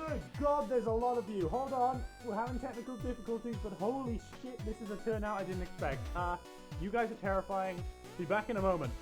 Good God, there's a lot of you. Hold on, we're having technical difficulties, but holy shit, this is a turnout I didn't expect. You guys are terrifying. Be back in a moment.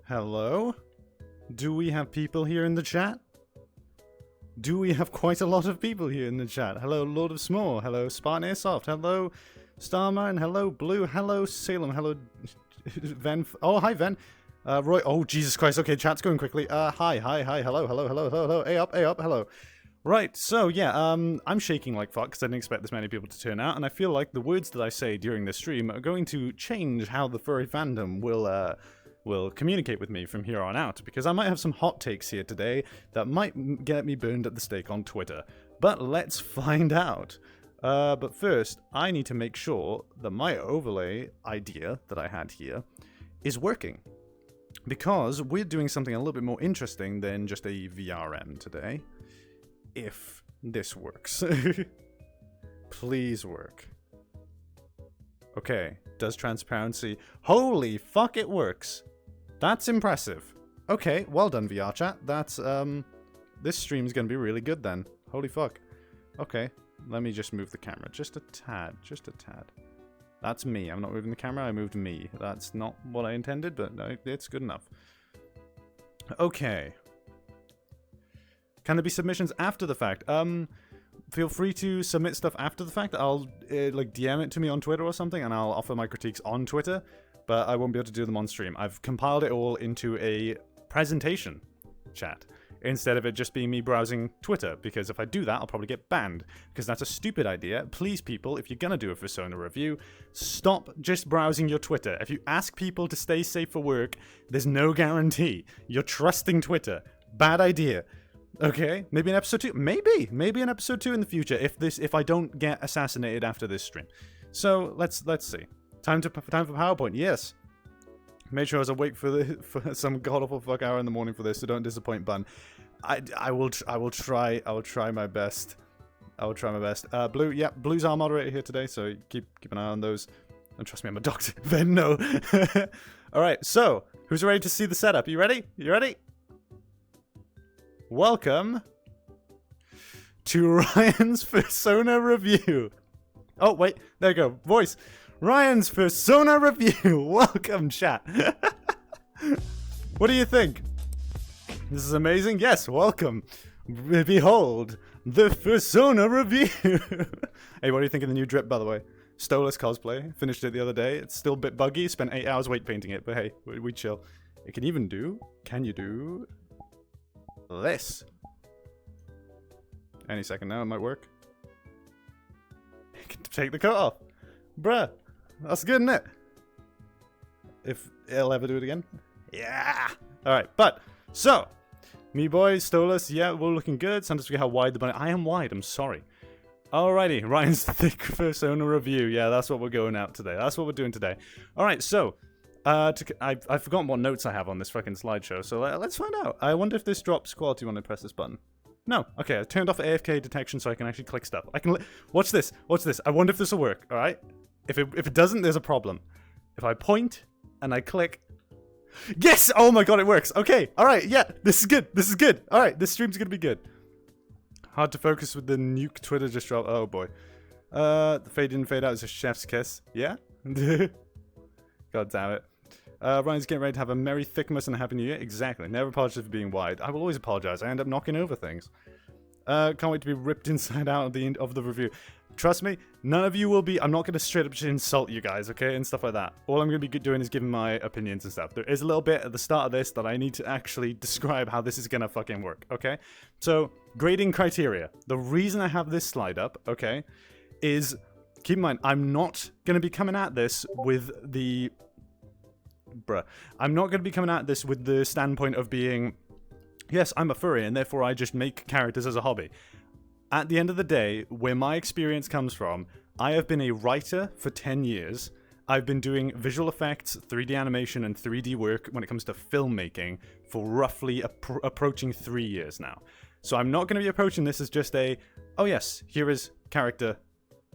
Hello? Do we have people here in the chat? Do we have quite a lot of people here in the chat? Hello, Lord of S'more. Hello, Spartan Airsoft. Hello, Starman. Hello, Blue. Hello, Salem. Hello, Ven. Oh, hi, Ven. Roy. Oh, Jesus Christ. Okay, chat's going quickly. Hi. Hello. Hey up. Hello. Right, so yeah, I'm shaking like fuck because I didn't expect this many people to turn out, and I feel like the words that I say during this stream are going to change how the furry fandom will communicate with me from here on out, because I might have some hot takes here today that might get me burned at the stake on Twitter. But let's find out. But first, I need to make sure that my overlay idea that I had here is working, because we're doing something a little bit more interesting than just a VRM today. If this works. Please work. Okay, does transparency... Holy fuck, it works! That's impressive. Okay, well done, VR chat. That's, this stream's gonna be really good then. Holy fuck. Okay, let me just move the camera. Just a tad. That's me. I'm not moving the camera, I moved me. That's not what I intended, but no, it's good enough. Okay. Can there be submissions after the fact? Feel free to submit stuff after the fact. I'll, like, DM it to me on Twitter or something, and I'll offer my critiques on Twitter, but I won't be able to do them on stream. I've compiled it all into a presentation chat, instead of it just being me browsing Twitter, because if I do that, I'll probably get banned, because that's a stupid idea. Please, people, if you're gonna do a FURSONA review, stop just browsing your Twitter. If you ask people to stay safe for work, there's no guarantee. You're trusting Twitter. Bad idea. Okay, maybe in episode 2. Maybe in episode 2 in the future if I don't get assassinated after this stream. So let's see. Time for PowerPoint. Yes. Made sure I was awake for some god awful fuck hour in the morning for this, so don't disappoint Bun. I will try my best. Blue, yeah, Blue's our moderator here today, so keep an eye on those. And trust me, I'm a doctor. Then no. All right, so who's ready to see the setup? You ready? Welcome to Ryan's FURSONA review. Oh, wait, there you go. Voice. Ryan's FURSONA review. Welcome, chat. What do you think? This is amazing? Yes, welcome. Behold, the FURSONA review. Hey, what do you think of the new drip, by the way? Stolas cosplay. Finished it the other day. It's still a bit buggy. Spent 8 hours weight painting it, but hey, we chill. It can even do... Can you do... this? Any second now, it might work. Take the coat off. Bruh. That's good, isn't it? If it'll ever do it again. Yeah. Alright, but, so. Me boys, Stolas, yeah, we're looking good. Sometimes forget how wide the bunny. I am wide, I'm sorry. Alrighty, Ryan's thick FURSONA review. Yeah, that's what we're going out today. That's what we're doing today. Alright, so. I've forgotten what notes I have on this fucking slideshow, so let's find out. I wonder if this drops quality when I press this button. No. Okay, I turned off AFK detection so I can actually click stuff. I can... Watch this. I wonder if this will work, alright? If it doesn't, there's a problem. If I point and I click, Yes! Oh my god, it works. Okay, alright, yeah, this is good. This is good. Alright, this stream's gonna be good. Hard to focus with the nuke Twitter just dropped. Oh boy. The fade in, fade out is a chef's kiss. Yeah? God damn it. Ryan's getting ready to have a Merry Thickmas and a Happy New Year. Exactly. Never apologize for being wide. I will always apologize. I end up knocking over things. Can't wait to be ripped inside out at the end of the review. Trust me, none of you will be... I'm not going to straight up just insult you guys, okay? And stuff like that. All I'm going to be doing is giving my opinions and stuff. There is a little bit at the start of this that I need to actually describe how this is going to fucking work, okay? So, grading criteria. The reason I have this slide up, okay, is... Keep in mind, I'm not going to be coming at this with the... I'm not going to be coming at this with the standpoint of being... Yes, I'm a furry, and therefore I just make characters as a hobby. At the end of the day, where my experience comes from, I have been a writer for 10 years. I've been doing visual effects, 3D animation, and 3D work when it comes to filmmaking for roughly approaching 3 years now. So I'm not going to be approaching this as just a, oh yes, here is character.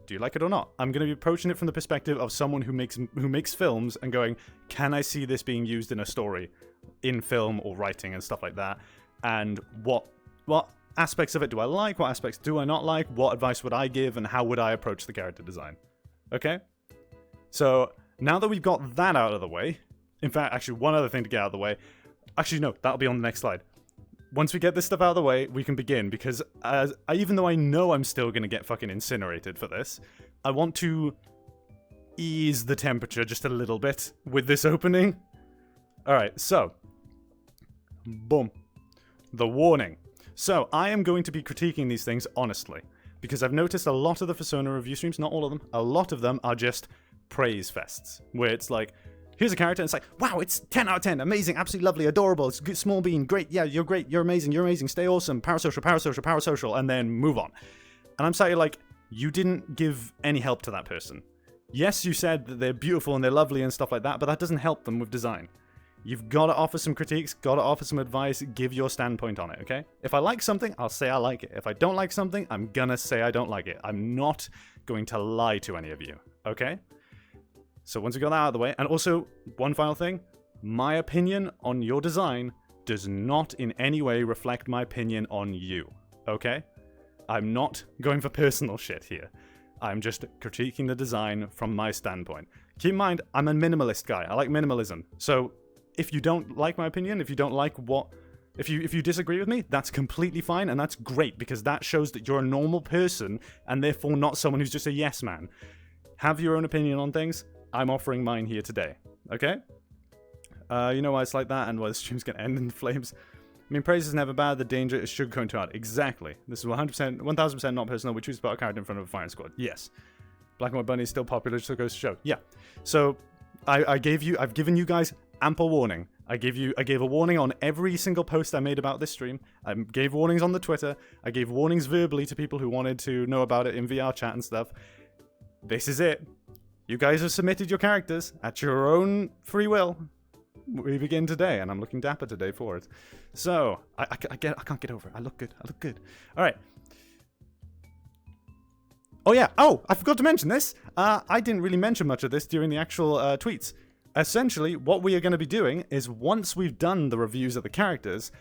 Do you like it or not? I'm going to be approaching it from the perspective of someone who makes films and going, can I see this being used in a story, in film or writing and stuff like that? And what aspects of it do I like? What aspects do I not like? What advice would I give? And how would I approach the character design? Okay? So, now that we've got that out of the way... In fact, actually, one other thing to get out of the way... Actually, no, that'll be on the next slide. Once we get this stuff out of the way, we can begin. Because even though I know I'm still going to get fucking incinerated for this, I want to ease the temperature just a little bit with this opening. Alright, so... Boom. The warning. So, I am going to be critiquing these things honestly, because I've noticed a lot of the FURSONA review streams, not all of them, a lot of them are just praise fests, where it's like, here's a character, and it's like, wow, it's 10 out of 10, amazing, absolutely lovely, adorable, it's good, small bean, great, yeah, you're great, you're amazing, stay awesome, parasocial, parasocial, parasocial, and then move on. And I'm saying, like, you didn't give any help to that person. Yes, you said that they're beautiful and they're lovely and stuff like that, but that doesn't help them with design. You've got to offer some critiques, got to offer some advice, give your standpoint on it, okay? If I like something, I'll say I like it. If I don't like something, I'm gonna say I don't like it. I'm not going to lie to any of you, okay? So once we got that out of the way, and also, one final thing, my opinion on your design does not in any way reflect my opinion on you, okay? I'm not going for personal shit here. I'm just critiquing the design from my standpoint. Keep in mind, I'm a minimalist guy. I like minimalism. So... if you don't like my opinion, if you don't like if you disagree with me, that's completely fine, and that's great, because that shows that you're a normal person, and therefore not someone who's just a yes man. Have your own opinion on things. I'm offering mine here today, okay? You know why it's like that, and why the stream's gonna end in flames. I mean, praise is never bad, the danger is sugarcoating too hard. Exactly. This is 100%, 1000% not personal. We choose to put a character in front of a firing squad. Yes. Black and White Bunny is still popular, just goes to show. Yeah. So, I've given you guys ample warning. I gave a warning on every single post I made about this stream. I gave warnings on the Twitter. I gave warnings verbally to people who wanted to know about it in VR chat and stuff. This is it. You guys have submitted your characters at your own free will. We begin today, and I'm looking dapper today for it. So, I can't get over it. I look good. Alright. Oh yeah, I forgot to mention this. I didn't really mention much of this during the actual tweets. Essentially, what we are going to be doing is, once we've done the reviews of the characters,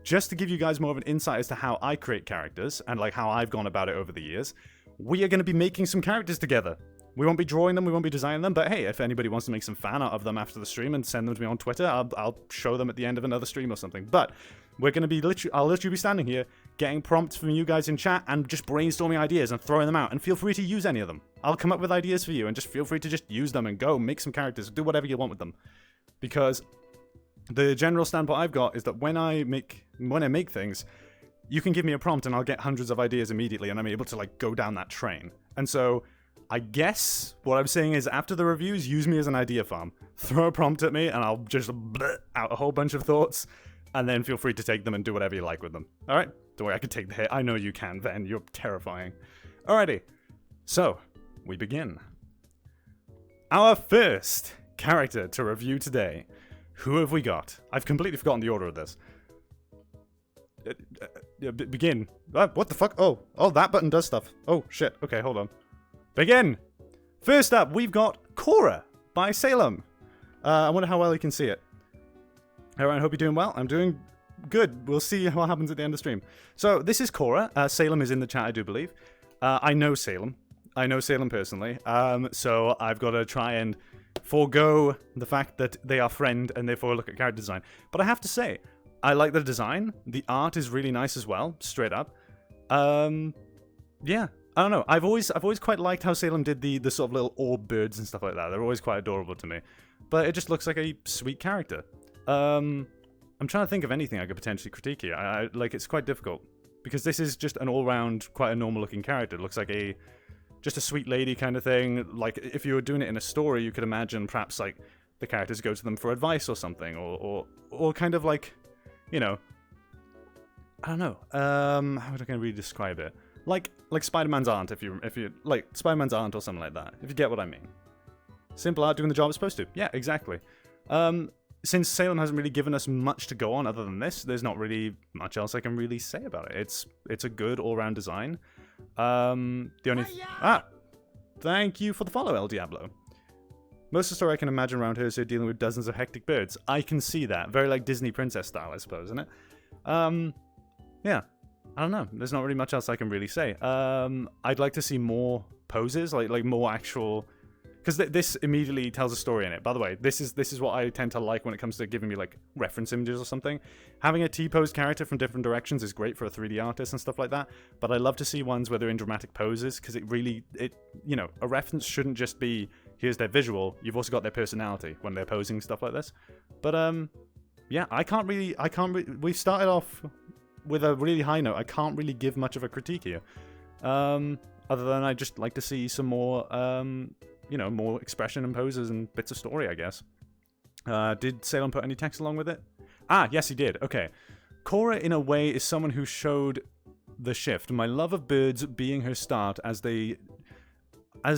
just to give you guys more of an insight as to how I create characters, and like how I've gone about it over the years, we are going to be making some characters together. We won't be drawing them, we won't be designing them, but hey, if anybody wants to make some fan art of them after the stream and send them to me on Twitter, I'll show them at the end of another stream or something. But we're going to be I'll literally be standing here, getting prompts from you guys in chat, and just brainstorming ideas and throwing them out, and feel free to use any of them. I'll come up with ideas for you, and just feel free to just use them and go, make some characters, do whatever you want with them. Because the general standpoint I've got is that when I make things, you can give me a prompt and I'll get hundreds of ideas immediately, and I'm able to like go down that train. And so, I guess what I'm saying is, after the reviews, use me as an idea farm. Throw a prompt at me, and I'll just out a whole bunch of thoughts, and then feel free to take them and do whatever you like with them. Alright? Don't worry, I can take the hit. I know you can, Ven. You're terrifying. Alrighty. So, we begin. Our first character to review today. Who have we got? I've completely forgotten the order of this. Begin. What the fuck? Oh, that button does stuff. Oh, shit. Okay, hold on. Begin! First up, we've got Cora by Salem. I wonder how well you can see it. Everyone, hope you're doing well. I'm doing good. We'll see what happens at the end of the stream. So, this is Cora. Salem is in the chat, I do believe. I know Salem. I know Salem personally. So, I've got to try and forego the fact that they are friend and therefore look at character design. But I have to say, I like the design. The art is really nice as well, straight up. Yeah, I don't know. I've always quite liked how Salem did the sort of little orb birds and stuff like that. They're always quite adorable to me. But it just looks like a sweet character. I'm trying to think of anything I could potentially critique here. Like, it's quite difficult. Because this is just an all-round, quite a normal-looking character. It looks like just a sweet lady kind of thing. Like, if you were doing it in a story, you could imagine perhaps, like, the characters go to them for advice or something. Or kind of like, you know... I don't know. How would I kind of really describe it? Like Spider-Man's aunt, if you like, Spider-Man's aunt or something like that. If you get what I mean. Simple art doing the job it's supposed to. Yeah, exactly. Since Salem hasn't really given us much to go on other than this, there's not really much else I can really say about it. It's a good all-round design. Thank you for the follow, El Diablo. Most of the story I can imagine around her is her dealing with dozens of hectic birds. I can see that. Very like Disney princess style, I suppose, isn't it? Yeah. I don't know. There's not really much else I can really say. I'd like to see more poses, like more actual... Because this immediately tells a story in it. By the way, this is what I tend to like when it comes to giving me, like, reference images or something. Having a T-pose character from different directions is great for a 3D artist and stuff like that. But I love to see ones where they're in dramatic poses, because you know, a reference shouldn't just be, here's their visual. You've also got their personality when they're posing, stuff like this. But, yeah, we've started off with a really high note. I can't really give much of a critique here. Other than I'd just like to see some more, you know, more expression and poses and bits of story, I guess. Did Salem put any text along with it? Ah, yes, he did. Okay. Cora, in a way, is someone who showed the shift. My love of birds being her start as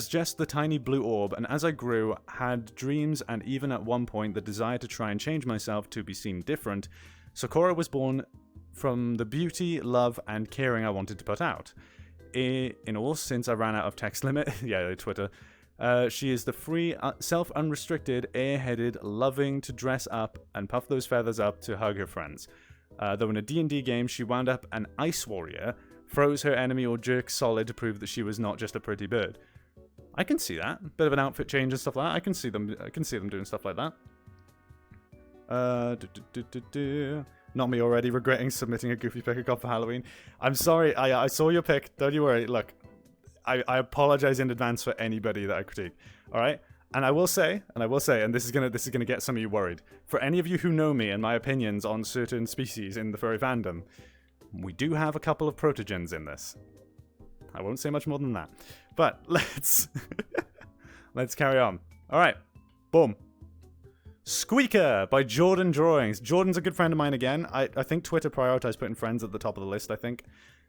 just the tiny blue orb, and as I grew, had dreams and even at one point the desire to try and change myself to be seen different. So Cora was born from the beauty, love, and caring I wanted to put out. In all, since I ran out of text limit, yeah, Twitter, she is the free, self-unrestricted, airheaded, loving to dress up and puff those feathers up to hug her friends. Though in a D&D game, she wound up an ice warrior, froze her enemy or jerked solid to prove that she was not just a pretty bird. I can see that. Bit of an outfit change and stuff like that. I can see them doing stuff like that. Not me already regretting submitting a goofy pick I got for Halloween. I'm sorry, I saw your pick. Don't you worry. Look, I apologize in advance for anybody that I critique. All right, and I will say, and this is gonna get some of you worried. For any of you who know me and my opinions on certain species in the furry fandom, we do have a couple of protogens in this. I won't say much more than that. But let's carry on. All right, boom. Squeaker by Jordan Drawings. Jordan's a good friend of mine again. I think Twitter prioritized putting friends at the top of the list, I think.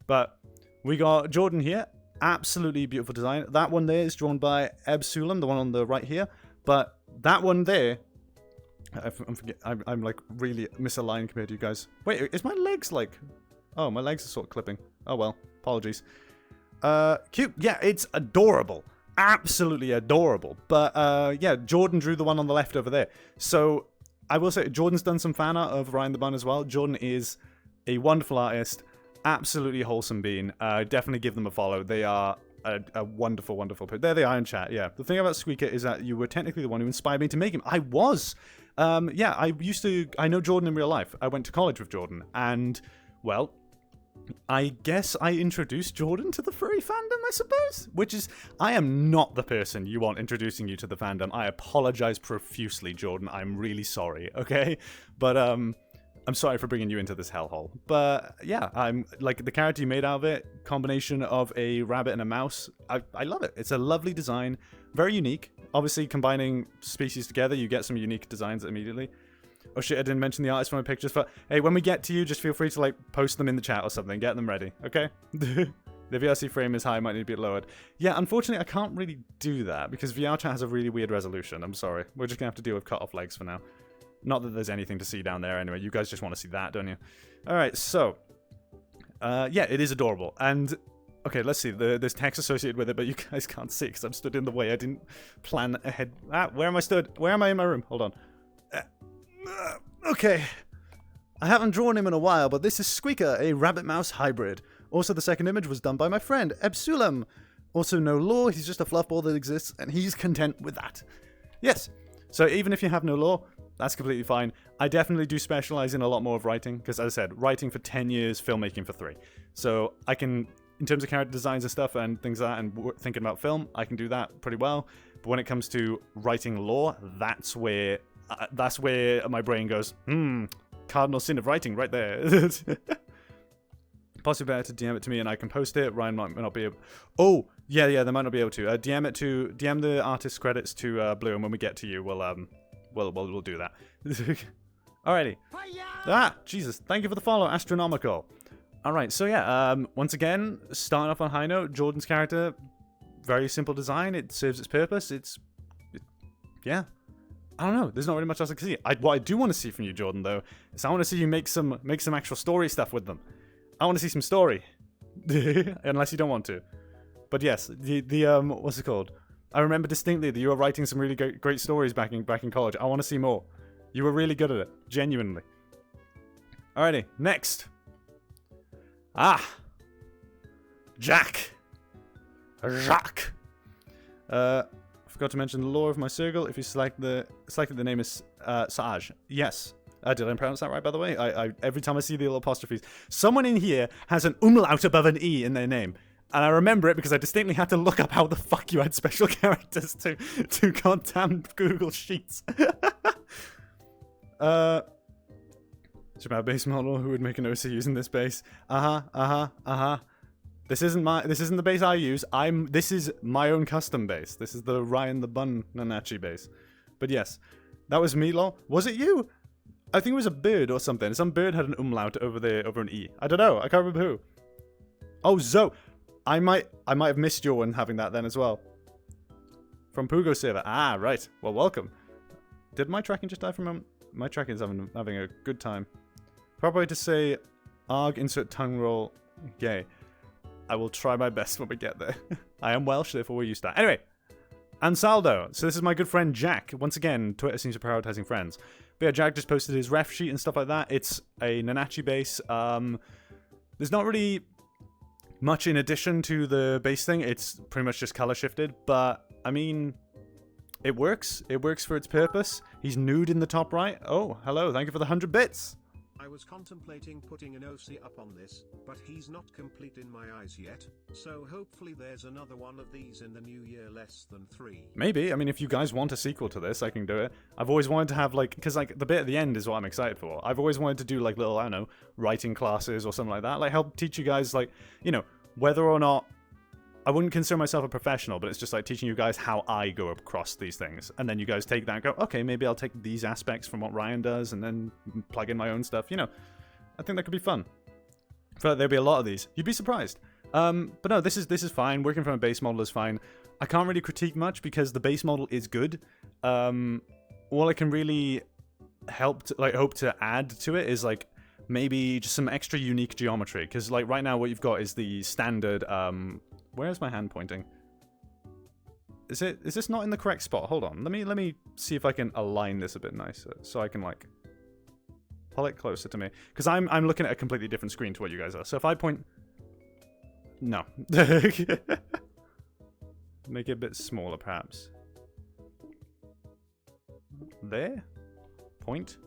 But we got Jordan here. Absolutely beautiful design. That one there is drawn by Ebsulam, the one on the right here. But that one there... I'm like really misaligned compared to you guys. Wait, is my legs like... Oh, my legs are sort of clipping. Oh well, apologies. Cute. Yeah, it's adorable. Absolutely adorable. But yeah, Jordan drew the one on the left over there. So I will say Jordan's done some fan art of Ryan the Bun as well. Jordan is a wonderful artist, absolutely wholesome being. Definitely give them a follow. They are a wonderful, wonderful person. There they are in chat. Yeah, the thing about Squeaker is that you were technically the one who inspired me to make him. I was. Yeah, I know Jordan in real life. I went to college with Jordan, and well, I guess I introduced Jordan to the furry fandom, I suppose? Which is, I am not the person you want introducing you to the fandom. I apologize profusely, Jordan. I'm really sorry, okay? But, I'm sorry for bringing you into this hellhole. But, yeah, I'm, like, the character you made out of it, combination of a rabbit and a mouse, I love it. It's a lovely design, very unique. Obviously, combining species together, you get some unique designs immediately. Oh shit, I didn't mention the artist for my pictures, but hey, when we get to you, just feel free to, like, post them in the chat or something. Get them ready, okay? The VRC frame is high, might need to be lowered. Yeah, unfortunately, I can't really do that, because VR chat has a really weird resolution. I'm sorry. We're just gonna have to deal with cut-off legs for now. Not that there's anything to see down there anyway. You guys just want to see that, don't you? Alright, so... yeah, it is adorable. And... Okay, let's see. There's text associated with it, but you guys can't see, because I'm stood in the way. I didn't plan ahead. Ah, where am I stood? Where am I in my room? Hold on. Okay. I haven't drawn him in a while, but this is Squeaker, a rabbit-mouse hybrid. Also, the second image was done by my friend, Ebsulam. Also, no lore, he's just a fluffball that exists, and he's content with that. Yes, so even if you have no lore, that's completely fine. I definitely do specialize in a lot more of writing, because as I said, writing for 10 years, filmmaking for 3. So I can, in terms of character designs and stuff and things like that, and thinking about film, I can do that pretty well. But when it comes to writing lore, that's where my brain goes, cardinal sin of writing right there. Possibly better to DM it to me and I can post it. Ryan might not be able... Oh, yeah, they might not be able to. DM the artist credits to Blue, and when we get to you, we'll do that. Alrighty. Ah, Jesus. Thank you for the follow, Astronomical. Alright, so yeah, once again, starting off on high note, Jordan's character, very simple design. It serves its purpose. Yeah. I don't know. There's not really much else I can see. What I do want to see from you, Jordan, though, is I want to see you make some actual story stuff with them. I want to see some story. Unless you don't want to. But yes, what's it called? I remember distinctly that you were writing some really great stories back in college. I want to see more. You were really good at it. Genuinely. Alrighty, next. Jacques. Forgot to mention the lore of my circle. If you select the name is Saj. Yes. Did I pronounce that right, by the way? Every time I see the little apostrophes. Someone in here has an umlaut above an E in their name. And I remember it because I distinctly had to look up how the fuck you had special characters to goddamn Google Sheets. It's about base model. Who would make an OC using this base? This isn't the base I use. This is my own custom base. This is the Ryan the Bun Nanachi base. But yes, that was me, lol. Was it you? I think it was a bird or something. Some bird had an umlaut over an E. I don't know. I can't remember who. Oh, Zoe. I might have missed your one having that then as well. From Pugo server. Ah, right. Well, welcome. Did my tracking just die from my tracking's having a good time. Proper way to say arg insert tongue roll gay. I will try my best when we get there. I am Welsh, therefore we're used to that. Anyway, Ansaldo. So this is my good friend Jack. Once again, Twitter seems to be prioritizing friends. But yeah, Jack just posted his ref sheet and stuff like that. It's a Nanachi base. There's not really much in addition to the base thing. It's pretty much just color shifted. But, I mean, it works. It works for its purpose. He's nude in the top right. Oh, hello. Thank you for the 100 bits. I was contemplating putting an OC up on this, but he's not complete in my eyes yet, so hopefully there's another one of these in the new year less than 3. Maybe. I mean, if you guys want a sequel to this, I can do it. I've always wanted to have, like, because, like, the bit at the end is what I'm excited for. I've always wanted to do, like, little, I don't know, writing classes or something like that. Like, help teach you guys, like, you know, whether or not... I wouldn't consider myself a professional, but it's just like teaching you guys how I go across these things. And then you guys take that and go, okay, maybe I'll take these aspects from what Ryan does and then plug in my own stuff. You know, I think that could be fun. I feel like there'll be a lot of these. You'd be surprised. But no, this is fine. Working from a base model is fine. I can't really critique much because the base model is good. All I can really hope to add to it is like maybe just some extra unique geometry. Because like right now what you've got is the standard... Where's my hand pointing? Is this not in the correct spot? Hold on. Let me see if I can align this a bit nicer so I can like pull it closer to me, because I'm looking at a completely different screen to what you guys are. So if I point, no, make it a bit smaller perhaps. There, point.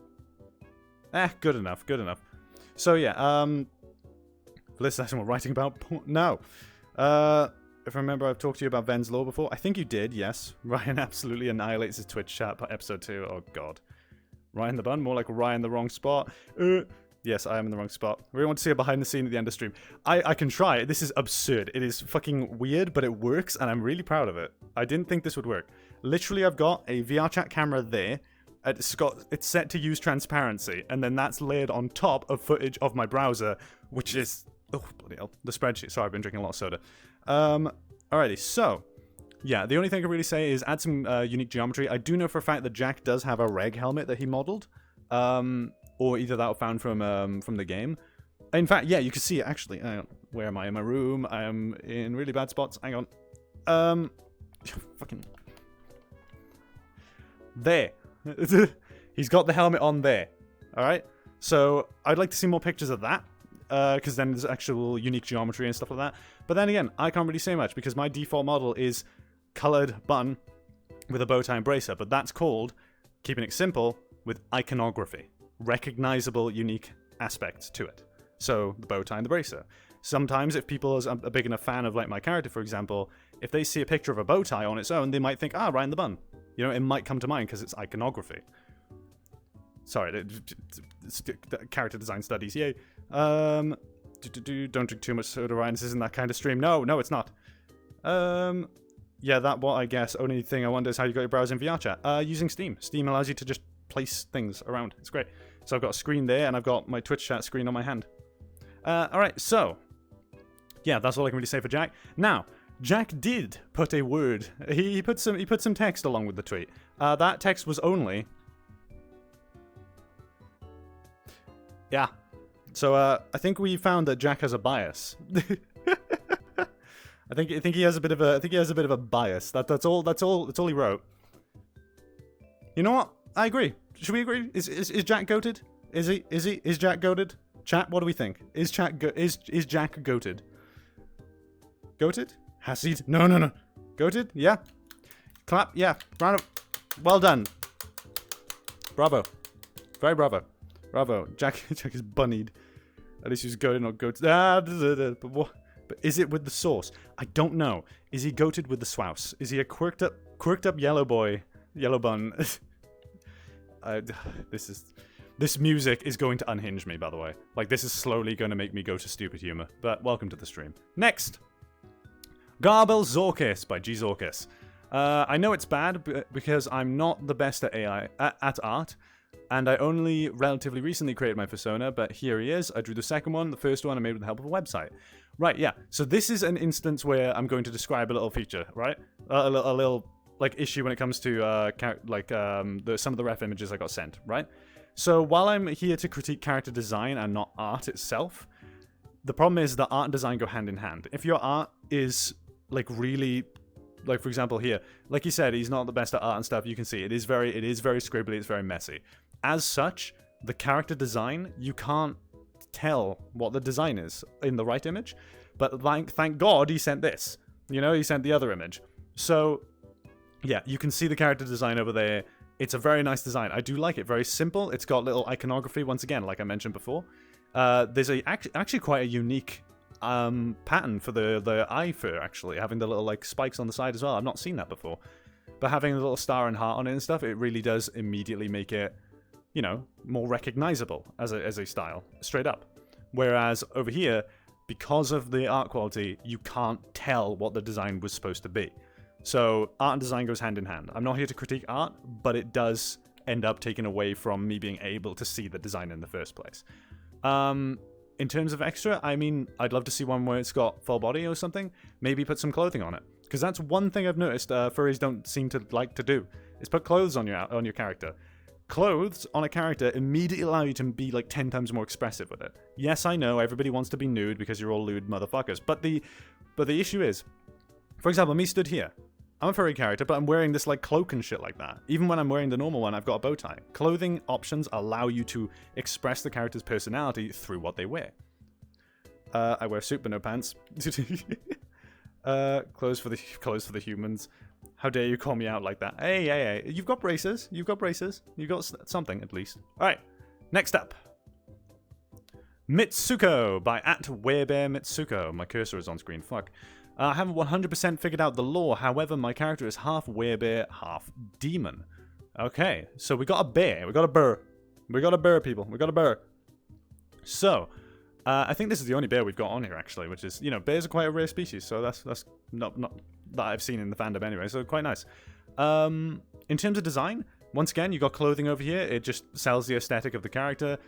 Good enough. Good enough. So yeah, for this lesson we're writing about no. If I remember, I've talked to you about Ven's Law before. I think you did, yes. Ryan absolutely annihilates his Twitch chat by episode 2. Oh, God. Ryan the Bun, more like Ryan the wrong spot. Yes, I am in the wrong spot. I really want to see a behind the scene at the end of stream. I can try. This is absurd. It is fucking weird, but it works, and I'm really proud of it. I didn't think this would work. Literally, I've got a VR chat camera there. It's set to use transparency, and then that's layered on top of footage of my browser, which is... Oh, bloody hell. The spreadsheet. Sorry, I've been drinking a lot of soda. Alrighty, so... Yeah, the only thing I can really say is add some unique geometry. I do know for a fact that Jack does have a reg helmet that he modeled. Or either that or found from the game. In fact, yeah, you can see it, actually. Hang on. Where am I? In my room. I am in really bad spots. Hang on. Fucking... There. He's got the helmet on there. All right. So I'd like to see more pictures of that, because then there's actual unique geometry and stuff like that. But then again, I can't really say much because my default model is colored button with a bow tie and bracer, but that's called, keeping it simple, with iconography. Recognizable, unique aspects to it. So the bow tie and the bracer. Sometimes if people are a big enough fan of like my character, for example, if they see a picture of a bow tie on its own, they might think, ah, Ryan the Bun. You know, it might come to mind because it's iconography. Sorry, character design studies, yay. Don't drink too much soda, Ryan. This isn't that kind of stream. No, it's not. Yeah, that what I guess. Only thing I wonder is how you got your browser in VR chat. Using Steam. Steam allows you to just place things around. It's great. So I've got a screen there, and I've got my Twitch chat screen on my hand. Alright, so yeah, that's all I can really say for Jack. Now, Jack did put a word. He put some text along with the tweet. That text was only... Yeah. So I think we found that Jack has a bias. I think he has a bit of a bias. That's all he wrote. You know what? I agree. Should we agree? Is Jack goated? Is Jack goated? Chat, what do we think? Is Jack goated? Goated? Hasid? No. Goated? Yeah. Clap? Yeah. Round of... Well done. Bravo. Very bravo. Bravo. Jack is bunnied. At least he's goated, not goated. But what? But is it with the sauce? I don't know. Is he goated with the swouse? Is he a quirked up yellow boy? Yellow bun? This music is going to unhinge me, by the way. Like, this is slowly going to make me go to stupid humor. But welcome to the stream. Next! Garbel Zorkis by G Zorkis. I know it's bad because I'm not the best at at art, and I only relatively recently created my Fursona, but here he is. I drew the second one. The first one I made with the help of a website. Right, yeah. So this is an instance where I'm going to describe a little feature, right? A little like issue when it comes to some of the ref images I got sent, right? So while I'm here to critique character design and not art itself, the problem is that art and design go hand in hand. If your art is like really, like for example here, like he said, he's not the best at art and stuff. You can see it is very scribbly. It's very messy. As such, the character design, you can't tell what the design is in the right image. But thank God he sent this. You know, he sent the other image. So yeah, you can see the character design over there. It's a very nice design. I do like it. Very simple. It's got little iconography once again, like I mentioned before. There's actually quite a unique pattern for the eye fur, actually, having the little like spikes on the side as well. I've not seen that before. But having a little star and heart on it and stuff, it really does immediately make it, you know, more recognizable as a style, straight up. Whereas over here, because of the art quality, you can't tell what the design was supposed to be. So art and design goes hand in hand. I'm not here to critique art, but it does end up taking away from me being able to see the design in the first place. In terms of extra, I mean, I'd love to see one where it's got full body or something. Maybe put some clothing on it. Because that's one thing I've noticed furries don't seem to like to do, is put clothes on your character. Clothes on a character immediately allow you to be like 10 times more expressive with it. Yes, I know, everybody wants to be nude because you're all lewd motherfuckers. But the issue is, for example, me stood here. I'm a furry character, but I'm wearing this like cloak and shit like that. Even when I'm wearing the normal one, I've got a bow tie. Clothing options allow you to express the character's personality through what they wear. I wear a suit but no pants. Clothes for the humans. How dare you call me out like that? Hey. You've got braces. You've got something at least. Alright, next up. Mitsuko by @WereBearMitsuko. My cursor is on screen, fuck. I haven't 100% figured out the lore, however, my character is half werebear, half demon. Okay, so we got a bear, we got a burr. We got a burr, people, we got a burr. So, I think this is the only bear we've got on here, actually, which is, you know, bears are quite a rare species, so that's not that I've seen in the fandom anyway, so quite nice. In terms of design, once again, you got clothing over here, it just sells the aesthetic of the character.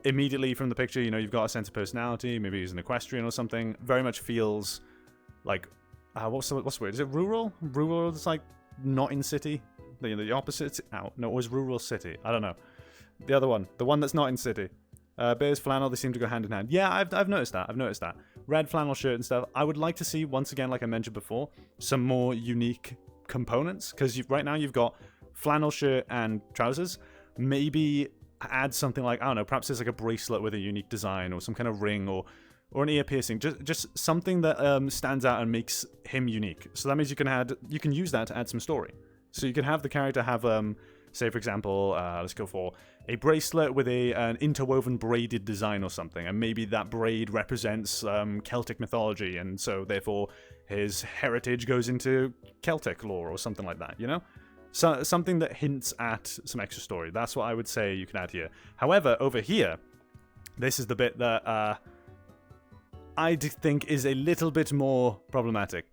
Immediately from the picture, you know, you've got a sense of personality. Maybe he's an equestrian or something. Very much feels like what's the word? Is it rural? Rural is like not in city. The opposite. No, it was rural city. I don't know. The other one, the one that's not in city. Bears, flannel, they seem to go hand in hand. Yeah, I've noticed that. I've noticed that. Red flannel shirt and stuff. I would like to see, once again, like I mentioned before, some more unique components, because right now you've got flannel shirt and trousers. Maybe add something like, I don't know, perhaps there's like a bracelet with a unique design or some kind of ring or an ear piercing, just something that stands out and makes him unique. So that means you can use that to add some story. So you can have the character have, say for example, let's go for a bracelet with an interwoven braided design or something, and maybe that braid represents Celtic mythology, and so therefore his heritage goes into Celtic lore or something like that, you know? So something that hints at some extra story. That's what I would say you can add here. However, over here, this is the bit that I think is a little bit more problematic.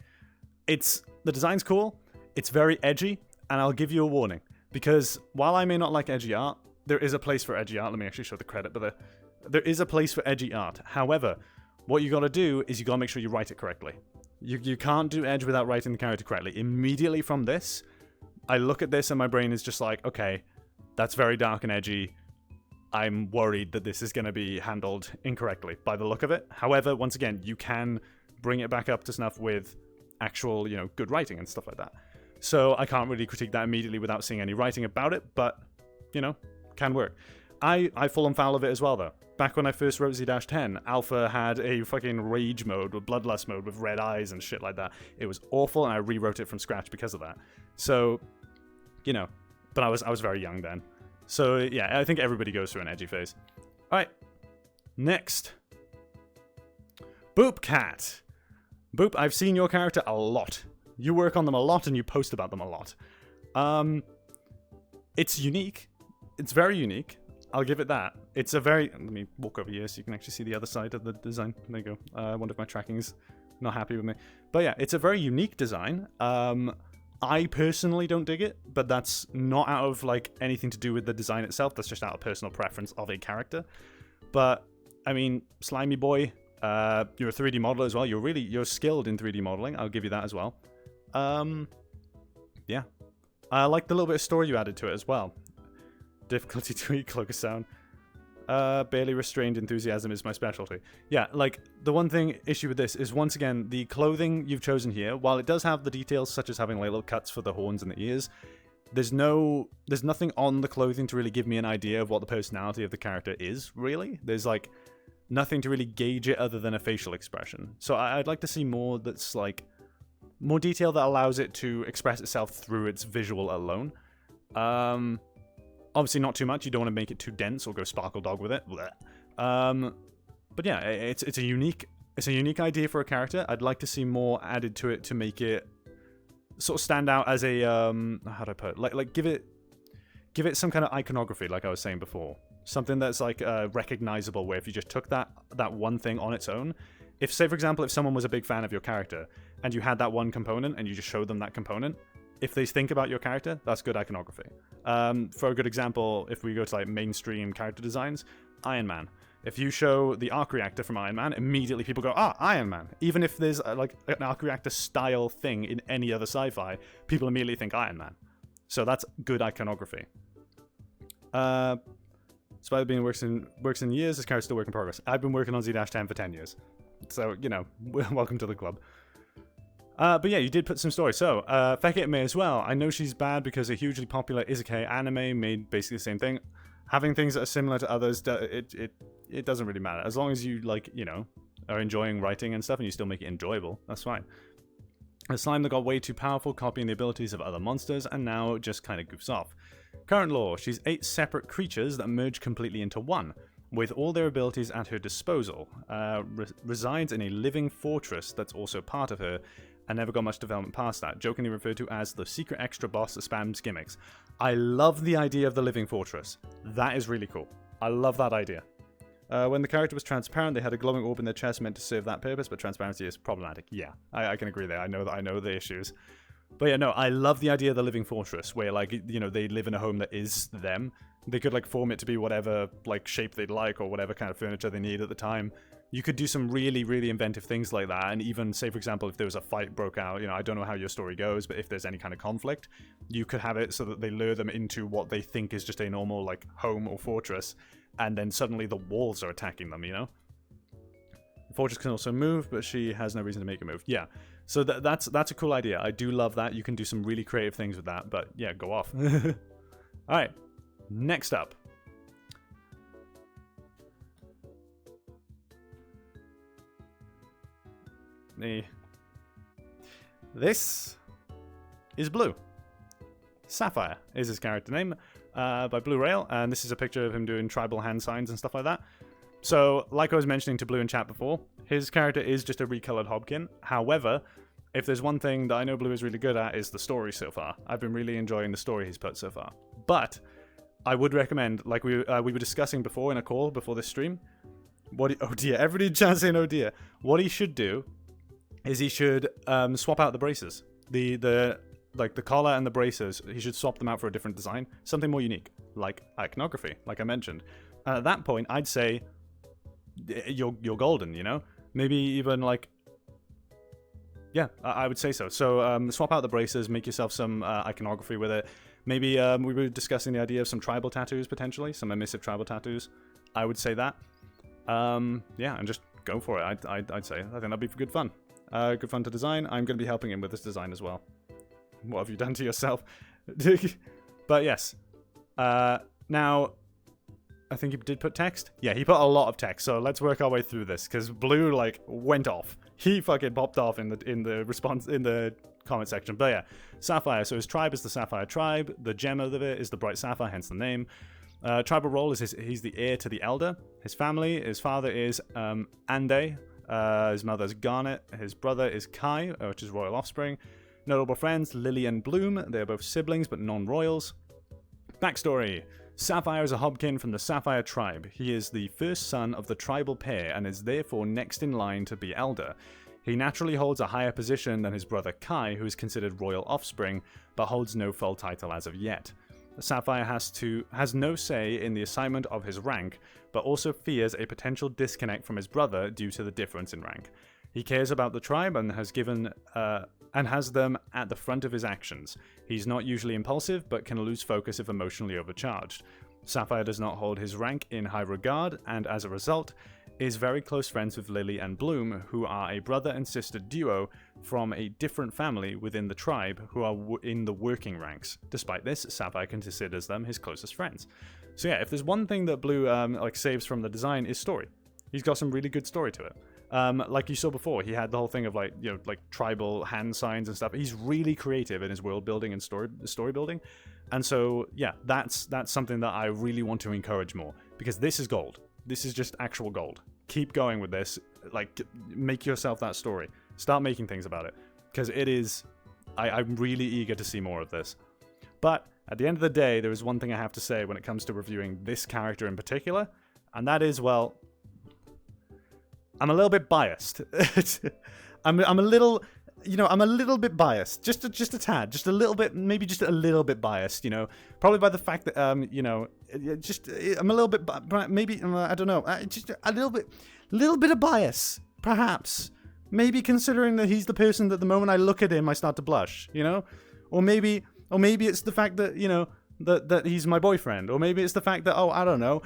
The design's cool, it's very edgy, and I'll give you a warning. Because while I may not like edgy art, there is a place for edgy art. Let me actually show the credit, but there is a place for edgy art. However, what you gotta do is you gotta make sure you write it correctly. You can't do edge without writing the character correctly. Immediately from this, I look at this and my brain is just like, okay, that's very dark and edgy. I'm worried that this is going to be handled incorrectly by the look of it. However, once again, you can bring it back up to snuff with actual, good writing and stuff like that. So I can't really critique that immediately without seeing any writing about it, but, can work. I fall on foul of it as well, though. Back when I first wrote Z-10, Alpha had a fucking rage mode, or bloodlust mode with red eyes and shit like that. It was awful, and I rewrote it from scratch because of that. So, but I was very young then. So, yeah, I think everybody goes through an edgy phase. Alright, next. Boop Cat. Boop, I've seen your character a lot. You work on them a lot, and you post about them a lot. It's unique. It's very unique. I'll give it that. It's a very... Let me walk over here so you can actually see the other side of the design. There you go. I wonder if my tracking's not happy with me. But yeah, it's a very unique design. I personally don't dig it, but that's not out of anything to do with the design itself. That's just out of personal preference of a character. But I mean, Slimy Boy, you're a 3D modeler as well. You're skilled in 3D modeling. I'll give you that as well. Yeah, I like the little bit of story you added to it as well. Difficulty to eat Cloak of Sound. Barely restrained enthusiasm is my specialty. Yeah, the one issue with this is, once again, the clothing you've chosen here, while it does have the details such as having little cuts for the horns and the ears, there's nothing on the clothing to really give me an idea of what the personality of the character is, really. There's nothing to really gauge it other than a facial expression. So I'd like to see more that's more detail that allows it to express itself through its visual alone. Obviously not too much. You don't want to make it too dense or go Sparkle Dog with it. But yeah, it's a unique idea for a character. I'd like to see more added to it to make it sort of stand out as a how do I put it? Give it some kind of iconography, like I was saying before. Something that's recognizable, where if you just took that one thing on its own, if, say for example, if someone was a big fan of your character and you had that one component and you just showed them that component, if they think about your character, that's good iconography. For a good example, if we go to mainstream character designs, Iron Man. If you show the arc reactor from Iron Man, immediately people go, Iron Man. Even if there's an arc reactor style thing in any other sci-fi, people immediately think Iron Man. So that's good iconography. Spider Bean works in years, this character's still work in progress. I've been working on Z-10 for 10 years. So, welcome to the club. But yeah, you did put some story. So, Fekit May as well. I know she's bad because a hugely popular isekai anime made basically the same thing. Having things that are similar to others, it doesn't really matter. As long as you, are enjoying writing and stuff and you still make it enjoyable, that's fine. A slime that got way too powerful, copying the abilities of other monsters, and now just kind of goofs off. Current lore, she's 8 separate creatures that merge completely into one, with all their abilities at her disposal. Resides in a living fortress that's also part of her, and never got much development past that, jokingly referred to as the secret extra boss that spams gimmicks. I love the idea of the living fortress. That is really cool. I love that idea. When the character was transparent, they had a glowing orb in their chest meant to serve that purpose, but transparency is problematic. Yeah, I can agree there. I know the issues. But yeah, no, I love the idea of the living fortress, where, they live in a home that is them. They could, form it to be whatever, shape they'd like, or whatever kind of furniture they need at the time. You could do some really, really inventive things like that, and even, say, for example, if there was a fight broke out, I don't know how your story goes, but if there's any kind of conflict, you could have it so that they lure them into what they think is just a normal, home or fortress, and then suddenly the walls are attacking them, The fortress can also move, but she has no reason to make it move. Yeah, so that's a cool idea. I do love that. You can do some really creative things with that, but yeah, go off. Alright, next up. This is Blue. Sapphire is his character name, by Blue Rail, and this is a picture of him doing tribal hand signs and stuff like that. So, like I was mentioning to Blue in chat before, his character is just a recolored Hobkin. However, if there's one thing that I know Blue is really good at, is the story so far. I've been really enjoying the story he's put so far. But I would recommend, like we were discussing before in a call before this stream, oh dear, everybody in chat saying oh dear. What he should do is he should swap out the braces. The collar and the braces, he should swap them out for a different design. Something more unique, like iconography, like I mentioned. And at that point, I'd say you're golden, you know? Maybe even like... Yeah, I would say so. So swap out the braces, make yourself some iconography with it. Maybe we were discussing the idea of some tribal tattoos, potentially. Some emissive tribal tattoos. I would say that. Yeah, and just go for it, I'd say. I think that'd be good fun. Good fun to design. I'm going to be helping him with this design as well. What have you done to yourself? But yes. Now, I think he did put text. Yeah, he put a lot of text. So let's work our way through this, because Blue like went off. He fucking popped off in the response in the comment section. But yeah, Sapphire. So his tribe is the Sapphire tribe. The gem of it is the bright sapphire, hence the name. Tribal role is he's the heir to the elder. His family, his father is Ande. His mother is Garnet. His brother is Kai, which is royal offspring. Notable friends, Lily and Bloom. They are both siblings, but non-royals. Backstory. Sapphire is a Hobkin from the Sapphire tribe. He is the first son of the tribal pair and is therefore next in line to be elder. He naturally holds a higher position than his brother Kai, who is considered royal offspring, but holds no full title as of yet. Sapphire has no say in the assignment of his rank, but also fears a potential disconnect from his brother due to the difference in rank. He cares about the tribe and has them at the front of his actions. He's not usually impulsive, but can lose focus if emotionally overcharged. Sapphire does not hold his rank in high regard, and as a result, is very close friends with Lily and Bloom, who are a brother and sister duo from a different family within the tribe who are in the working ranks. Despite this, Sapphire considers them his closest friends. So yeah, if there's one thing that Blue saves from the design, is story. He's got some really good story to it. Like you saw before, he had the whole thing of like tribal hand signs and stuff. He's really creative in his world building and story building. And so yeah, that's something that I really want to encourage more, because this is gold. This is just actual gold. Keep going with this. Like, make yourself that story. Start making things about it, because it is... I'm really eager to see more of this. But at the end of the day, there is one thing I have to say when it comes to reviewing this character in particular, and that is, well, I'm a little bit biased. I'm a little... I'm a little bit biased, just a tad, just a little bit, maybe just a little bit biased, probably by the fact that, I'm a little bit, maybe, I don't know, just a little bit of bias, perhaps, maybe considering that he's the person that the moment I look at him, I start to blush, or maybe it's the fact that, that he's my boyfriend, or maybe it's the fact that, I don't know,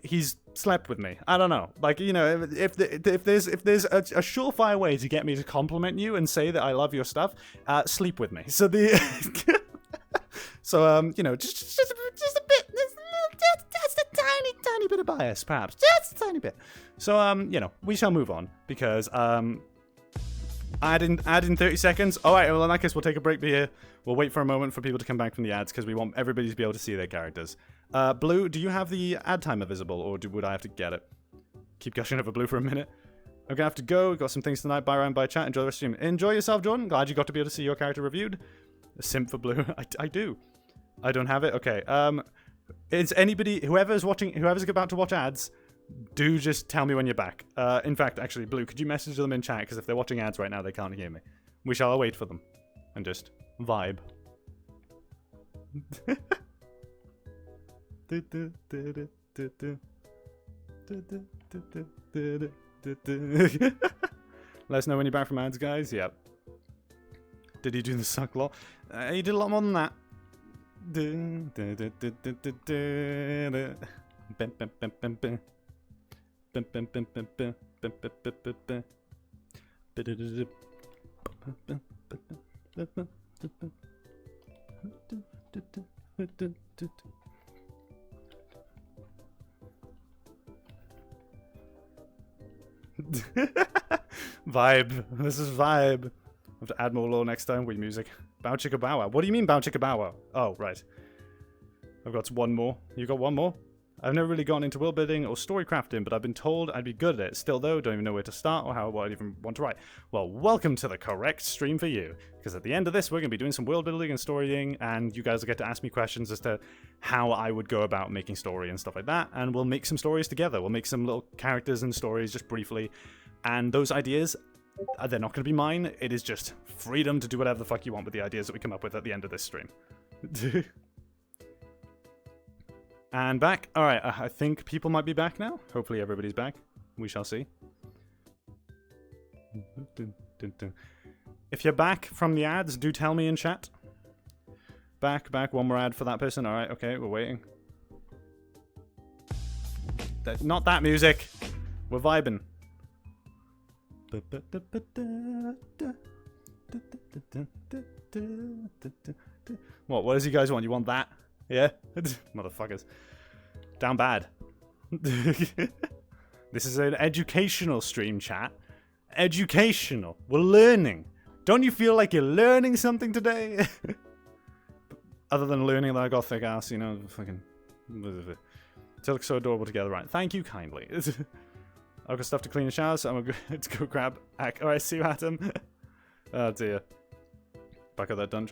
he's slept with me. I don't know. Like, if there's a surefire way to get me to compliment you and say that I love your stuff, sleep with me. So just a bit, just a tiny bit of bias, perhaps, just a tiny bit. So we shall move on, because add in 30 seconds. All right, well in that case we'll take a break here. We'll wait for a moment for people to come back from the ads, because we want everybody to be able to see their characters. Blue, do you have the ad timer visible, or would I have to get it? Keep gushing over Blue for a minute. I'm gonna have to go. We've got some things tonight. Bye around, bye chat. Enjoy the stream. Enjoy yourself, Jordan. Glad you got to be able to see your character reviewed. A simp for Blue. I do. I don't have it. Okay. Is anybody, whoever's about to watch ads, do just tell me when you're back. In fact, actually, Blue, could you message them in chat? Because if they're watching ads right now, they can't hear me. We shall wait for them and just vibe. Let us know when you're back from ads, guys. Yep. Did he do the suck lot? He did a lot more than that. Vibe. This is vibe. I have to add more lore next time. Wii music. Bow chicka bow wow. What do you mean bow chicka bow wow? Oh, right. I've got one more. You got one more? I've never really gone into world building or story crafting, but I've been told I'd be good at it. Still though, don't even know where to start or how I'd even want to write. Well, welcome to the correct stream for you. Because at the end of this, we're going to be doing some world building and storying, and you guys will get to ask me questions as to how I would go about making story and stuff like that, and we'll make some stories together. We'll make some little characters and stories just briefly, and those ideas, they're not going to be mine. It is just freedom to do whatever the fuck you want with the ideas that we come up with at the end of this stream. And back. Alright, I think people might be back now. Hopefully everybody's back. We shall see. If you're back from the ads, do tell me in chat. Back, one more ad for that person. Alright, okay, we're waiting. Not that music. We're vibing. What does you guys want? You want that? Yeah? Motherfuckers. Down bad. This is an educational stream, chat. Educational. We're learning. Don't you feel like you're learning something today? Other than learning that I got thick ass, you know, fucking... They look so adorable together, right? Thank you kindly. I've got stuff to clean the shower, so I'm going to go grab... Alright, see you, Adam. Oh, dear. Back of that dump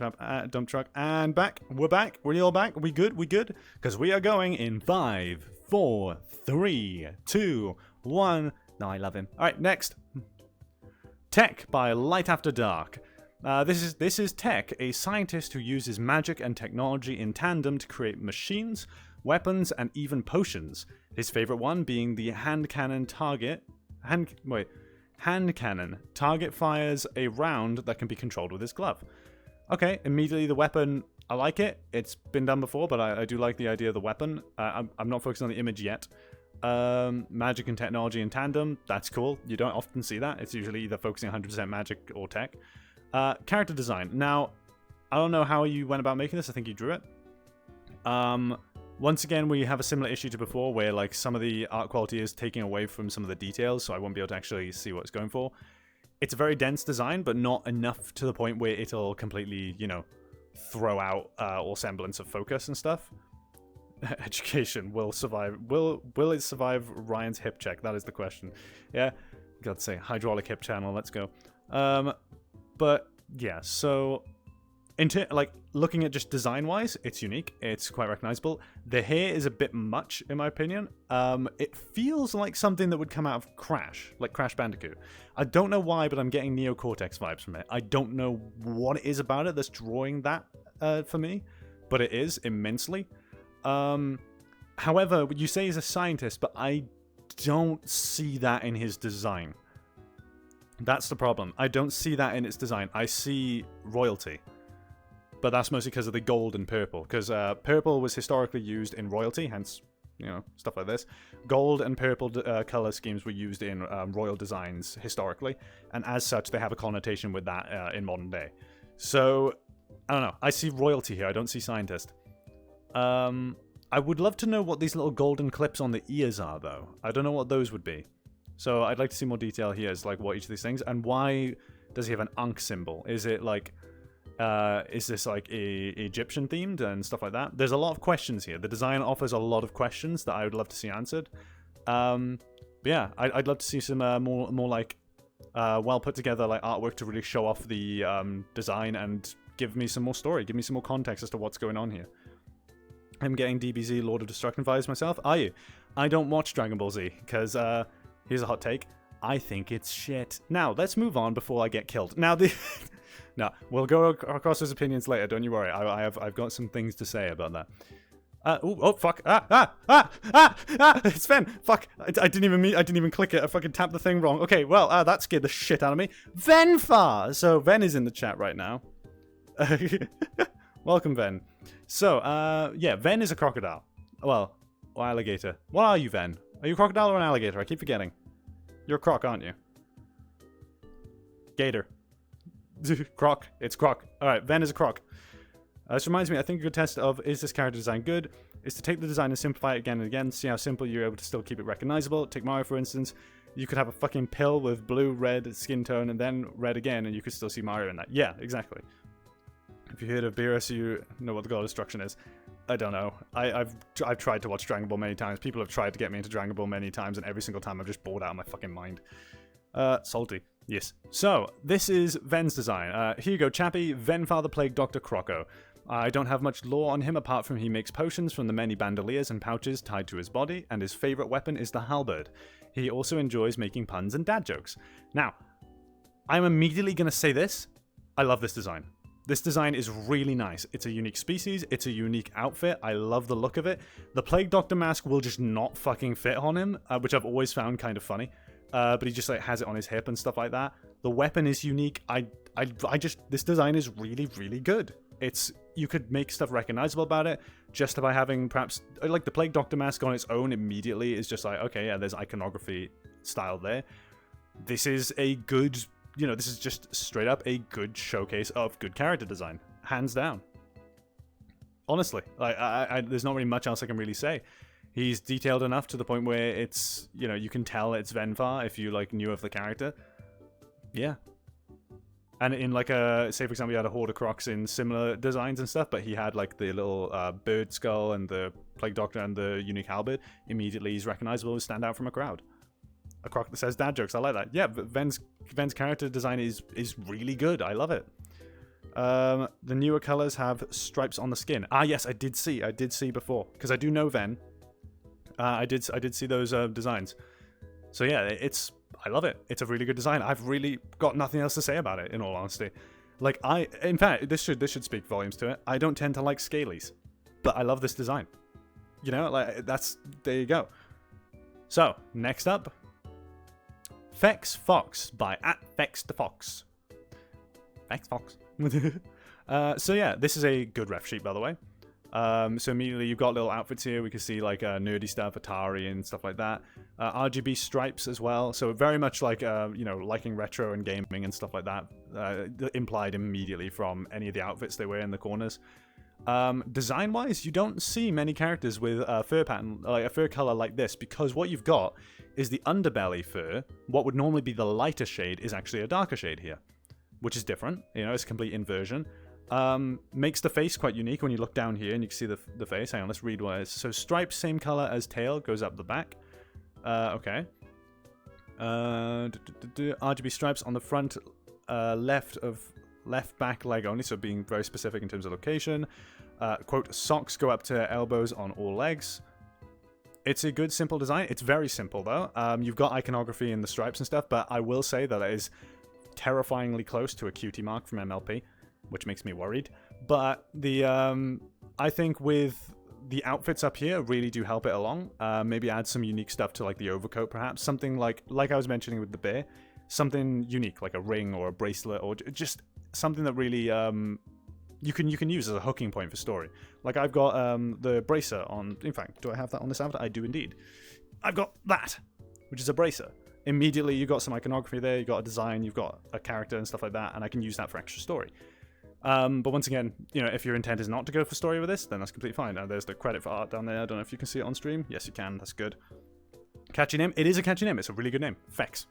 truck, and back. We're back. We're all back. We good? We good? Because we are going in 5, 4, 3, 2, 1. No, I love him. All right, next. Tech by Light After Dark. This is Tech, a scientist who uses magic and technology in tandem to create machines, weapons, and even potions. His favorite one being the hand cannon target. Hand cannon. Target fires a round that can be controlled with his glove. Okay, immediately the weapon, I like it. It's been done before, but I do like the idea of the weapon. I'm not focusing on the image yet. Magic and technology in tandem, that's cool. You don't often see that. It's usually either focusing 100% magic or tech. Character design. Now, I don't know how you went about making this. I think you drew it. Once again, we have a similar issue to before where like some of the art quality is taking away from some of the details, so I won't be able to actually see what it's going for. It's a very dense design, but not enough to the point where it'll completely, you know, throw out all semblance of focus and stuff. Education will survive. Will it survive Ryan's hip check? That is the question. Yeah, gotta say hydraulic hip channel. Let's go. But yeah, so like looking at just design-wise, it's unique. It's quite recognizable. The hair is a bit much, in my opinion. It feels like something that would come out of Crash, like Crash Bandicoot. I don't know why, but I'm getting Neo Cortex vibes from it. I don't know what it is about it that's drawing that for me, but it is immensely. However, you say he's a scientist, but I don't see that in his design. That's the problem. I don't see that in its design. I see royalty. But that's mostly because of the gold and purple. Because purple was historically used in royalty, hence, you know, stuff like this. Gold and purple color schemes were used in royal designs historically. And as such, they have a connotation with that in modern day. So, I don't know. I see royalty here. I don't see scientist. I would love to know what these little golden clips on the ears are, though. I don't know what those would be. So I'd like to see more detail here as like what each of these things. And why does he have an Ankh symbol? Is it like... is this like Egyptian themed and stuff like that? There's a lot of questions here. The design offers a lot of questions that I would love to see answered. But yeah, I'd love to see some more like well put together like artwork to really show off the design and give me some more story, give me some more context as to what's going on here. I'm getting DBZ Lord of Destruction vibes myself. Are you? I don't watch Dragon Ball Z because here's a hot take. I think it's shit. Now let's move on before I get killed. Now the. No, we'll go across those opinions later. Don't you worry. I've got some things to say about that. Oh fuck! It's Ven. Fuck! I didn't even click it. I fucking tapped the thing wrong. Okay, well, that scared the shit out of me. Venfar. So Ven is in the chat right now. Welcome, Ven. So yeah, Ven is a crocodile. Well, or alligator. What are you, Ven? Are you a crocodile or an alligator? I keep forgetting. You're a croc, aren't you? Gator. Croc. It's Croc. Alright, Ven is a croc. This reminds me, I think a good test of is this character design good is to take the design and simplify it again and again, see how simple you're able to still keep it recognizable. Take Mario, for instance. You could have a fucking pill with blue, red skin tone and then red again, and you could still see Mario in that. Yeah, exactly. If you heard of Beerus, you know what the God of Destruction is. I don't know. I've tried to watch Dragon Ball many times. People have tried to get me into Dragon Ball many times, and every single time I'm just bored out of my fucking mind. Salty. Yes. So, this is Ven's design. Here you go, chappy. Ven Father Plague Dr. Croco. I don't have much lore on him apart from he makes potions from the many bandoliers and pouches tied to his body, and his favourite weapon is the halberd. He also enjoys making puns and dad jokes. Now, I'm immediately going to say this. I love this design. This design is really nice. It's a unique species. It's a unique outfit. I love the look of it. The Plague Doctor mask will just not fucking fit on him, which I've always found kind of funny. But he just like has it on his hip and stuff like that. The weapon is unique. This design is really, really good. You could make stuff recognizable about it just by having perhaps like the Plague Doctor mask on its own immediately is just like, okay, yeah, there's iconography style there. This is a good, this is just straight up a good showcase of good character design, hands down. Honestly, like there's not really much else I can really say. He's detailed enough to the point where it's, you can tell it's Venfar if you like knew of the character. Yeah. And in like say for example, you had a Horde of Crocs in similar designs and stuff, but he had like the little bird skull and the Plague Doctor and the unique halberd. Immediately he's recognizable and stand out from a crowd. A Croc that says dad jokes, I like that. Yeah, but Ven's character design is really good. I love it. The newer colors have stripes on the skin. Ah, yes, I did see before because I do know Ven. I did see those designs. So yeah, I love it. It's a really good design. I've really got nothing else to say about it, in all honesty. Like, in fact, this should speak volumes to it. I don't tend to like scalies, but I love this design. Like, there you go. So, next up, Fex Fox by @FexTheFox. Fex Fox. So yeah, this is a good ref sheet, by the way. So immediately you've got little outfits here. We can see like nerdy stuff, Atari and stuff like that. RGB stripes as well. So very much like, liking retro and gaming and stuff like that. Implied immediately from any of the outfits they wear in the corners. Design-wise, you don't see many characters with a fur pattern, like a fur color like this, because what you've got is the underbelly fur. What would normally be the lighter shade is actually a darker shade here, which is different. It's a complete inversion. Makes the face quite unique when you look down here and you can see the face. Hang on, let's read what it is. So stripes, same color as tail, goes up the back. Okay. RGB stripes on the front, left back leg only, so being very specific in terms of location. Quote, socks go up to elbows on all legs. It's a good, simple design. It's very simple, though. You've got iconography in the stripes and stuff, but I will say that it is terrifyingly close to a cutie mark from MLP, which makes me worried. But I think with the outfits up here really do help it along. Maybe add some unique stuff to like the overcoat, perhaps. Something like I was mentioning with the bear. Something unique, like a ring or a bracelet, or just something that really you can use as a hooking point for story. Like I've got the bracer on. In fact, do I have that on this avatar? I do indeed. I've got that, which is a bracer. Immediately, you've got some iconography there. You've got a design. You've got a character and stuff like that, and I can use that for extra story. But once again, if your intent is not to go for story with this, then that's completely fine. Now, there's the credit for art down there. I don't know if you can see it on stream. Yes, you can. That's good. Catchy name. It is a catchy name. It's a really good name. Fex.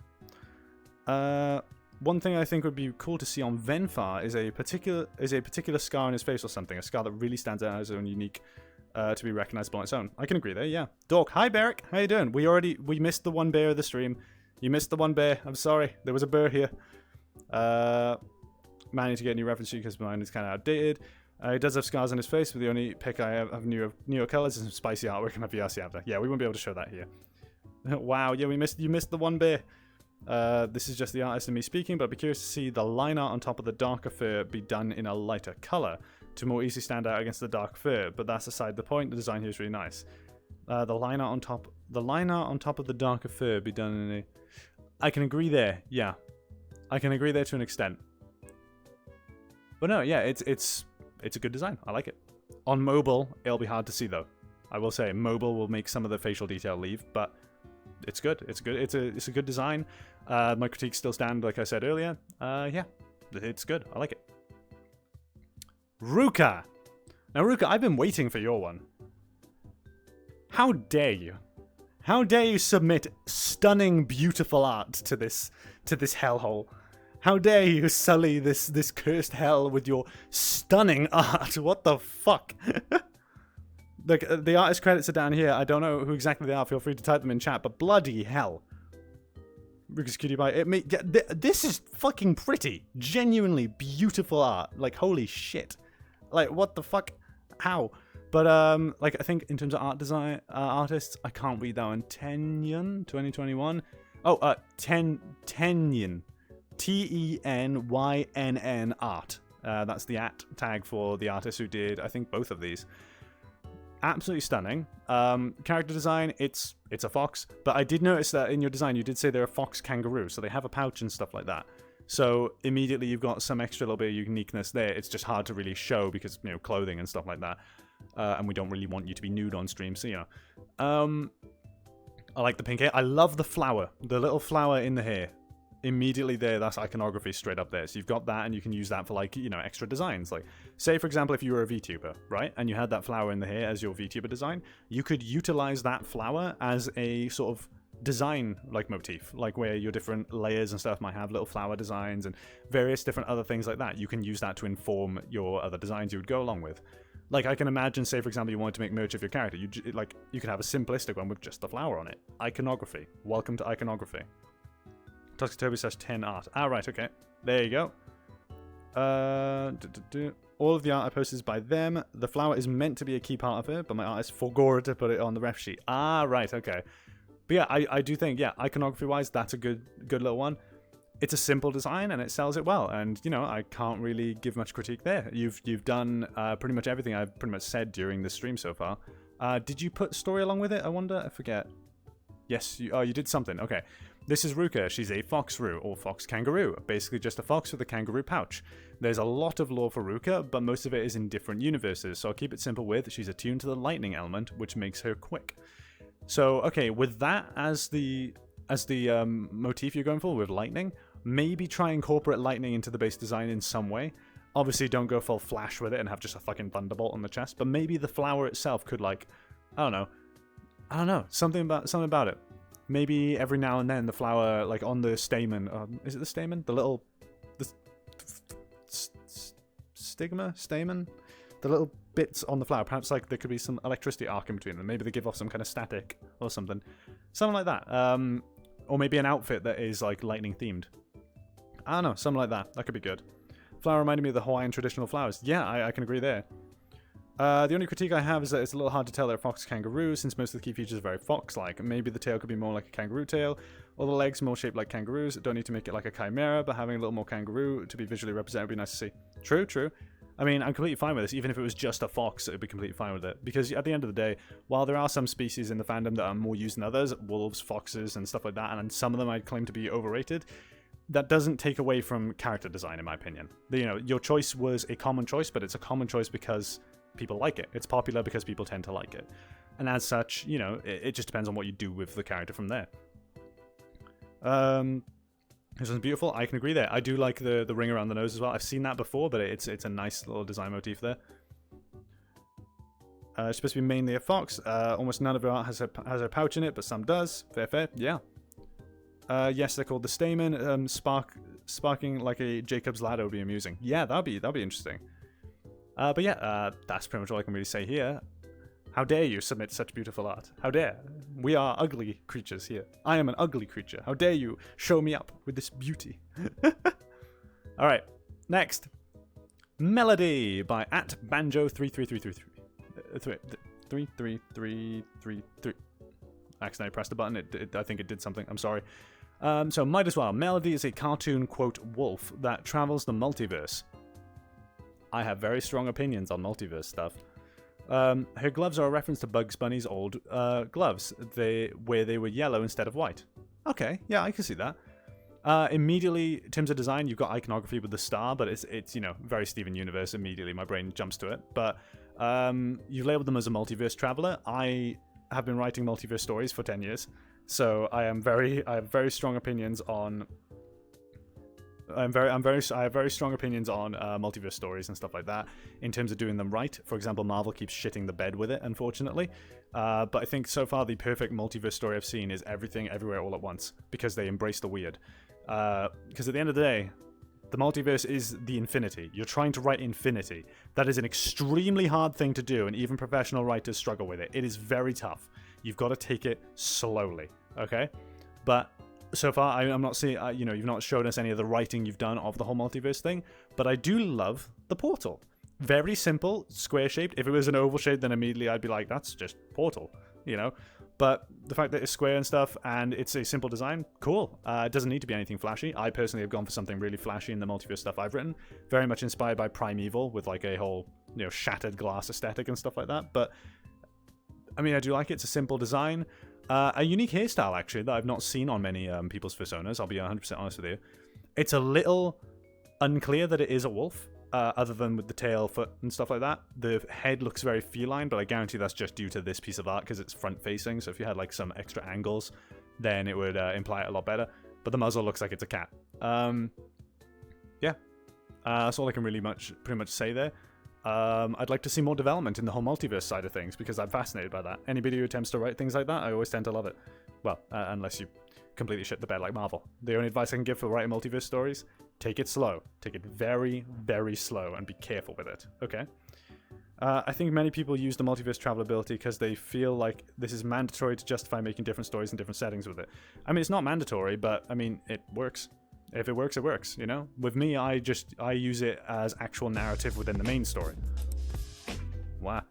One thing I think would be cool to see on Venfar is a particular scar on his face or something. A scar that really stands out as its own unique, to be recognizable on its own. I can agree there, yeah. Dork. Hi, Beric. How you doing? We missed the one bear of the stream. You missed the one bear. I'm sorry. There was a bear here. Managed to get a new reference sheet because mine is kind of outdated. He does have scars on his face, but the only pick I have of newer colors is some spicy artwork in my VRC avatar. Yeah, we won't be able to show that here. Wow, yeah, you missed the one bear. This is just the artist and me speaking, but I'd be curious to see the line art on top of the darker fur be done in a lighter color to more easily stand out against the dark fur. But that's aside the point. The design here is really nice. The line art on top of the darker fur be done in a. I can agree there. Yeah, I can agree there to an extent. But no, yeah, it's a good design. I like it. On mobile, it'll be hard to see though. I will say mobile will make some of the facial detail leave, but it's good. It's good. It's a good design. My critiques still stand, like I said earlier. Yeah, it's good. I like it. Ruka. Now, Ruka, I've been waiting for your one. How dare you? How dare you submit stunning, beautiful art to this hellhole? How dare you sully this cursed hell with your stunning art? What the fuck? Look, the artist credits are down here. I don't know who exactly they are. Feel free to type them in chat. But bloody hell, Lucas Cutie Pie. This is fucking pretty. Genuinely beautiful art. Like, holy shit. Like, what the fuck? How? But like, I think in terms of art design artists, I can't read that one. Tenyon 2021. Oh, Tenyon. Tenynn art. That's the at tag for the artist who did, I think, both of these. Absolutely stunning. Character design, it's a fox, but I did notice that in your design you did say they're a fox kangaroo, so they have a pouch and stuff like that. So immediately you've got some extra little bit of uniqueness there. It's just hard to really show because, you know, clothing and stuff like that. And we don't really want you to be nude on stream, so, you know. I like the pink hair. I love the flower. The little flower in the hair. Immediately there, that's iconography straight up there. So you've got that, and you can use that for, like, you know, extra designs. Like, say, for example, if you were a VTuber, right? And you had that flower in the hair as your VTuber design, you could utilize that flower as a sort of design, like, motif. Like, where your different layers and stuff might have little flower designs and various different other things like that. You can use that to inform your other designs you would go along with. Like, I can imagine, say, for example, you wanted to make merch of your character. You could have a simplistic one with just the flower on it. Iconography. Welcome to iconography. Toxictoby says 10 art. Ah, right, okay. There you go. All of the art I posted is by them. The flower is meant to be a key part of it, but my artist forgot to put it on the ref sheet. Ah, right, okay. But yeah, I do think, yeah, iconography-wise, that's a good little one. It's a simple design, and it sells it well. And, you know, I can't really give much critique there. You've done pretty much everything I've pretty much said during this stream so far. Did you put story along with it, I wonder? I forget. Yes, you did something. Okay. This is Ruka. She's a foxroo, or fox kangaroo. Basically just a fox with a kangaroo pouch. There's a lot of lore for Ruka, but most of it is in different universes, so I'll keep it simple with she's attuned to the lightning element, which makes her quick. So, okay, with that as the motif you're going for, with lightning, maybe try and incorporate lightning into the base design in some way. Obviously, don't go full Flash with it and have just a fucking thunderbolt on the chest, but maybe the flower itself could, like, I don't know, something about it. Maybe every now and then the flower, like, on the stamen, is it the stamen? The stamen? The little bits on the flower. Perhaps, like, there could be some electricity arc in between them. Maybe they give off some kind of static or something. Something like that. Or maybe an outfit that is, like, lightning themed. I don't know, something like that. That could be good. Flower reminded me of the Hawaiian traditional flowers. Yeah, I can agree there. The only critique I have is that it's a little hard to tell they're a fox kangaroo, since most of the key features are very fox-like. Maybe the tail could be more like a kangaroo tail, or the legs more shaped like kangaroos. Don't need to make it like a chimera, but having a little more kangaroo to be visually represented would be nice to see. True. I mean, I'm completely fine with this. Even if it was just a fox, I'd be completely fine with it. Because at the end of the day, while there are some species in the fandom that are more used than others, wolves, foxes, and stuff like that, and some of them I'd claim to be overrated, that doesn't take away from character design, in my opinion. You know, your choice was a common choice, but it's a common choice because people like it. It's popular because people tend to like it. And as such, you know, it just depends on what you do with the character from there. This one's beautiful. I can agree there. I do like the ring around the nose as well. I've seen that before, but it's a nice little design motif there. It's supposed to be mainly a fox. Almost none of her art has a pouch in it, but some does. Fair. Yeah. Yes, they're called the stamen. Sparking like a Jacob's ladder would be amusing. Yeah, that'd be interesting. But yeah, that's pretty much all I can really say here. How dare you submit such beautiful art? How dare? We are ugly creatures here. I am an ugly creature. How dare you show me up with this beauty? Alright, next. Melody by @banjo33333. 33333. Accidentally pressed the button. I think it did something. I'm sorry. So might as well. Melody is a cartoon, quote, wolf that travels the multiverse. I have very strong opinions on multiverse stuff. Her gloves are a reference to Bugs Bunny's old gloves, where they were yellow instead of white. Okay, yeah, I can see that. Immediately, in terms of design, you've got iconography with the star, but it's you know, very Steven Universe. Immediately, my brain jumps to it. But you've labeled them as a multiverse traveler. I have been writing multiverse stories for 10 years, so I have very strong opinions on I have very strong opinions on multiverse stories and stuff like that in terms of doing them right. For example, Marvel keeps shitting the bed with it, unfortunately. But I think so far the perfect multiverse story I've seen is Everything Everywhere All at Once, because they embrace the weird. Because at the end of the day, the multiverse is the infinity. You're trying to write infinity. That is an extremely hard thing to do, and even professional writers struggle with it. It is very tough. You've got to take it slowly, okay? But so far, I'm not seeing, you've not shown us any of the writing you've done of the whole multiverse thing, but I do love the portal. Very simple, square-shaped. If it was an oval shape, then immediately I'd be like, that's just portal, you know? But the fact that it's square and stuff, and it's a simple design, cool. It doesn't need to be anything flashy. I personally have gone for something really flashy in the multiverse stuff I've written. Very much inspired by Primeval, with like a whole, shattered glass aesthetic and stuff like that. But, I mean, I do like it. It's a simple design. A unique hairstyle, actually, that I've not seen on many people's Fursonas. I'll be 100% honest with you. It's a little unclear that it is a wolf. Other than with the tail, foot, and stuff like that. The head looks very feline, but I guarantee that's just due to this piece of art because it's front-facing, so if you had like some extra angles, then it would imply it a lot better. But the muzzle looks like it's a cat. Yeah. That's all I can pretty much say there. I'd like to see more development in the whole multiverse side of things, because I'm fascinated by that. Anybody who attempts to write things like that, I always tend to love it. Well, unless you completely shit the bed like Marvel. The only advice I can give for writing multiverse stories: take it slow. Take it very, very slow and be careful with it. Okay? I think many people use the multiverse travelability because they feel like this is mandatory to justify making different stories in different settings with it. I mean, it's not mandatory, but, I mean, it works. If it works, it works, you know? With me, I use it as actual narrative within the main story. Wow.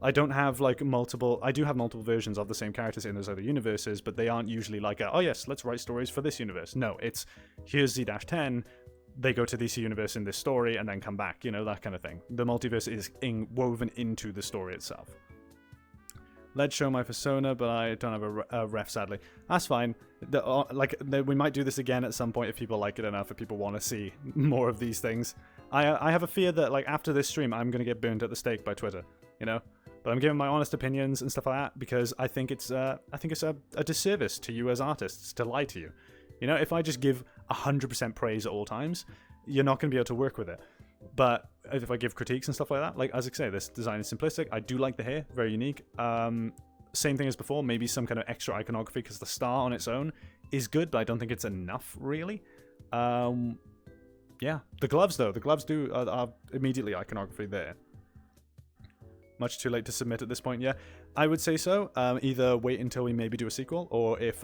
I don't have, like, I do have multiple versions of the same characters in those other universes, but they aren't usually like, oh yes, let's write stories for this universe. No, it's, here's Z-10, they go to this universe in this story and then come back, that kind of thing. The multiverse is woven into the story itself. Let's show my Fursona, but I don't have a ref, sadly. That's fine. We might do this again at some point if people like it enough, if people want to see more of these things. I have a fear that, like, after this stream, I'm going to get burnt at the stake by Twitter, But I'm giving my honest opinions and stuff like that because I think it's a disservice to you as artists to lie to you. If I just give 100% praise at all times, you're not going to be able to work with it. But if I give critiques and stuff like that, like, as I say, this design is simplistic. I do like the hair, very unique. Same thing as before, maybe some kind of extra iconography because the star on its own is good, but I don't think it's enough, really. Yeah, the gloves, though. The gloves are immediately iconography there. Much too late to submit at this point, yeah. I would say so. Either wait until we maybe do a sequel, or if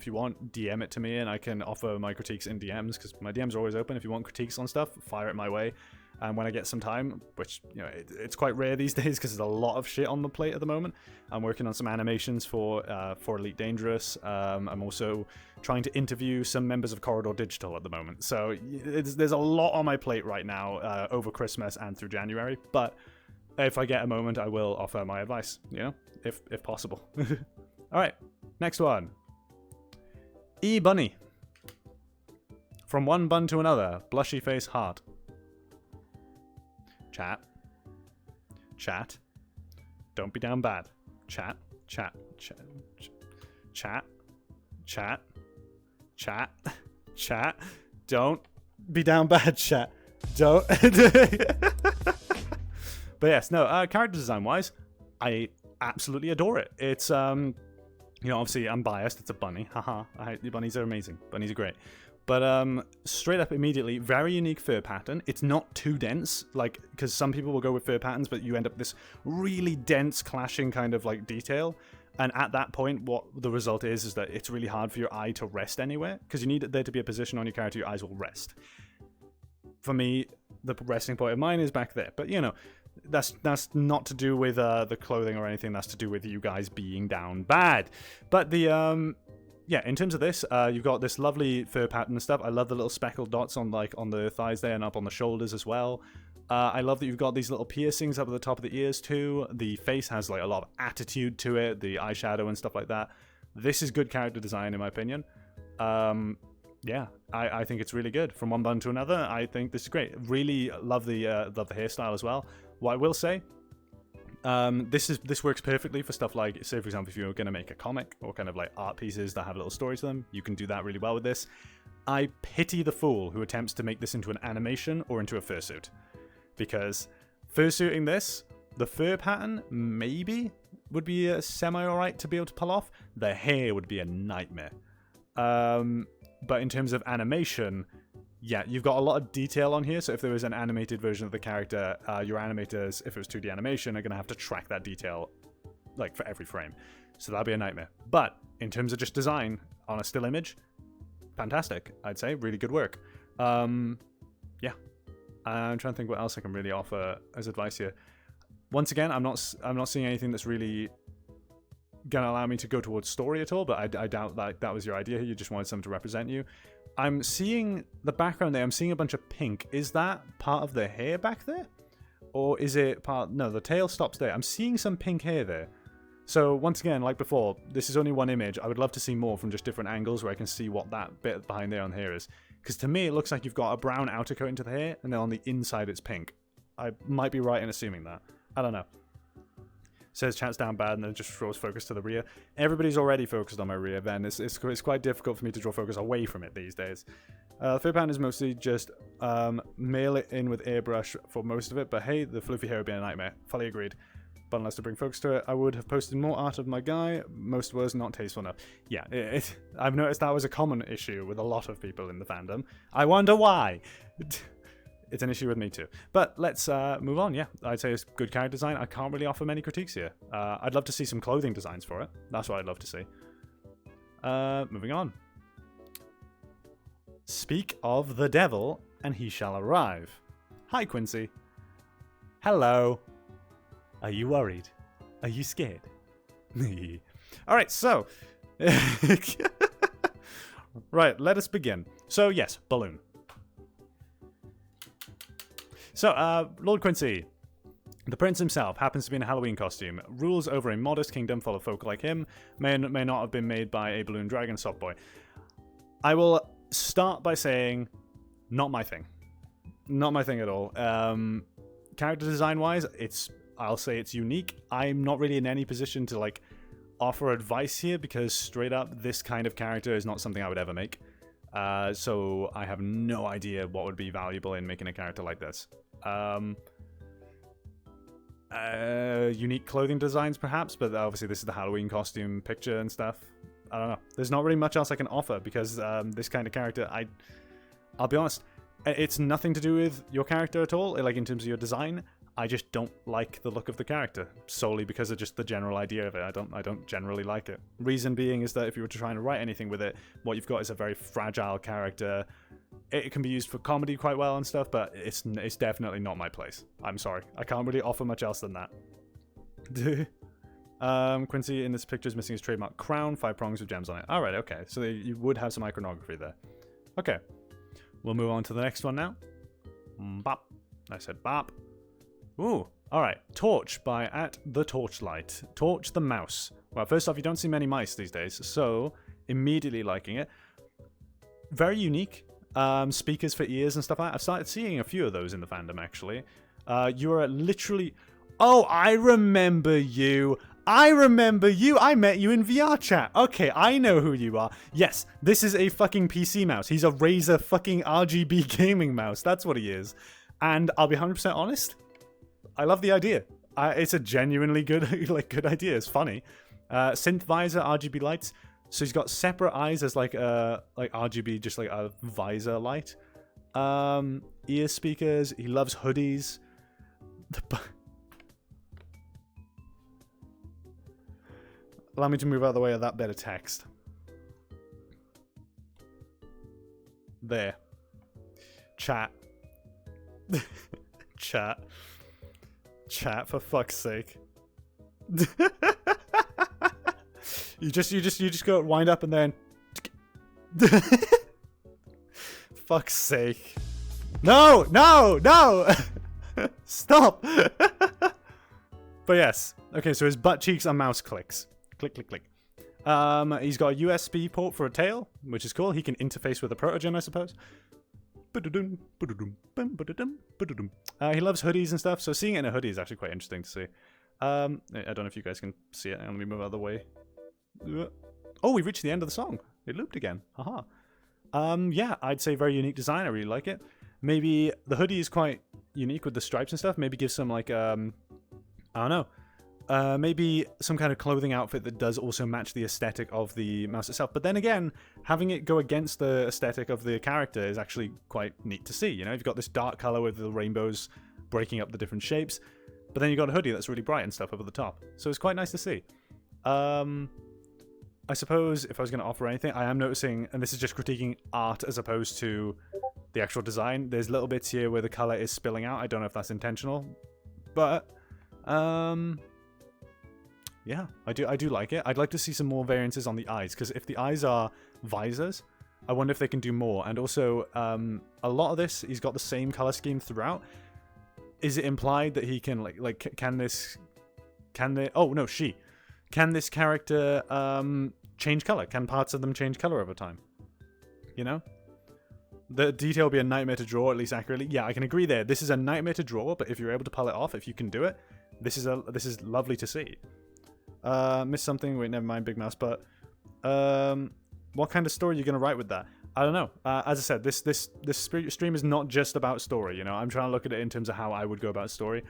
you want, DM it to me and I can offer my critiques in DMs, because my DMs are always open. If you want critiques on stuff, fire it my way. And when I get some time, which, it's quite rare these days because there's a lot of shit on the plate at the moment. I'm working on some animations for Elite Dangerous. I'm also trying to interview some members of Corridor Digital at the moment. So there's a lot on my plate right now over Christmas and through January. But if I get a moment, I will offer my advice, if possible. All right, next one. E-Bunny. From one bun to another, blushy face heart. Chat. Don't be down bad. Chat. Don't be down bad, chat. Don't. But yes, no, character design wise, I absolutely adore it. It's, obviously I'm biased. It's a bunny. Haha. Bunnies are amazing. Bunnies are great. But straight up immediately, very unique fur pattern. It's not too dense, like, because some people will go with fur patterns, but you end up with this really dense, clashing kind of like detail. And at that point, what the result is that it's really hard for your eye to rest anywhere, because you need there to be a position on your character your eyes will rest. For me, the resting point of mine is back there. But, that's not to do with the clothing or anything. That's to do with you guys being down bad. But the yeah, in terms of this, you've got this lovely fur pattern and stuff. I love the little speckled dots on the thighs there and up on the shoulders as well. I love that you've got these little piercings up at the top of the ears too. The face has like a lot of attitude to it, the eyeshadow and stuff like that. This is good character design in my opinion. Yeah, I think it's really good. From one bun to another, I think this is great. Really love the hairstyle as well. What I will say, This works perfectly for stuff like, say for example, if you're going to make a comic or kind of like art pieces that have little stories to them, you can do that really well with this. I pity the fool who attempts to make this into an animation or into a fursuit, because fursuiting this, the fur pattern maybe would be a semi-alright to be able to pull off. The hair would be a nightmare. But in terms of animation, yeah, you've got a lot of detail on here, so if there was an animated version of the character, your animators, if it was 2D animation, are going to have to track that detail, like, for every frame. So that'd be a nightmare. But in terms of just design on a still image, fantastic, I'd say. Really good work. Yeah. I'm trying to think what else I can really offer as advice here. Once again, I'm not seeing anything that's really gonna allow me to go towards story at all, but I doubt that was your idea here. You just wanted something to represent you. I'm seeing the background there. I'm seeing a bunch of pink. Is that part of the hair back there? Or is it part... No, the tail stops there. I'm seeing some pink hair there. So once again, like before, this is only one image. I would love to see more from just different angles where I can see what that bit behind there on the hair is. Because to me, it looks like you've got a brown outer coat into the hair, and then on the inside it's pink. I might be right in assuming that. I don't know. Says chat's down bad and then just draws focus to the rear. Everybody's already focused on my rear then. It's quite difficult for me to draw focus away from it these days. The fur pattern is mostly just mail it in with airbrush for most of it, but hey, the fluffy hair would be a nightmare. Fully agreed. But unless to bring focus to it, I would have posted more art of my guy. Most was not tasteful enough. Yeah, I've noticed that was a common issue with a lot of people in the fandom. I wonder why. It's an issue with me too. But let's move on, yeah. I'd say it's good character design. I can't really offer many critiques here. I'd love to see some clothing designs for it. That's what I'd love to see. Moving on. Speak of the devil, and he shall arrive. Hi, Quincy. Hello. Are you worried? Are you scared? Alright, so... right, let us begin. So, yes, balloon. So, Lord Quincy, the prince himself, happens to be in a Halloween costume, rules over a modest kingdom full of folk like him, may not have been made by a balloon dragon soft boy. I will start by saying, not my thing. Not my thing at all. Character design-wise, I'll say it's unique. I'm not really in any position to, like, offer advice here, because straight up, this kind of character is not something I would ever make. So I have no idea what would be valuable in making a character like this. Unique clothing designs, perhaps, but obviously this is the Halloween costume picture and stuff. I don't know. There's not really much else I can offer, because this kind of character, I'll be honest, it's nothing to do with your character at all, like in terms of your design. I just don't like the look of the character, solely because of just the general idea of it. I don't generally like it. Reason being is that if you were to try and write anything with it, what you've got is a very fragile character. It can be used for comedy quite well and stuff, but it's definitely not my place. I'm sorry. I can't really offer much else than that. Quincy in this picture is missing his trademark crown, 5 prongs with gems on it. Alright, okay. So you would have some iconography there. Okay. We'll move on to the next one now. Bop. I said bop. Ooh, alright. Torch by @TheTorchlight. Torch the mouse. Well, first off, you don't see many mice these days, so immediately liking it. Very unique. Speakers for ears and stuff like that. I've started seeing a few of those in the fandom, actually. You are literally... Oh, I remember you. I remember you. I met you in VR chat. Okay, I know who you are. Yes, this is a fucking PC mouse. He's a Razer fucking RGB gaming mouse. That's what he is. And I'll be 100% honest. I love the idea. It's a genuinely good, good idea. It's funny. Synth visor, RGB lights. So he's got separate eyes as like RGB, just like a visor light. Ear speakers. He loves hoodies. Allow me to move out of the way of that bit of text. There. Chat. Chat. Chat, for fuck's sake. you just go wind up and then fuck's sake. No! Stop! But yes. Okay, so his butt cheeks are mouse clicks. Click, click, click. He's got a USB port for a tail, which is cool. He can interface with a protogen, I suppose. He loves hoodies and stuff, so seeing it in a hoodie is actually quite interesting to see. I don't know if you guys can see it. Let me move out of the way. Oh, we reached the end of the song. It looped again. Haha. Yeah, I'd say very unique design. I really like it. Maybe the hoodie is quite unique with the stripes and stuff. Maybe give some like, I don't know. Maybe some kind of clothing outfit that does also match the aesthetic of the mouse itself. But then again, having it go against the aesthetic of the character is actually quite neat to see. You know, you've got this dark color with the rainbows breaking up the different shapes. But then you've got a hoodie that's really bright and stuff over the top. So it's quite nice to see. I suppose if I was going to offer anything, I am noticing, and this is just critiquing art as opposed to the actual design, there's little bits here where the color is spilling out. I don't know if that's intentional. But, yeah, I do like it. I'd like to see some more variances on the eyes, because if the eyes are visors, I wonder if they can do more. And also, a lot of this, he's got the same color scheme throughout. Is it implied that he can, can this character, change color? Can parts of them change color over time? You know? The detail will be a nightmare to draw, at least accurately. Yeah, I can agree there. This is a nightmare to draw, but if you're able to pull it off, if you can do it, this is lovely to see. Missed something. Wait, never mind, Big Mouse. But what kind of story are you going to write with that? I don't know. As I said, this stream is not just about story. You know, I'm trying to look at it in terms of how I would go about story.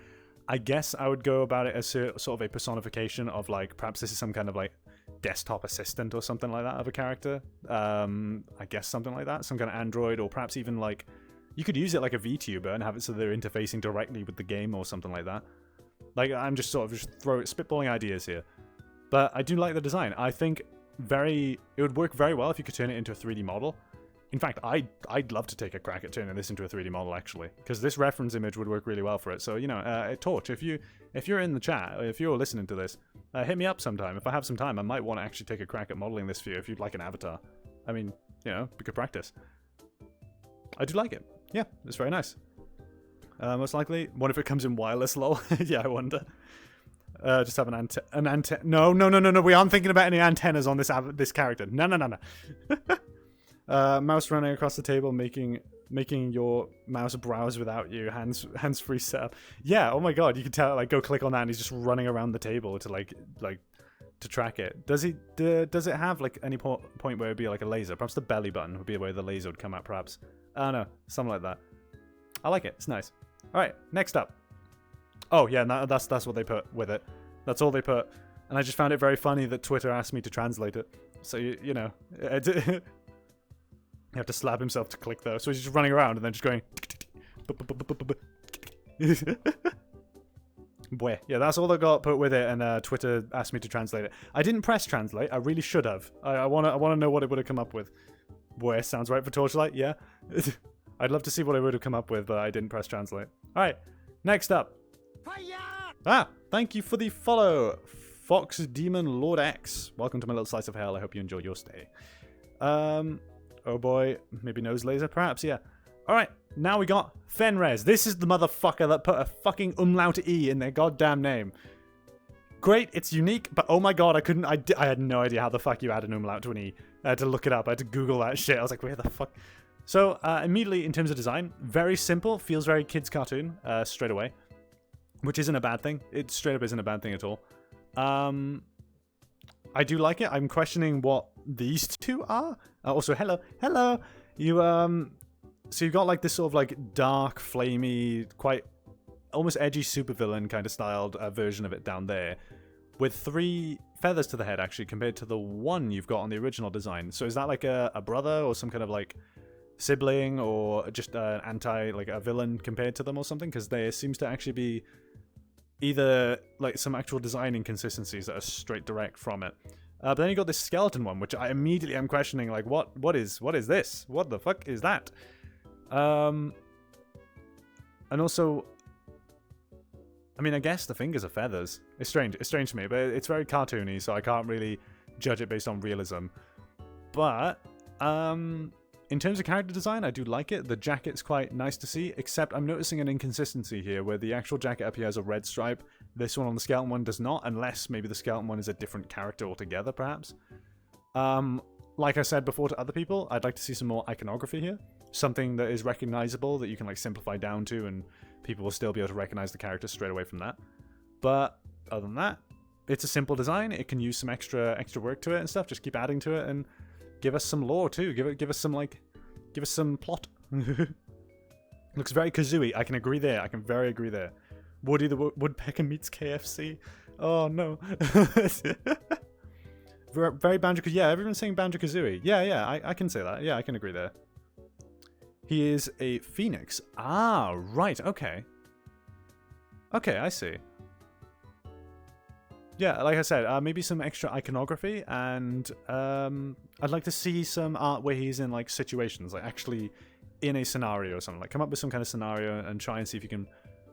I guess I would go about it as sort of a personification of, like, perhaps this is some kind of, like, desktop assistant or something like that of a character. I guess something like that. Some kind of android, or perhaps even, like, you could use it like a VTuber and have it so they're interfacing directly with the game or something like that. Like, I'm just sort of spitballing ideas here. But I do like the design. I think it would work very well if you could turn it into a 3D model. In fact, I'd love to take a crack at turning this into a 3D model, actually, because this reference image would work really well for it. So, you know, Torch, if you're in the chat, or if you're listening to this, hit me up sometime. If I have some time, I might want to actually take a crack at modeling this for you if you'd like an avatar. I mean, you know, we could practice. I do like it. Yeah, it's very nice. Most likely, what if it comes in wireless, lol? Yeah, I wonder. Just have an antenna. No. We aren't thinking about any antennas on this character. No. Mouse running across the table, making your mouse browse without you. Hands-free setup. Yeah. Oh my god, you can tell. Like, go click on that, and he's just running around the table to like to track it. Does it have like any point where it'd be like a laser? Perhaps the belly button would be where the laser would come out. Perhaps. I don't know. Something like that. I like it. It's nice. All right. Next up. Oh yeah, that's what they put with it. That's all they put. And I just found it very funny that Twitter asked me to translate it. So you know. You have to slap himself to click though. So he's just running around and then just going. Boy, yeah, that's all I got put with it, and Twitter asked me to translate it. I didn't press translate. I really should have. I wanna know what it would have come up with. Boy, sounds right for Torchlight. Yeah, I'd love to see what it would have come up with, but I didn't press translate. All right, next up. Thank you for the follow, Fox Demon Lord X. Welcome to my little slice of hell. I hope you enjoy your stay. Oh boy, maybe nose laser, perhaps, yeah. Alright, now we got Fenres. This is the motherfucker that put a fucking umlaut E in their goddamn name. Great, it's unique, but oh my god, I had no idea how the fuck you add an umlaut to an E. I had to look it up, I had to Google that shit. I was like, where the fuck? So, immediately, in terms of design, very simple, feels very kids cartoon, straight away. Which isn't a bad thing. It straight up isn't a bad thing at all. I do like it. I'm questioning what these two are. Also, hello. So you've got like this sort of like dark, flamey, quite almost edgy supervillain kind of styled version of it down there, with 3 feathers to the head actually compared to the 1 you've got on the original design. So is that like a brother or some kind of like sibling, or just an like a villain compared to them or something? Because there seems to actually be either like some actual design inconsistencies that are straight direct from it. But then you got this skeleton one, which I immediately am questioning, like, what is this? What the fuck is that? And also, I mean, I guess the fingers are feathers. It's strange to me, but it's very cartoony, so I can't really judge it based on realism. But, in terms of character design, I do like it. The jacket's quite nice to see, except I'm noticing an inconsistency here, where the actual jacket up here has a red stripe. This one on the skeleton one does not, unless maybe the skeleton one is a different character altogether, perhaps. Like I said before to other people, I'd like to see some more iconography here. Something that is recognizable, that you can like simplify down to, and people will still be able to recognize the character straight away from that. But other than that, it's a simple design. It can use some extra work to it and stuff. Just keep adding to it and give us some lore too. Give us some plot. Looks very Kazooie. I can agree there. I can very agree there. Woody the Woodpecker meets KFC. Oh no. Very Banjo-Kazooie. Yeah, everyone's saying Banjo-Kazooie. Yeah, I can say that. Yeah, I can agree there. He is a phoenix. Ah, right. Okay. Okay, I see. Yeah, like I said, maybe some extra iconography, and I'd like to see some art where he's in like situations, like actually in a scenario or something. Like come up with some kind of scenario and try and see if you can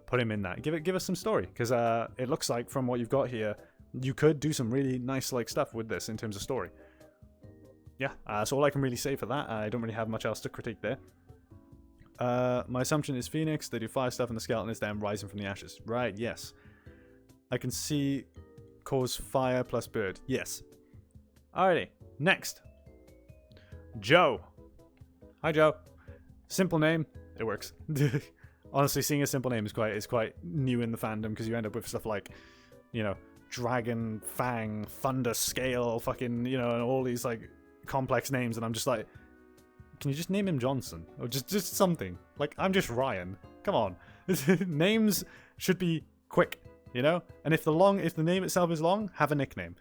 put him in that. Give us some story, because it looks like from what you've got here, you could do some really nice like stuff with this in terms of story. Yeah, that's all I can really say for that. I don't really have much else to critique there. My assumption is Phoenix. They do fire stuff, and the skeleton is them rising from the ashes. Right? Yes. I can see cause fire plus bird. Yes. Alrighty. Next. Joe. Hi, Joe. Simple name. It works. Honestly, seeing a simple name is quite new in the fandom, because you end up with stuff like, you know, Dragon, Fang, Thunder, Scale, fucking, you know, and all these like complex names, and I'm just like, can you just name him Johnson? Or just something. Like, I'm just Ryan. Come on. Names should be quick, you know? And if the name itself is long, have a nickname.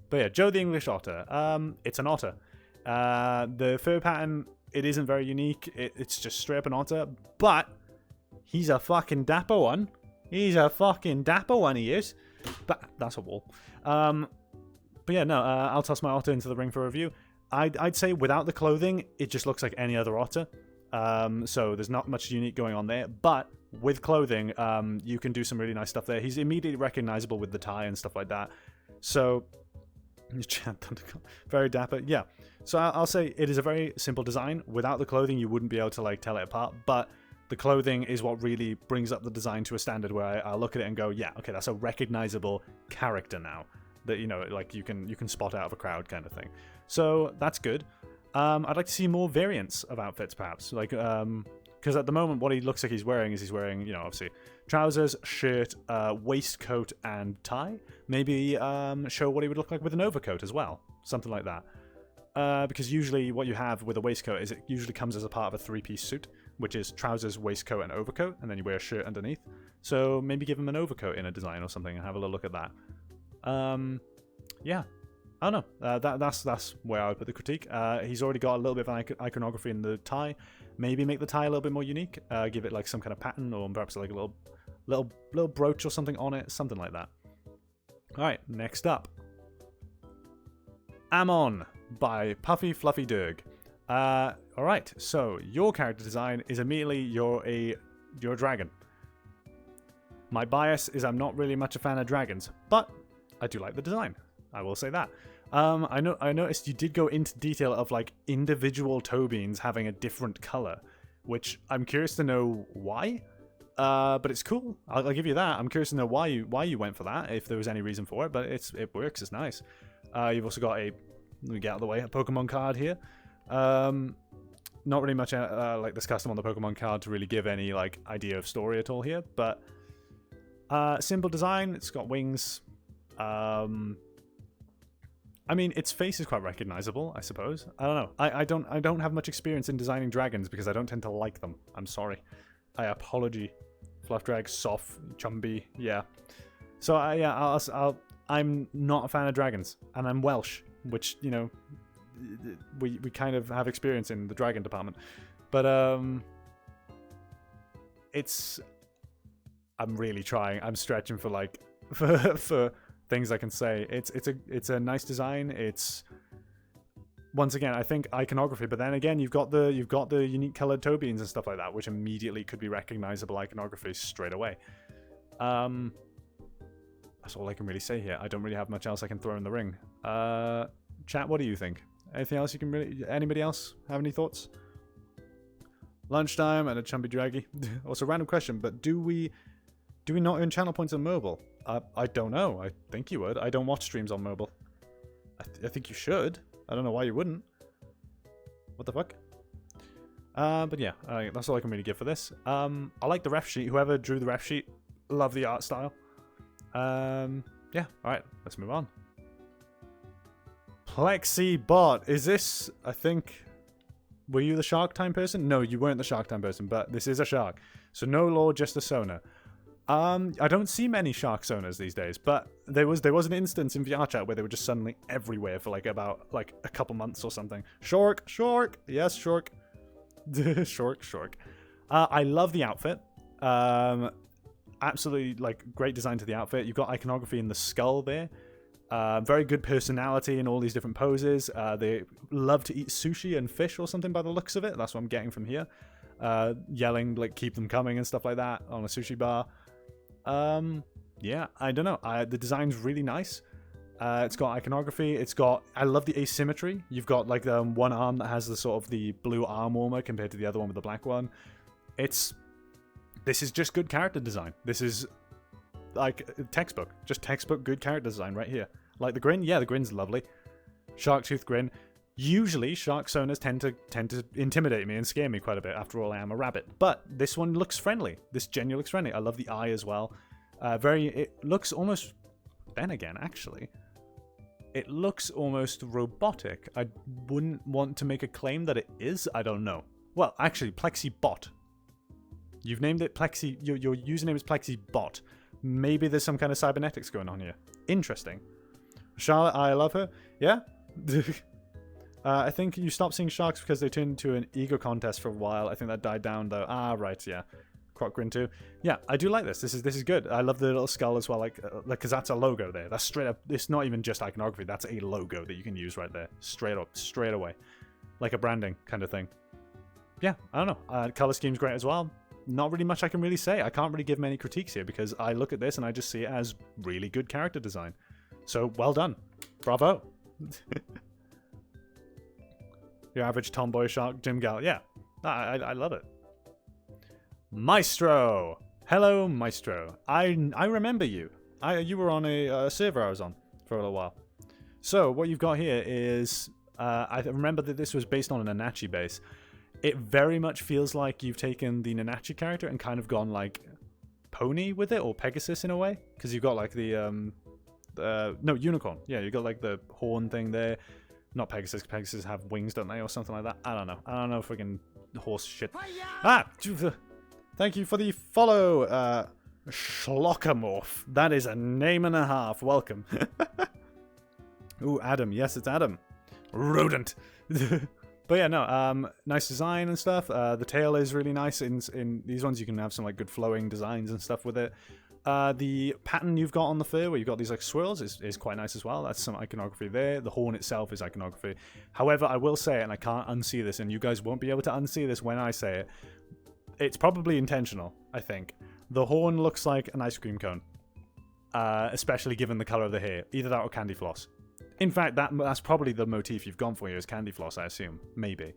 But yeah, Joe the English Otter. It's an otter. The fur pattern, it isn't very unique. It's just straight up an otter. But he's a fucking dapper one. He's a fucking dapper one, he is. But that's a wall. But yeah, no, I'll toss my otter into the ring for review. I'd say without the clothing, it just looks like any other otter. So there's not much unique going on there. But with clothing, you can do some really nice stuff there. He's immediately recognizable with the tie and stuff like that. So, very dapper. Yeah. So I'll say it is a very simple design. Without the clothing, you wouldn't be able to like tell it apart. But the clothing is what really brings up the design to a standard where I look at it and go, yeah, okay, that's a recognizable character now. That, you know, like you can spot out of a crowd kind of thing. So that's good. I'd like to see more variants of outfits, perhaps. Like, because at the moment, what he looks like he's wearing, you know, obviously trousers, shirt, waistcoat, and tie. Maybe show what he would look like with an overcoat as well, something like that. Because usually what you have with a waistcoat is it usually comes as a part of a three-piece suit, which is trousers, waistcoat, and overcoat, and then you wear a shirt underneath. So maybe give him an overcoat in a design or something and have a little look at that. Yeah, I don't know. That's where I would put the critique. He's already got a little bit of iconography in the tie. Maybe make the tie a little bit more unique. Give it like some kind of pattern, or perhaps like a little brooch or something on it, something like that. All right, next up, Amon by Puffy Fluffy Durg. All right, so your character design is immediately you're a dragon. My bias is I'm not really much a fan of dragons, but I do like the design. I will say that. I noticed you did go into detail of like individual toe beans having a different color, which I'm curious to know why. But it's cool. I'll give you that. I'm curious to know why you went for that, if there was any reason for it. But it works. It's nice. You've also got let me get out of the way, a Pokemon card here. Not really much like this custom on the Pokemon card to really give any like idea of story at all here, but simple design. It's got wings. I mean, its face is quite recognizable, I suppose. I don't know. I don't have much experience in designing dragons because I don't tend to like them. I'm sorry. I apology. Fluff drag, soft, chumby, yeah. So I'm not a fan of dragons, and I'm Welsh, which, you know, we kind of have experience in the dragon department. But I'm really trying. I'm stretching for like for things I can say. It's a nice design. It's, once again, I think iconography, but then again you've got the unique colored toe beans and stuff like that, which immediately could be recognizable iconography straight away. That's all I can really say here. I don't really have much else I can throw in the ring. Chat, what do you think? Anything else anybody else have any thoughts? Lunchtime and a chumpy draggy. Also, random question, but do we not earn channel points on mobile? I don't know. I think you would. I don't watch streams on mobile. I think you should. I don't know why you wouldn't. What the fuck? But yeah, that's all I can really give for this. I like the ref sheet. Whoever drew the ref sheet, love the art style. Yeah, alright, let's move on. Plexibot. Is this, I think... Were you the Shark Time person? No, you weren't the Shark Time person, but this is a shark. So no lore, just a Sona. I don't see many shark sonas these days, but there was an instance in VR chat where they were just suddenly everywhere for like about like a couple months or something. Shark, yes, shark, shark. I love the outfit. Absolutely like great design to the outfit. You've got iconography in the skull there. Very good personality in all these different poses. They love to eat sushi and fish or something by the looks of it. That's what I'm getting from here. Yelling like keep them coming and stuff like that on a sushi bar. Yeah, I don't know. The design's really nice. It's got iconography. I love the asymmetry. You've got like one arm that has the sort of the blue arm warmer compared to the other one with the black one. This is just good character design. This is like textbook, just textbook good character design right here. Like the grin, yeah, the grin's lovely. Shark tooth grin. Usually, shark sonas tend to intimidate me and scare me quite a bit. After all, I am a rabbit. But this one looks friendly. This genuinely looks friendly. I love the eye as well. It looks almost... Then again, actually, it looks almost robotic. I wouldn't want to make a claim that it is. I don't know. Well, actually, Plexibot. You've named it Plexi... Your username is Plexibot. Maybe there's some kind of cybernetics going on here. Interesting. Charlotte, I love her. Yeah? I think you stopped seeing sharks because they turned into an ego contest for a while. I think that died down though. Ah, right, yeah. Croc Grin too. Yeah, I do like this. This is good. I love the little skull as well, like because that's a logo there. That's straight up. It's not even just iconography. That's a logo that you can use right there, straight up, straight away, like a branding kind of thing. Yeah, I don't know. Color scheme's great as well. Not really much I can really say. I can't really give many critiques here because I look at this and I just see it as really good character design. So well done, bravo. Your average tomboy shark gym gal. Yeah, I love it. Maestro. Hello, Maestro. I remember you. You were on a server I was on for a little while. So what you've got here is... I remember that this was based on an Nanachi base. It very much feels like you've taken the Nanachi character and kind of gone like pony with it, or Pegasus in a way. Because you've got like the... no, unicorn. Yeah, you've got like the horn thing there. Not Pegasus. Pegasus have wings, don't they? Or something like that. I don't know. I don't know freaking horse shit. Ah! Thank you for the follow, Schlockamorph. That is a name and a half. Welcome. Ooh, Adam. Yes, it's Adam. Rodent. But yeah, no, nice design and stuff. The tail is really nice. In these ones, you can have some like good flowing designs and stuff with it. The pattern you've got on the fur, where you've got these like swirls, is quite nice as well. That's some iconography there. The horn itself is iconography. However, I will say it, and I can't unsee this, and you guys won't be able to unsee this when I say it. It's probably intentional, I think. The horn looks like an ice cream cone. Especially given the color of the hair. Either that or candy floss. In fact, that's probably the motif you've gone for here, is candy floss, I assume. Maybe.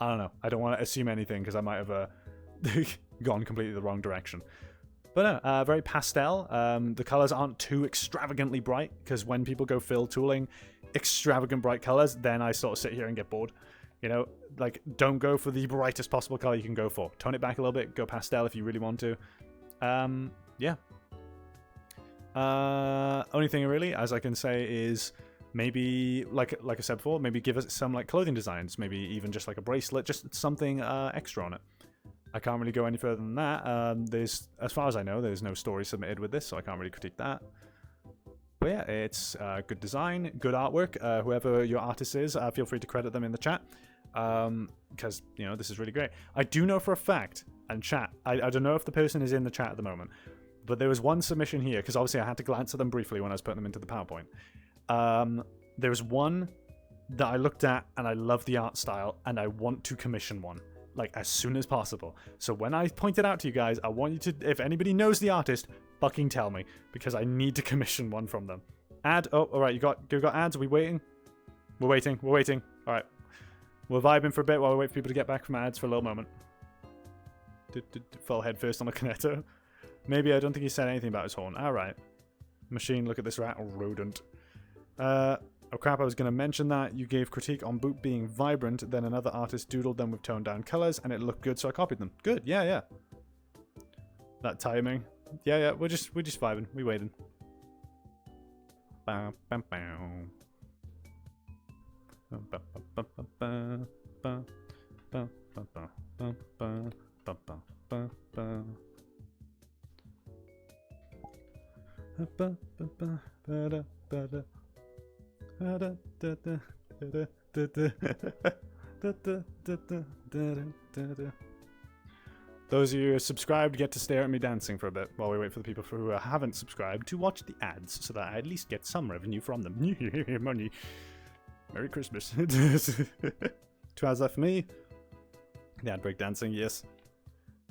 I don't know. I don't want to assume anything, because I might have gone completely the wrong direction. But no, very pastel. The colors aren't too extravagantly bright, because when people go fill tooling extravagant bright colors, then I sort of sit here and get bored. You know, like, don't go for the brightest possible color you can go for. Tone it back a little bit, go pastel if you really want to. Yeah. Only thing really, as I can say, is maybe, like I said before, maybe give us some like clothing designs, maybe even just like a bracelet, just something extra on it. I can't really go any further than that. There's, as far as I know, there's no story submitted with this, so I can't really critique that. But yeah, it's good design, good artwork. Whoever your artist is, feel free to credit them in the chat, because, you know, this is really great. I do know for a fact, and chat, I don't know if the person is in the chat at the moment, but there was one submission here, because obviously I had to glance at them briefly when I was putting them into the PowerPoint. There was one that I looked at, and I love the art style, and I want to commission one, like, as soon as possible. So when I point it out to you guys, I want you to, if anybody knows the artist, fucking tell me, because I need to commission one from them. Ad, oh, alright, you got ads, are we waiting? We're waiting, alright. We're vibing for a bit while we wait for people to get back from ads for a little moment. Full head first on a Cornetto. Maybe, I don't think he said anything about his horn. Alright. Machine, look at this rat, rodent. Oh crap, I was going to mention that. You gave critique on Boot being vibrant, then another artist doodled them with toned down colours, and it looked good, so I copied them. Good, yeah. That timing. Yeah, we're just vibing. We waiting. Those of you who are subscribed get to stare at me dancing for a bit while we wait for the people who haven't subscribed to watch the ads so that I at least get some revenue from them. Money. Merry Christmas. 2 hours left for me. The ad break dancing, yes.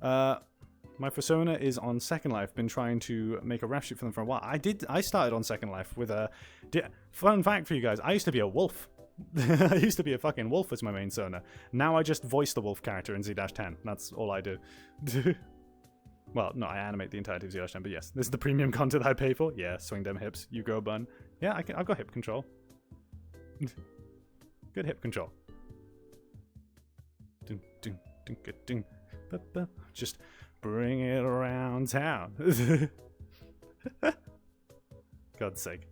My Fursona is on Second Life. Been trying to make a ref shoot for them for a while. I started on Second Life with a... Fun fact for you guys, I used to be a wolf. I used to be a fucking wolf as my main Sona. Now I just voice the wolf character in Z-10. That's all I do. Well, no, I animate the entirety of Z-10, but yes. This is the premium content I pay for. Yeah, swing them hips. You go, bun. Yeah, I've got hip control. Good hip control. Ding, ding, ding, ding. Just bring it around town. God's sake.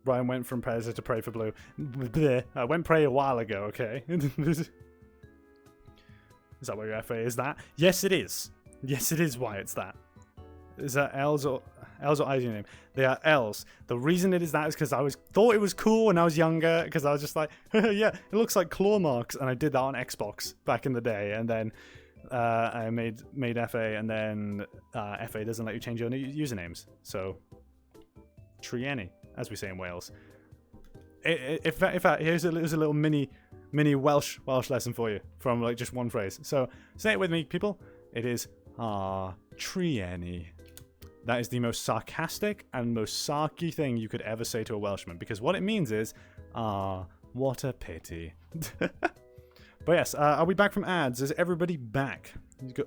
Brian went from Predator to Prey for Blue. Bleh. I went Prey a while ago, okay? Is that what your FA is that? Yes, it is. Yes, it is why it's that. Is that L's or I's your name? They are L's. The reason it is that is because I thought it was cool when I was younger, because I was just like, yeah, it looks like claw marks, and I did that on Xbox back in the day, and then I made FA, and then FA doesn't let you change your usernames, so Trieni, as we say in Wales. In fact, here's a little mini Welsh lesson for you from like just one phrase. So say it with me, people. It is Trieni. That is the most sarcastic and most sarky thing you could ever say to a Welshman, because what it means is, what a pity. But yes, are we back from ads? Is everybody back?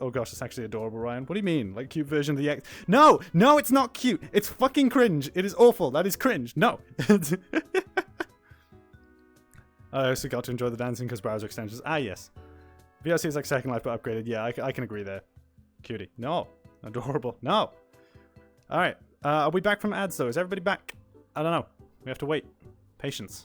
Oh gosh, it's actually adorable, Ryan. What do you mean? Like cute version of the X? No, it's not cute. It's fucking cringe. It is awful. That is cringe. No. I also got to enjoy the dancing because browser extensions. Ah, yes. VRC is like Second Life but upgraded. Yeah, I can agree there. Cutie. No. Adorable. No. Alright. Are we back from ads though? Is everybody back? I don't know. We have to wait. Patience.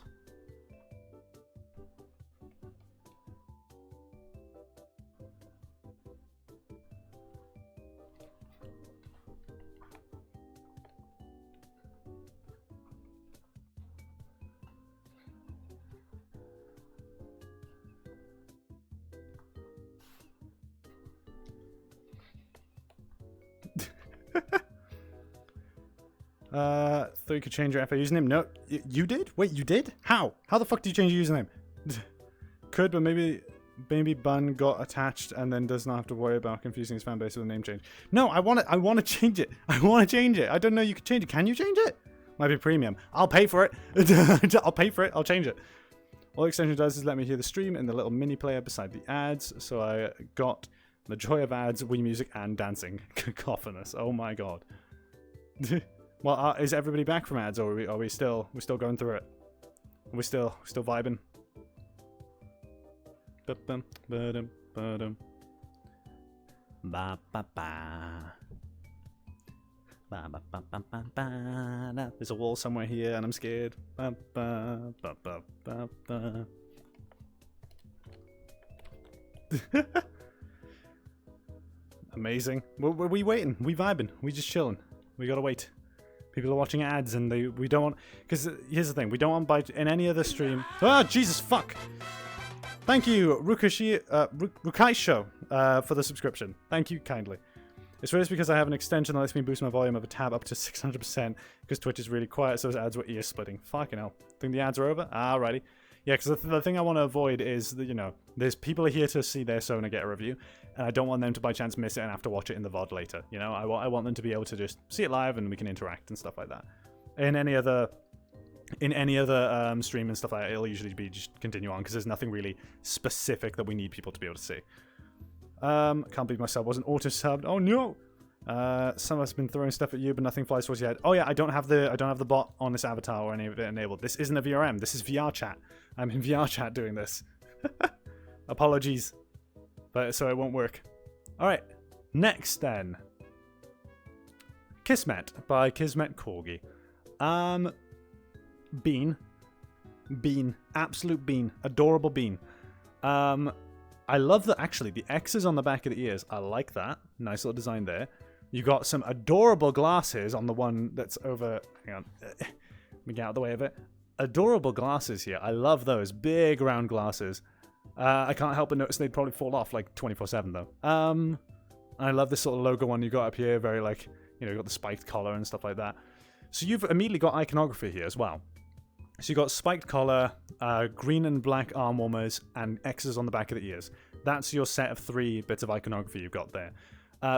Thought you could change your FA username. No, you did? Wait, you did? How? How the fuck do you change your username? Could, but maybe Bun got attached and then does not have to worry about confusing his fan base with a name change. No, I want to change it. I want to change it. I don't know you can change it. Can you change it? Might be premium. I'll pay for it. I'll pay for it. I'll change it. All the extension does is let me hear the stream in the little mini player beside the ads. So I got the joy of ads, Wii music, and dancing. Cacophonous. Oh my god. Well, is everybody back from ads, or are we still going through it? Are we still vibing? There's a wall somewhere here, and I'm scared. Amazing. We waiting. We vibing. We just chilling. We gotta wait. People are watching ads, and we don't want... Because here's the thing. We don't want in any other stream... Ah, Jesus, fuck! Thank you, Rukaisho, for the subscription. Thank you kindly. It's really because I have an extension that lets me boost my volume of a tab up to 600%, because Twitch is really quiet, so those ads were ear splitting. Fucking hell. Think the ads are over? Alrighty. Yeah, because the thing I want to avoid is that, you know, there's people are here to see their Sona get a review, and I don't want them to by chance miss it and have to watch it in the VOD later. You know, I want them to be able to just see it live and we can interact and stuff like that. In any other stream and stuff like that, it'll usually be just continue on because there's nothing really specific that we need people to be able to see. Can't believe my sub wasn't auto-subbed. Oh no! Some of us have been throwing stuff at you, but nothing flies towards your head. Oh yeah, I don't have the bot on this avatar or any of it enabled. This isn't a VRM. This is VR chat. I'm in VR chat doing this. Apologies, but so it won't work. All right, next then. Kismet by Kismet Corgi. Bean. Bean. Absolute bean. Adorable bean. I love that, actually, the X's on the back of the ears. I like that. Nice little design there. You got some adorable glasses on the one that's over... Hang on. Let me get out of the way of it. Adorable glasses here. I love those. Big, round glasses. I can't help but notice they'd probably fall off, like, 24/7, though. I love this sort of logo one you got up here. Very, like, you know, you got the spiked collar and stuff like that. So you've immediately got iconography here as well. So you got spiked collar, green and black arm warmers, and X's on the back of the ears. That's your set of 3 bits of iconography you've got there.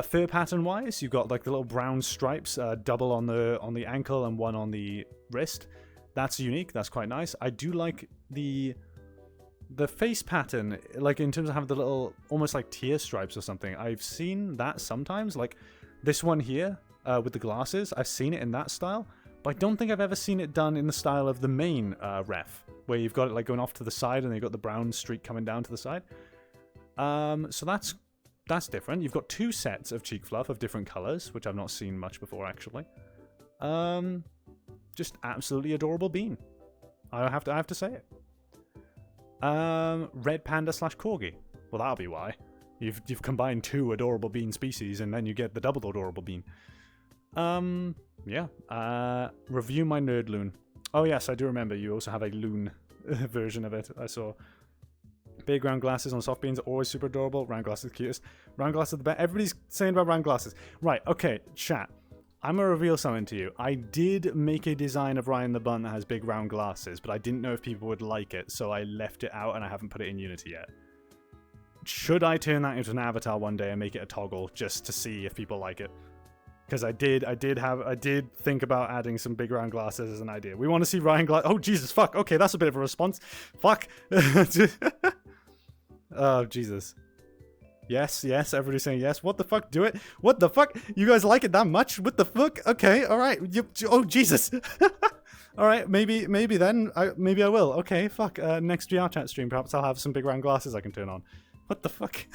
Fur pattern wise, you've got like the little brown stripes, double on the ankle and 1 on the wrist. That's unique. That's quite nice. I do like the face pattern, like in terms of having the little almost like tear stripes or something. I've seen that sometimes, like this one here with the glasses. I've seen it in that style. But I don't think I've ever seen it done in the style of the main ref, where you've got it like going off to the side and you've got the brown streak coming down to the side. So that's different. You've got 2 sets of cheek fluff of different colors, which I've not seen much before, actually. Just absolutely adorable bean. I have to say it. Red panda / corgi. Well, that'll be why. You've combined 2 adorable bean species, and then you get the double adorable bean. Yeah. Review my nerd loon. Oh yes, I do remember you also have a loon version of it. I saw. Big round glasses on soft beans are always super adorable. Round glasses the cutest. Round glasses the best. Everybody's saying about round glasses. Right, okay, chat. I'm gonna reveal something to you. I did make a design of Ryan the Bun that has big round glasses, but I didn't know if people would like it, so I left it out and I haven't put it in Unity yet. Should I turn that into an avatar one day and make it a toggle just to see if people like it? Because I did think about adding some big round glasses as an idea. We want to see Ryan Oh, Jesus, fuck. Okay, that's a bit of a response. Fuck. Oh, Jesus. Yes, everybody's saying yes. What the fuck? Do it. What the fuck? You guys like it that much? What the fuck? Okay, alright. Oh, Jesus. Alright, maybe then. Maybe I will. Okay, fuck. Next VR chat stream, perhaps I'll have some big round glasses I can turn on. What the fuck?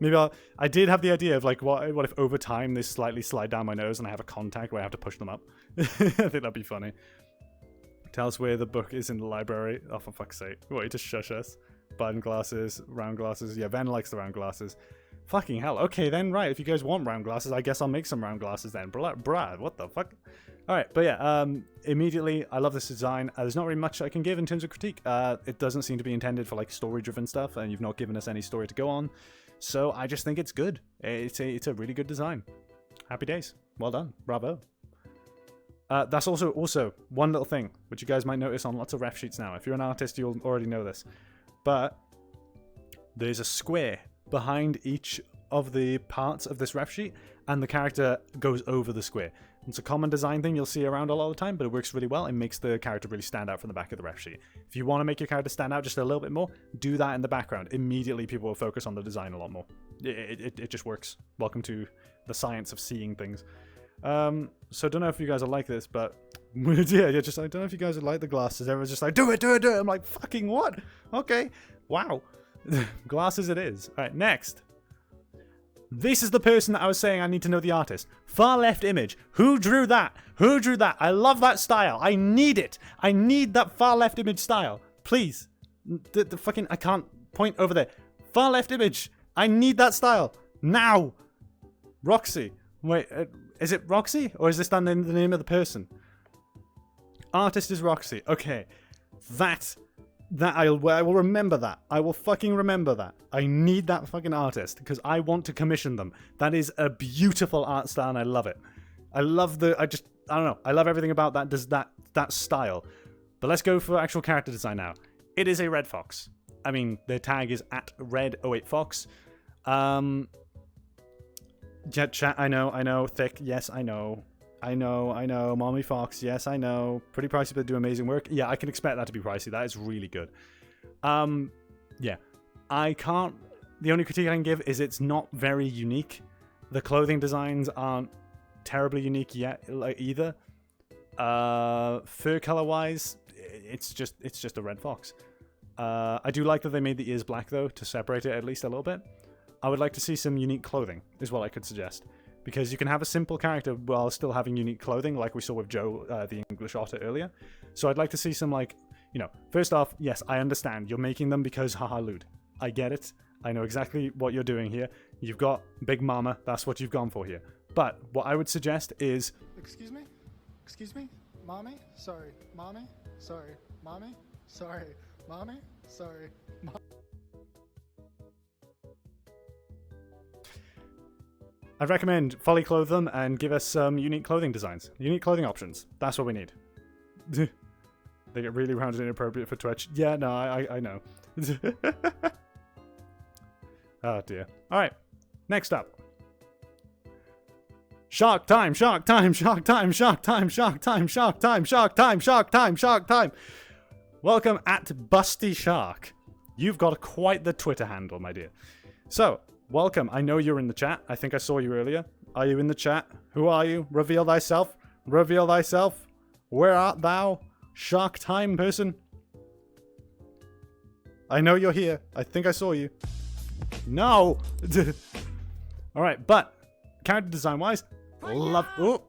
Maybe I did have the idea of like, what if over time they slightly slide down my nose and I have a contact where I have to push them up? I think that'd be funny. Tell us where the book is in the library. Oh, for fuck's sake. What, you just shush us? Button glasses, round glasses. Yeah, Ben likes the round glasses. Fucking hell. Okay, then, right. If you guys want round glasses, I guess I'll make some round glasses then. Brad, what the fuck? Alright, but yeah, immediately, I love this design. There's not really much I can give in terms of critique. It doesn't seem to be intended for like story-driven stuff, and you've not given us any story to go on. So I just think it's good. It's a really good design. Happy days. Well done. Bravo. That's also one little thing, which you guys might notice on lots of ref sheets now. If you're an artist, you'll already know this. But there's a square behind each of the parts of this ref sheet, and the character goes over the square. It's a common design thing you'll see around a lot of the time, but it works really well. It makes the character really stand out from the back of the ref sheet. If you want to make your character stand out just a little bit more, do that in the background. Immediately people will focus on the design a lot more. It just works. Welcome to the science of seeing things. So I don't know if you guys are like this, but yeah, I don't know if you guys would like the glasses. Everyone's just like, do it. I'm like, fucking what? Okay. Wow. Glasses it is. All right, next. This is the person that I was saying I need to know the artist. Far left image. Who drew that? Who drew that? I love that style. I need it. I need that far left image style. Please. The fucking... I can't point over there. Far left image. I need that style. Now. Roxy. Wait, is it Roxy? Or is this the name of the person? Artist is Roxy. Okay. I will remember that. I will fucking remember that. I need that fucking artist because I want to commission them. That is a beautiful art style and I love it. I love I don't know. I love everything about that style. But let's go for actual character design now. It is a red fox. I mean, their tag is @red08fox. Jet chat, I know. Thick, yes, I know. Mommy Fox, yes, I know. Pretty pricey, but do amazing work. Yeah, I can expect that to be pricey. That is really good. Yeah. The only critique I can give is it's not very unique. The clothing designs aren't terribly unique yet, either. Fur color-wise, it's just a red fox. I do like that they made the ears black, though, to separate it at least a little bit. I would like to see some unique clothing, is what I could suggest. because you can have a simple character while still having unique clothing, like we saw with Joe, the English otter, earlier. So I'd like to see some, like, you know, first off, yes, I understand. You're making them because haha lewd. I get it. I know exactly what you're doing here. You've got Big Mama. That's what you've gone for here. But what I would suggest is... Excuse me? Excuse me? Mommy? Sorry. Mommy? Sorry. Mommy? Sorry. Mommy? Sorry. I'd recommend fully clothe them and give us some unique clothing designs. Unique clothing options. That's what we need. They get really round and inappropriate for Twitch. Yeah, no, I know. Oh dear. Alright, next up. Shark time, shark time, shark time, shark time, shark time, shark time, shark time, shark time, shark time. Welcome at Busty Shark. You've got quite the Twitter handle, my dear. So, welcome. I know you're in the chat. I think I saw you earlier. Are you in the chat? Who are you? Reveal thyself. Reveal thyself. Where art thou? Shark time person. I know you're here. I think I saw you. No. Alright, but character design wise, love... Oh,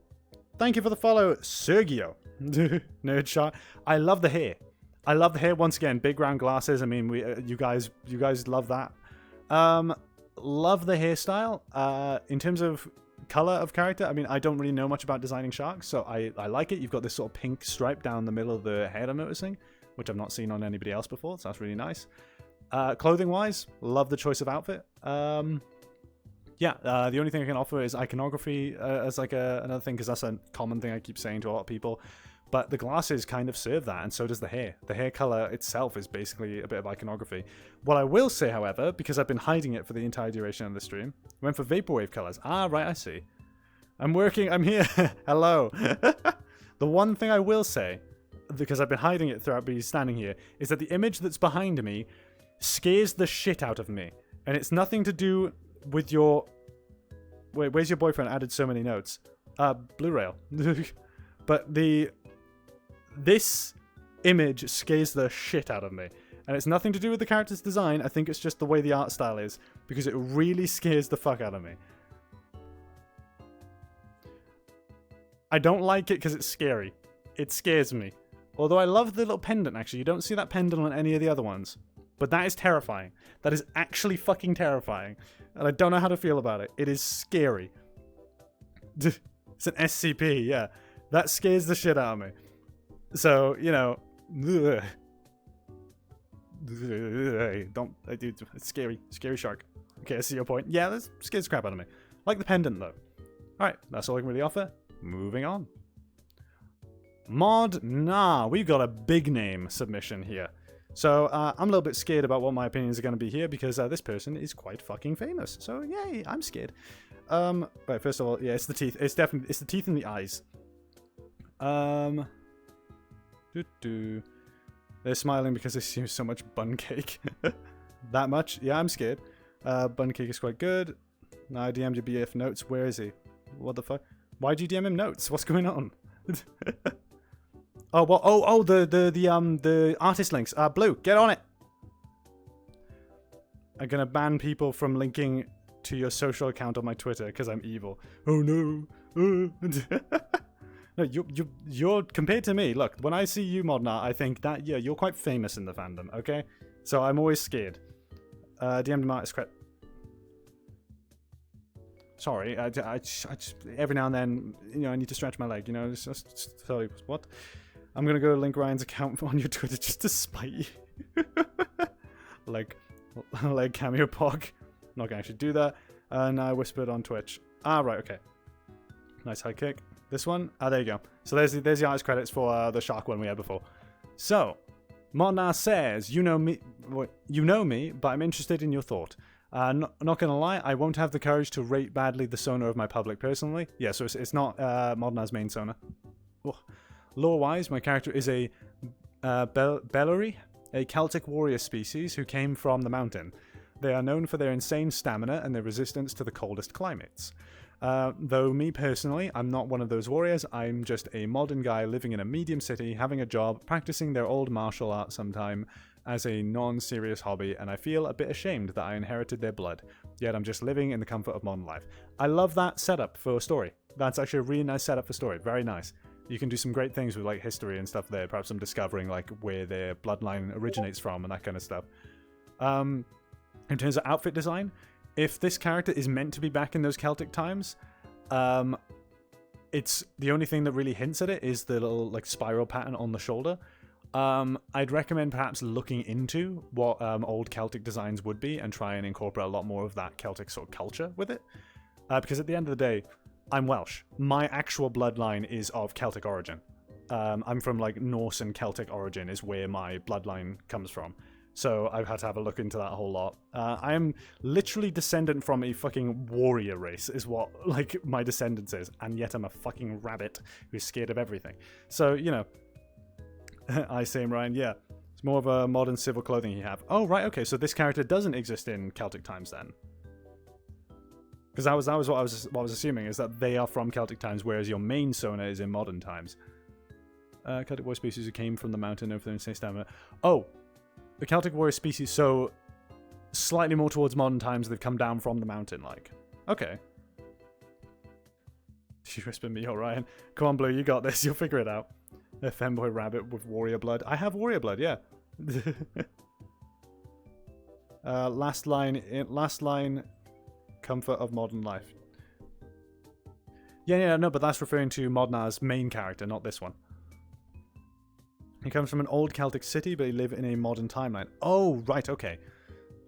thank you for the follow, Sergio. Nerd shot. I love the hair. I love the hair. Once again, big round glasses. I mean, you guys love that. Love the hairstyle. In terms of color of character, I mean, I don't really know much about designing sharks, so I like it. You've got this sort of pink stripe down the middle of the head, I'm noticing, which I've not seen on anybody else before, so that's really nice. Clothing wise, love the choice of outfit. Yeah, the only thing I can offer is iconography as like another thing, because that's a common thing I keep saying to a lot of people. But the glasses kind of serve that, and so does the hair. The hair color itself is basically a bit of iconography. What I will say, however, because I've been hiding it for the entire duration of the stream, went for vaporwave colors. Ah, right, I see. I'm here. Hello. The one thing I will say, because I've been hiding it throughout me standing here, is that the image that's behind me scares the shit out of me. And it's nothing to do with your... Wait, where's your boyfriend? Added so many notes. Blu-ray. But this image scares the shit out of me. And it's nothing to do with the character's design. I think it's just the way the art style is. Because it really scares the fuck out of me. I don't like it because it's scary. It scares me. Although I love the little pendant, actually. You don't see that pendant on any of the other ones. But that is terrifying. That is actually fucking terrifying. And I don't know how to feel about it. It is scary. It's an SCP, yeah. That scares the shit out of me. So, you know... Don't... Dude, it's scary. Scary shark. Okay, I see your point. Yeah, that scares the crap out of me. I like the pendant, though. Alright, that's all I can really offer. Moving on. Mod Nah. We've got a big name submission here. So, I'm a little bit scared about what my opinions are going to be here, because this person is quite fucking famous. So, yay, I'm scared. Right, first of all, yeah, it's the teeth. It's definitely... It's the teeth and the eyes. They're smiling because they see so much bun cake. That much? Yeah, I'm scared. Bun cake is quite good. Now I DM'd your BF notes. Where is he? What the fuck? Why'd you DM him notes? What's going on? Oh, well, the artist links. Blue, get on it. I'm gonna ban people from linking to your social account on my Twitter because I'm evil. Oh no. No, you're compared to me. Look, when I see you, Modna, I think that yeah, you're quite famous in the fandom. Okay, so I'm always scared. DM to artist credit. Sorry, I just, every now and then, you know, I need to stretch my leg. You know, just tell you what. I'm gonna go link Ryan's account on your Twitter just to spite you. like cameo pog. Not gonna actually do that. And I whispered on Twitch. Ah, right, okay. Nice high kick. This one? Ah, there you go. So there's the artist credits for the shark one we had before. So, Modna says, you know me, but I'm interested in your thought. Not gonna lie, I won't have the courage to rate badly the Sona of my public personally. Yeah, so it's not Modna's main Sona. Lore-wise, my character is a Bellary, a Celtic warrior species who came from the mountain. They are known for their insane stamina and their resistance to the coldest climates. Though me personally, I'm not one of those warriors. I'm just a modern guy living in a medium city, having a job, practicing their old martial art sometime, as a non-serious hobby, and I feel a bit ashamed that I inherited their blood, yet I'm just living in the comfort of modern life. I love that setup for a story. That's actually a really nice setup for story. Very nice. You can do some great things with like history and stuff there. Perhaps I'm discovering like where their bloodline originates from and that kind of stuff. In terms of outfit design, if this character is meant to be back in those Celtic times, it's the only thing that really hints at it is the little like spiral pattern on the shoulder. I'd recommend perhaps looking into what old Celtic designs would be and try and incorporate a lot more of that Celtic sort of culture with it. Because at the end of the day, I'm Welsh. My actual bloodline is of Celtic origin. I'm from like Norse and Celtic origin is where my bloodline comes from. So I've had to have a look into that a whole lot. I am literally descendant from a fucking warrior race is what like my descendants is. And yet I'm a fucking rabbit who's scared of everything. So, you know, I say Ryan, yeah. It's more of a modern civil clothing you have. Oh, right, okay, so this character doesn't exist in Celtic times then. Because that was what I was assuming, is that they are from Celtic times, whereas your main Sona is in modern times. Celtic warrior species who came from the mountain over there and stay stamina. Oh, the Celtic warrior species, so slightly more towards modern times, they've come down from the mountain, like. Okay. You whispered me, Ryan. Come on, Blue, you got this, you'll figure it out. A femboy rabbit with warrior blood. I have warrior blood, yeah. Last line, comfort of modern life. Yeah, no, but that's referring to Modnar's main character, not this one. He comes from an old Celtic city, but he lives in a modern timeline. Oh, right, okay.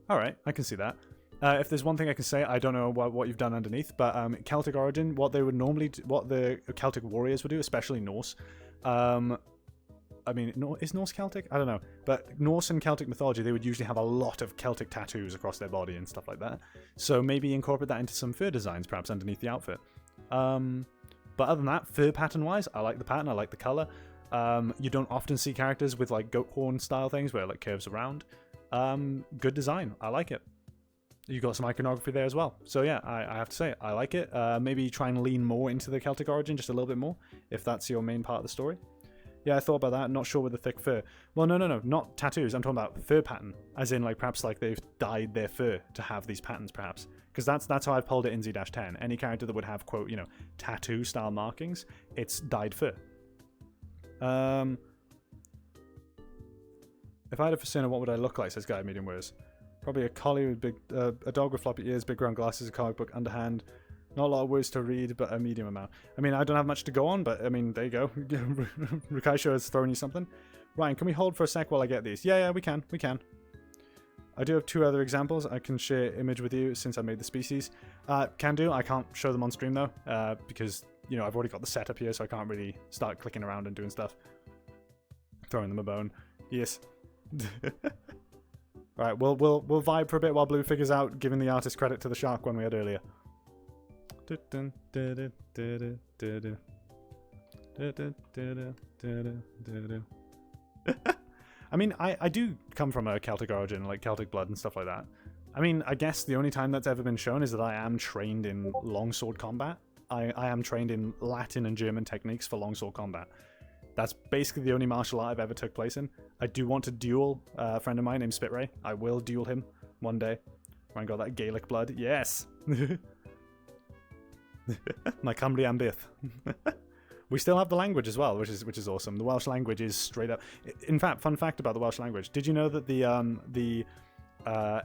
Alright, I can see that. If there's one thing I can say, I don't know what you've done underneath, but Celtic origin, what they would normally do, what the Celtic warriors would do, especially Norse. I mean, is Norse Celtic? I don't know. But Norse and Celtic mythology, they would usually have a lot of Celtic tattoos across their body and stuff like that. So maybe incorporate that into some fur designs, perhaps underneath the outfit. But other than that, fur pattern-wise, I like the pattern, I like the colour. You don't often see characters with like goat horn style things where it like curves around. Good design, I like it. You got some iconography there as well. So yeah, I have to say, I like it. Maybe try and lean more into the Celtic origin just a little bit more, if that's your main part of the story. Yeah, I thought about that. Not sure with the thick fur. Well, no, not tattoos. I'm talking about fur pattern, as in like perhaps like they've dyed their fur to have these patterns, perhaps. Because that's how I've pulled it in Z-10. Any character that would have quote, you know, tattoo style markings, it's dyed fur. If I had a FURSONA, what would I look like? Says Guy Medium Wears. Probably a collie with big, a dog with floppy ears, big round glasses, a comic book, underhand. Not a lot of words to read, but a medium amount. I mean, I don't have much to go on, but I mean, there you go. Rukaisho has thrown you something. Ryan, can we hold for a sec while I get these? Yeah, we can. I do have 2 other examples. I can share image with you since I made the species. Can do. I can't show them on stream though, because, you know, I've already got the setup here, so I can't really start clicking around and doing stuff. Throwing them a bone. Yes. Alright, we'll vibe for a bit while Blue figures out giving the artist credit to the shark one we had earlier. I mean, I do come from a Celtic origin, like Celtic blood and stuff like that. I mean, I guess the only time that's ever been shown is that I am trained in longsword combat. I am trained in Latin and German techniques for longsword combat. That's basically the only martial art I've ever took place in. I do want to duel a friend of mine named Spitray. I will duel him one day. Ryan got that Gaelic blood. Yes! My Cymru am byth. We still have the language as well, which is awesome. The Welsh language is straight up... In fact, fun fact about the Welsh language. Did you know that the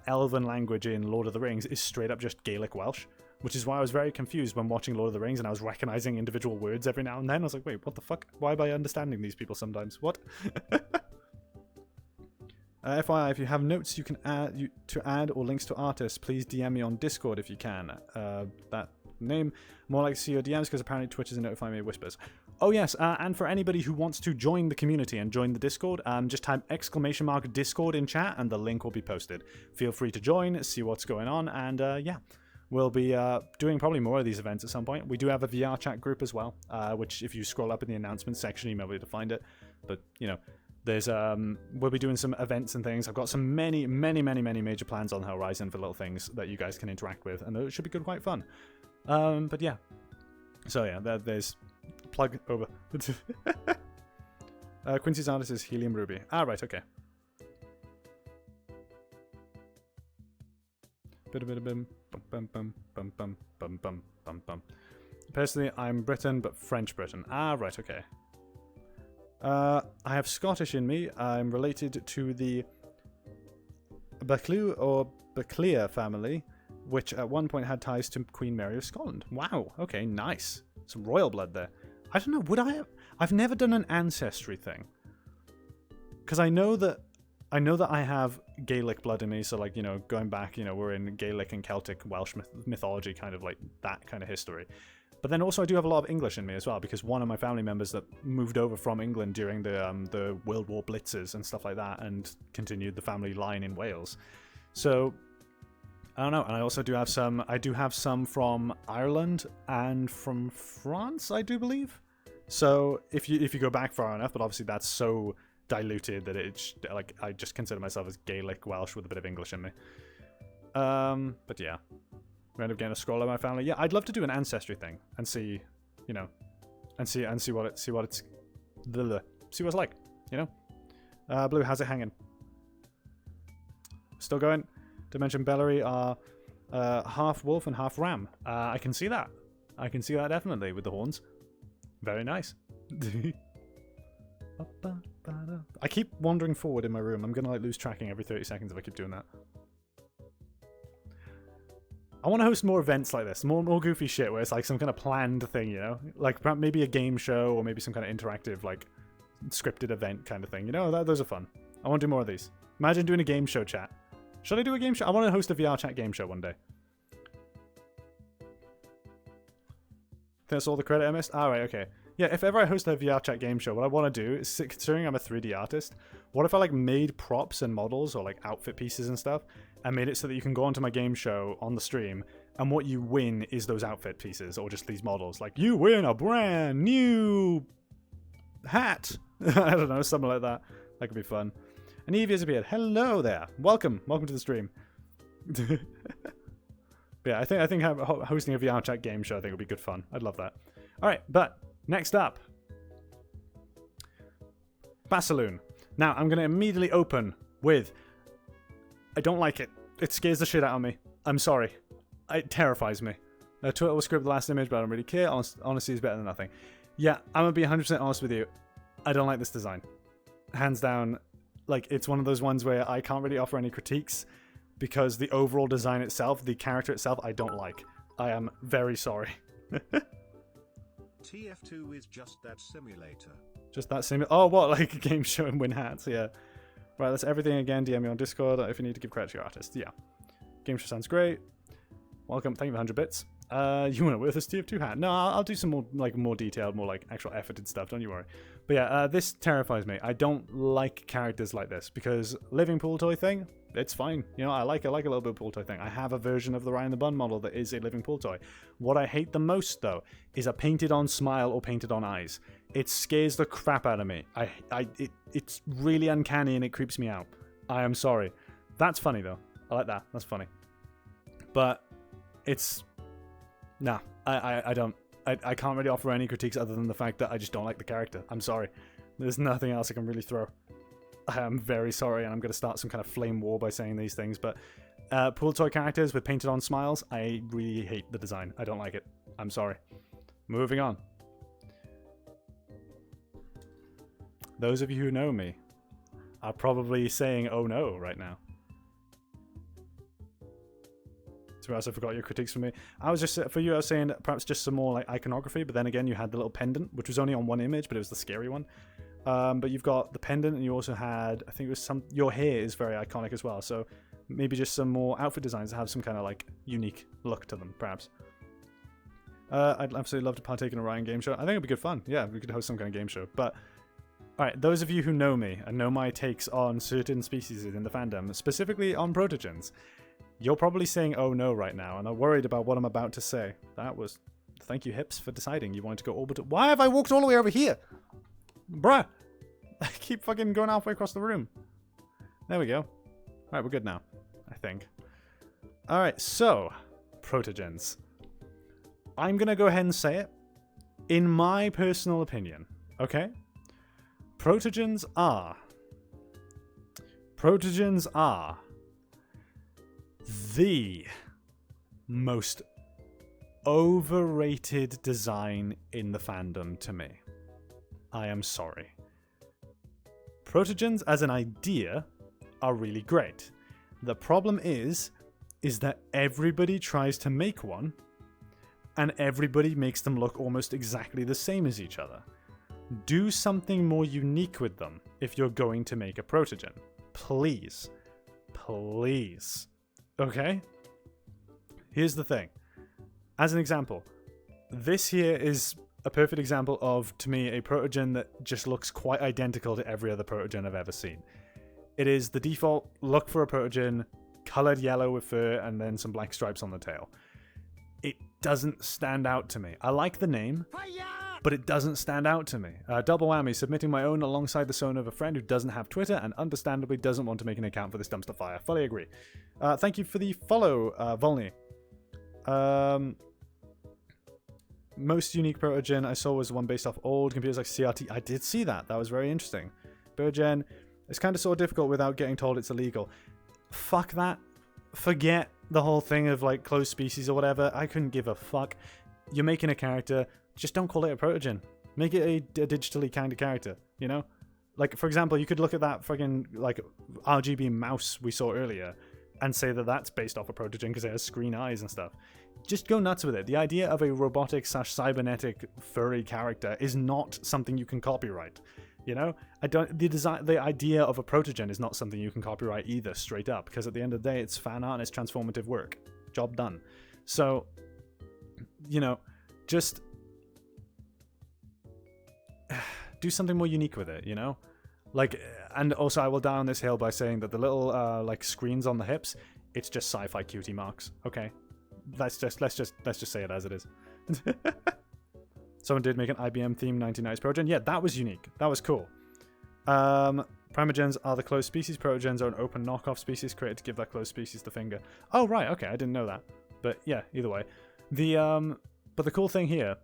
Elven language in Lord of the Rings is straight up just Gaelic Welsh? Which is why I was very confused when watching Lord of the Rings and I was recognizing individual words every now and then. I was like, wait, what the fuck? Why am I understanding these people sometimes? What? FYI, if you have notes you can add or links to artists, please DM me on Discord if you can. That name. More like to see your DMs because apparently Twitch isn't notifying me of whispers. Oh yes, and for anybody who wants to join the community and join the Discord, just type !Discord in chat and the link will be posted. Feel free to join, see what's going on, and yeah. We'll be doing probably more of these events at some point. We do have a VR chat group as well, which if you scroll up in the announcements section, you may be able to find it. But, you know, there's we'll be doing some events and things. I've got some many major plans on the horizon for little things that you guys can interact with, and it should be quite fun. But yeah. So yeah, there's plug over. Quincy's artist is Helium Ruby. Ah, right, okay. Personally, I'm Briton, but French Briton. Ah, right, okay. I have Scottish in me. I'm related to the Buccleuch or Buccleuch family, which at one point had ties to Queen Mary of Scotland. Wow, okay, nice. Some royal blood there. I don't know, would I have... I've never done an ancestry thing. Because I know that I have Gaelic blood in me, so like, you know, going back, you know, we're in Gaelic and Celtic Welsh mythology, kind of like that kind of history. But then also I do have a lot of English in me as well, because one of my family members that moved over from England during the World War blitzes and stuff like that, and continued the family line in Wales. So I don't know, and I also do have some. I do have some from Ireland and from France, I do believe. So if you go back far enough, but obviously that's so diluted that it's like I just consider myself as Gaelic Welsh with a bit of English in me. But yeah. We end up getting a scroll of my family. Yeah, I'd love to do an ancestry thing and see, you know, and see what it's see what it's like, you know. Blue, how's it hanging? Still going. Dimension Bellary are half wolf and half ram. I can see that. I can see that definitely with the horns. Very nice. I keep wandering forward in my room. I'm gonna like lose tracking every 30 seconds if I keep doing that. I want to host more events like this, more goofy shit where it's like some kind of planned thing, you know? Like maybe a game show or maybe some kind of interactive, like, scripted event kind of thing. You know, those are fun. I want to do more of these. Imagine doing a game show chat. Should I do a game show? I want to host a VR chat game show one day. That's all the credit I missed? Alright, okay. Yeah, if ever I host a VR chat game show, what I want to do is, considering I'm a 3D artist, what if I like made props and models or like outfit pieces and stuff, and made it so that you can go onto my game show on the stream, and what you win is those outfit pieces or just these models. Like, you win a brand new hat! I don't know, something like that. That could be fun. And Evie has appeared. Hello there! Welcome to the stream. But yeah, I think hosting a VR chat game show I think would be good fun. I'd love that. Alright, but next up, Basaloon. Now, I'm going to immediately open with, I don't like it. It scares the shit out of me. I'm sorry. It terrifies me. Twitter will script the last image, but I don't really care. Honesty is better than nothing. Yeah, I'm going to be 100% honest with you. I don't like this design. Hands down, like, it's one of those ones where I can't really offer any critiques because the overall design itself, the character itself, I don't like. I am very sorry. TF2 is just that simulator. Just that simulator. Oh, what? Like a game show and win hats? Yeah. Right, that's everything again. DM me on Discord if you need to give credit to your artist. Yeah. Game show sounds great. Welcome. Thank you for 100 bits. You want to wear this TF2 hat? No, I'll do some more detailed, more like actual efforted stuff. Don't you worry. But yeah, this terrifies me. I don't like characters like this because living pool toy thing, it's fine. You know, I like a little bit of pool toy thing. I have a version of the Ryan the Bun model that is a living pool toy. What I hate the most though is a painted on smile or painted on eyes. It scares the crap out of me. It's really uncanny and it creeps me out. I am sorry. That's funny though. I like that. That's funny. But it's nah. I don't. I can't really offer any critiques other than the fact that I just don't like the character. I'm sorry. There's nothing else I can really throw. I am very sorry, and I'm going to start some kind of flame war by saying these things, but pool toy characters with painted on smiles, I really hate the design. I don't like it. I'm sorry. Moving on. Those of you who know me are probably saying, oh no, right now. So I also forgot your critiques for me. I was just, for you, I was saying perhaps just some more like iconography, but then again, you had the little pendant, which was only on one image, but it was the scary one. But you've got the pendant, and you also had, I think it was your hair is very iconic as well, so maybe just some more outfit designs that have some kind of like unique look to them, perhaps. I'd absolutely love to partake in a Ryan game show. I think it'd be good fun. Yeah, we could host some kind of game show. But, alright, those of you who know me and know my takes on certain species in the fandom, specifically on protogens, you're probably saying, oh no, right now, and are worried about what I'm about to say. That was... Thank you, Hips, for deciding you wanted to go orbital. Why have I walked all the way over here? Bruh! I keep fucking going halfway across the room. There we go. Alright, we're good now. I think. Alright, so... Protogens. I'm gonna go ahead and say it. In my personal opinion, okay? Protogens are the most overrated design in the fandom to me. I am sorry. Protogens as an idea are really great. The problem is that everybody tries to make one, and everybody makes them look almost exactly the same as each other. Do something more unique with them if you're going to make a protogen. Please. Please. Okay? Here's the thing. As an example, this here is a perfect example of, to me, a protogen that just looks quite identical to every other protogen I've ever seen. It is the default look for a protogen, colored yellow with fur, and then some black stripes on the tail. It doesn't stand out to me. I like the name, but it doesn't stand out to me. Double whammy, submitting my own alongside the Sona of a friend who doesn't have Twitter and understandably doesn't want to make an account for this dumpster fire. Fully agree. Thank you for the follow, Volney. Most unique protogen I saw was one based off old computers like CRT. I did see that. That was very interesting. Protogen, it's kind of sort of difficult without getting told it's illegal. Fuck that. Forget the whole thing of like closed species or whatever. I couldn't give a fuck. You're making a character. Just don't call it a protogen. Make it a digitally kind of character, you know? Like, for example, you could look at that fucking, like, RGB mouse we saw earlier and say that that's based off a protogen because it has screen eyes and stuff. Just go nuts with it. The idea of a robotic/cybernetic furry character is not something you can copyright. You know? The idea of a protogen is not something you can copyright either, straight up, because at the end of the day, it's fan art and it's transformative work. Job done. So, you know, just do something more unique with it, you know? Like, and also I will die on this hill by saying that the little like screens on the hips, it's just sci-fi cutie marks. Okay, let's just say it as it is. Someone did make an IBM themed 1990s protogen. Yeah, that was unique. That was cool. Primogens are the closed species. Protogens are an open knockoff species created to give that closed species the finger. Oh right, okay, I didn't know that. But yeah, either way, but the cool thing here.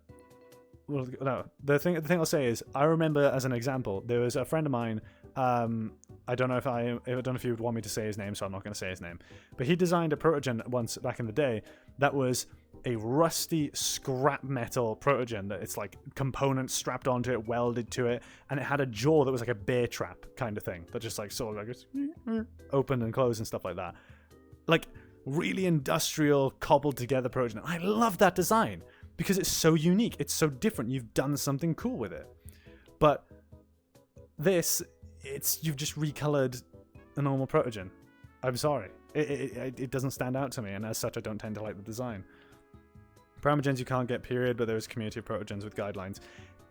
Well, no, the thing I'll say is, I remember as an example, there was a friend of mine. I don't know if you would want me to say his name, so I'm not going to say his name. But he designed a protogen once back in the day that was a rusty scrap metal protogen that it's like components strapped onto it, welded to it, and it had a jaw that was like a bear trap kind of thing that just like sort of like opened and closed and stuff like that. Like really industrial, cobbled together protogen. I love that design. Because it's so unique, it's so different, you've done something cool with it. But this, you've just recolored a normal protogen. I'm sorry. It doesn't stand out to me, and as such I don't tend to like the design. Primogens you can't get, period, but there's a community of protogens with guidelines.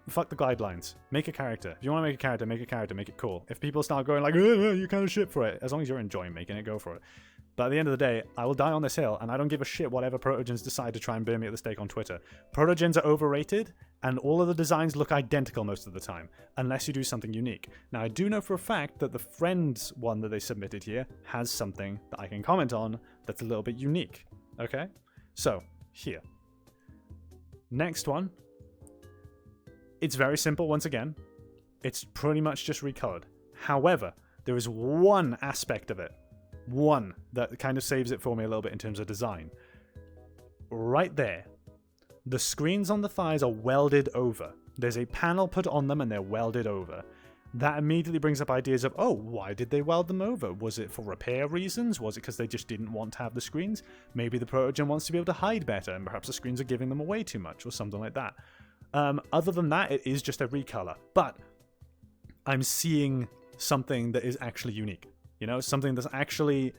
Fuck the guidelines. Make a character. If you want to make a character, make it cool. If people start going like, you kind of shit for it, as long as you're enjoying making it, go for it. But at the end of the day, I will die on this hill, and I don't give a shit whatever protogens decide to try and burn me at the stake on Twitter. Protogens are overrated, and all of the designs look identical most of the time, unless you do something unique. Now, I do know for a fact that the Friends one that they submitted here has something that I can comment on that's a little bit unique. Okay? So, here. Next one. It's very simple once again. It's pretty much just recolored. However, there is one aspect of it. One that kind of saves it for me a little bit in terms of design. Right there. The screens on the thighs are welded over. There's a panel put on them and they're welded over. That immediately brings up ideas of, oh, why did they weld them over? Was it for repair reasons? Was it because they just didn't want to have the screens? Maybe the protogen wants to be able to hide better and perhaps the screens are giving them away too much or something like that. Other than that, it is just a recolor. But I'm seeing something that is actually unique. You know, something that's actually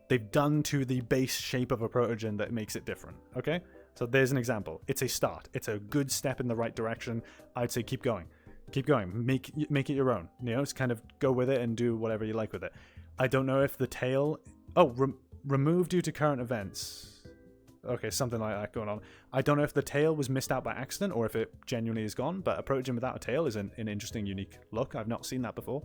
they've done to the base shape of a protogen that makes it different. Okay? So there's an example. It's a start. It's a good step in the right direction. I'd say keep going. Keep going. Make it your own. You know, just kind of go with it and do whatever you like with it. I don't know if the tail... Oh, removed due to current events. Okay, something like that going on. I don't know if the tail was missed out by accident or if it genuinely is gone, but a protogen without a tail is an interesting, unique look. I've not seen that before.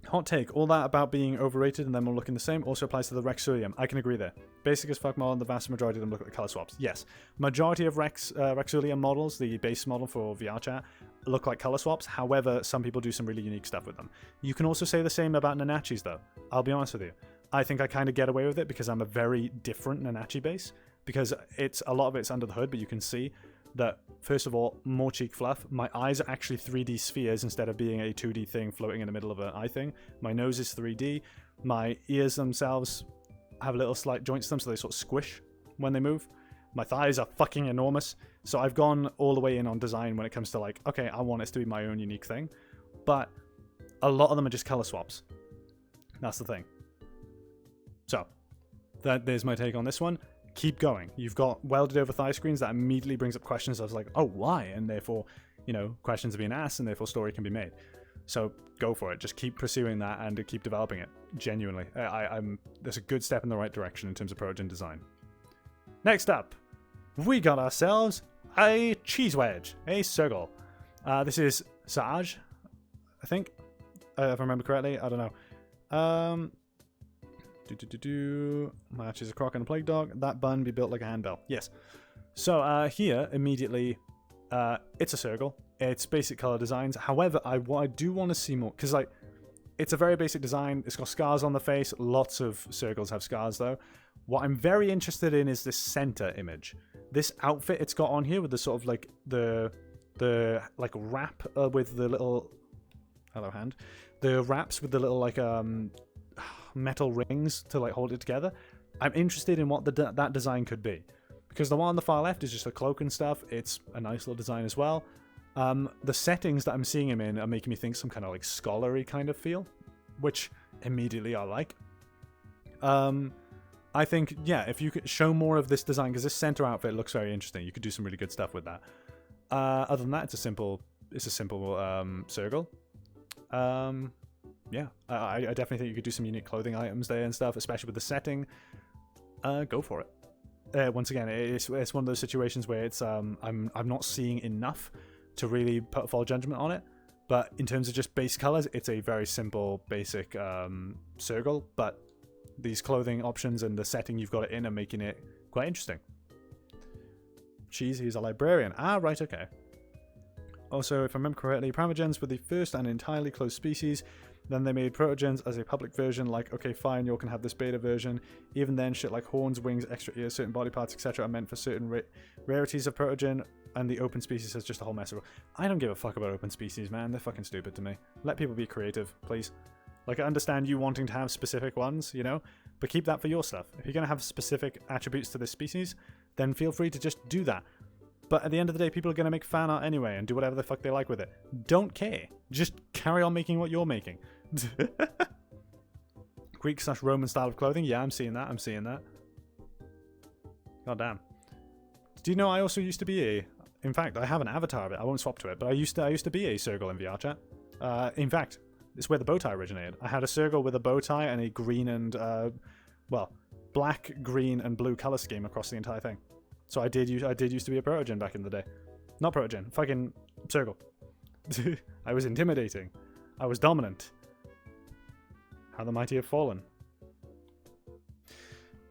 Hot take, all that about being overrated and them all looking the same also applies to the Rexulium. I can agree there. Basic as fuck model, the vast majority of them look at the color swaps. Yes, majority of Rexulium models, the base model for VR chat, look like color swaps. However, some people do some really unique stuff with them. You can also say the same about Nanachis though. I'll be honest with you. I think I kind of get away with it because I'm a very different Nanachi base. Because a lot of it's under the hood, but you can see that, first of all, more cheek fluff. My eyes are actually 3D spheres instead of being a 2D thing floating in the middle of an eye thing. My nose is 3D. My ears themselves have little slight joints to them, so they sort of squish when they move. My thighs are fucking enormous. So I've gone all the way in on design when it comes to like, okay, I want this to be my own unique thing. But a lot of them are just color swaps. That's the thing. So, there's my take on this one. Keep going. You've got welded over thigh screens. That immediately brings up questions. I was like, oh, why? And therefore, you know, questions are being asked and therefore story can be made. So go for it. Just keep pursuing that and keep developing it. Genuinely. There's a good step in the right direction in terms of protogen design. Next up, we got ourselves a cheese wedge, a circle. This is Saj, I think. If I remember correctly. I don't know. Matches a croc and a plague dog. That bun be built like a handbell. Yes. So here immediately, it's a circle. It's basic color designs. However, I do want to see more because like it's a very basic design. It's got scars on the face. Lots of circles have scars though. What I'm very interested in is this center image. This outfit it's got on here with the sort of like the like wrap with the little hand. The wraps with the little like metal rings to like hold it together. I'm interested in what that design could be, because the one on the far left is just a cloak and stuff. It's a nice little design as well. The settings that I'm seeing him in are making me think some kind of like scholarly kind of feel, which immediately I like. I think, yeah, if you could show more of this design, because this center outfit looks very interesting, you could do some really good stuff with that. Other than that, it's a simple circle. Yeah, I definitely think you could do some unique clothing items there and stuff, especially with the setting. Go for it. Once again, it's one of those situations where it's I'm not seeing enough to really put a full judgment on it. But in terms of just base colors, it's a very simple, basic circle. But these clothing options and the setting you've got it in are making it quite interesting. Cheesy is a librarian. Ah, right, okay. Also, if I remember correctly, Primogens were the first and entirely closed species. Then they made protogens as a public version, like, okay, fine, you all can have this beta version. Even then, shit like horns, wings, extra ears, certain body parts, etc. are meant for certain rarities of protogen, and the open species has just a whole mess of it. I don't give a fuck about open species, man. They're fucking stupid to me. Let people be creative, please. Like, I understand you wanting to have specific ones, you know, but keep that for your stuff. If you're going to have specific attributes to this species, then feel free to just do that. But at the end of the day, people are going to make fan art anyway and do whatever the fuck they like with it. Don't care. Just carry on making what you're making. Greek/Roman style of clothing. Yeah, I'm seeing that. I'm seeing that. God damn. Do you know I also used to be a... In fact, I have an avatar of it. I won't swap to it, but I used to be a circle in VR chat. In fact, it's where the bow tie originated. I had a circle with a bow tie and a green and, well, black, green, and blue color scheme across the entire thing. So I did used to be a protogen back in the day. Not protogen, fucking circle. I was intimidating. I was dominant. How the mighty have fallen.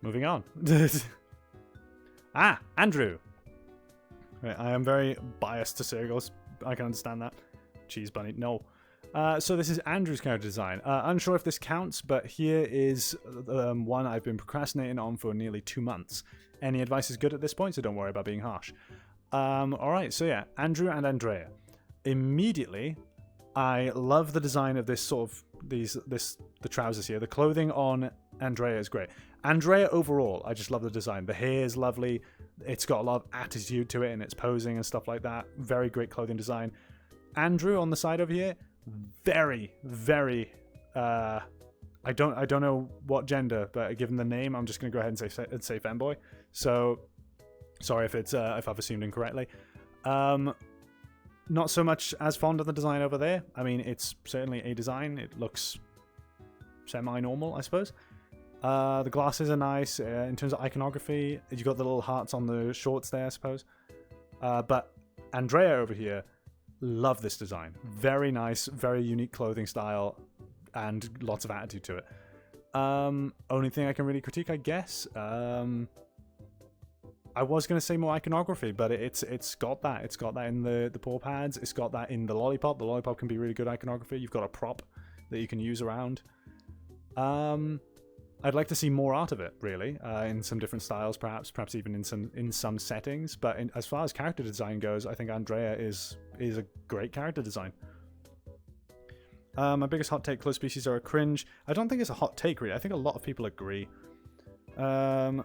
Moving on. Andrew. Right, I am very biased to circles. I can understand that. Cheese bunny, no. So this is Andrew's character design. Unsure if this counts, but here is one I've been procrastinating on for nearly 2 months. Any advice is good at this point, so don't worry about being harsh. Alright, so yeah, Andrew and Andrea. Immediately, I love the design of this sort of, the trousers here. The clothing on Andrea is great. Andrea overall, I just love the design. The hair is lovely. It's got a lot of attitude to it and its posing and stuff like that. Very great clothing design. Andrew on the side over here, very, very, I don't know what gender, but given the name, I'm just going to go ahead and say femboy. So, sorry if I've assumed incorrectly. Not so much as fond of the design over there. I mean, it's certainly a design. It looks semi-normal, I suppose. The glasses are nice. In terms of iconography, you've got the little hearts on the shorts there, I suppose. But Andrea over here, love this design. Very nice, very unique clothing style, and lots of attitude to it. Only thing I can really critique, I guess. I was going to say more iconography, but it's got that. It's got that in the paw pads. It's got that in the lollipop. The lollipop can be really good iconography. You've got a prop that you can use around. I'd like to see more art of it, really, in some different styles, perhaps even in some settings. But as far as character design goes, I think Andrea is a great character design. My biggest hot take: close species are a cringe. I don't think it's a hot take, really. I think a lot of people agree. Also,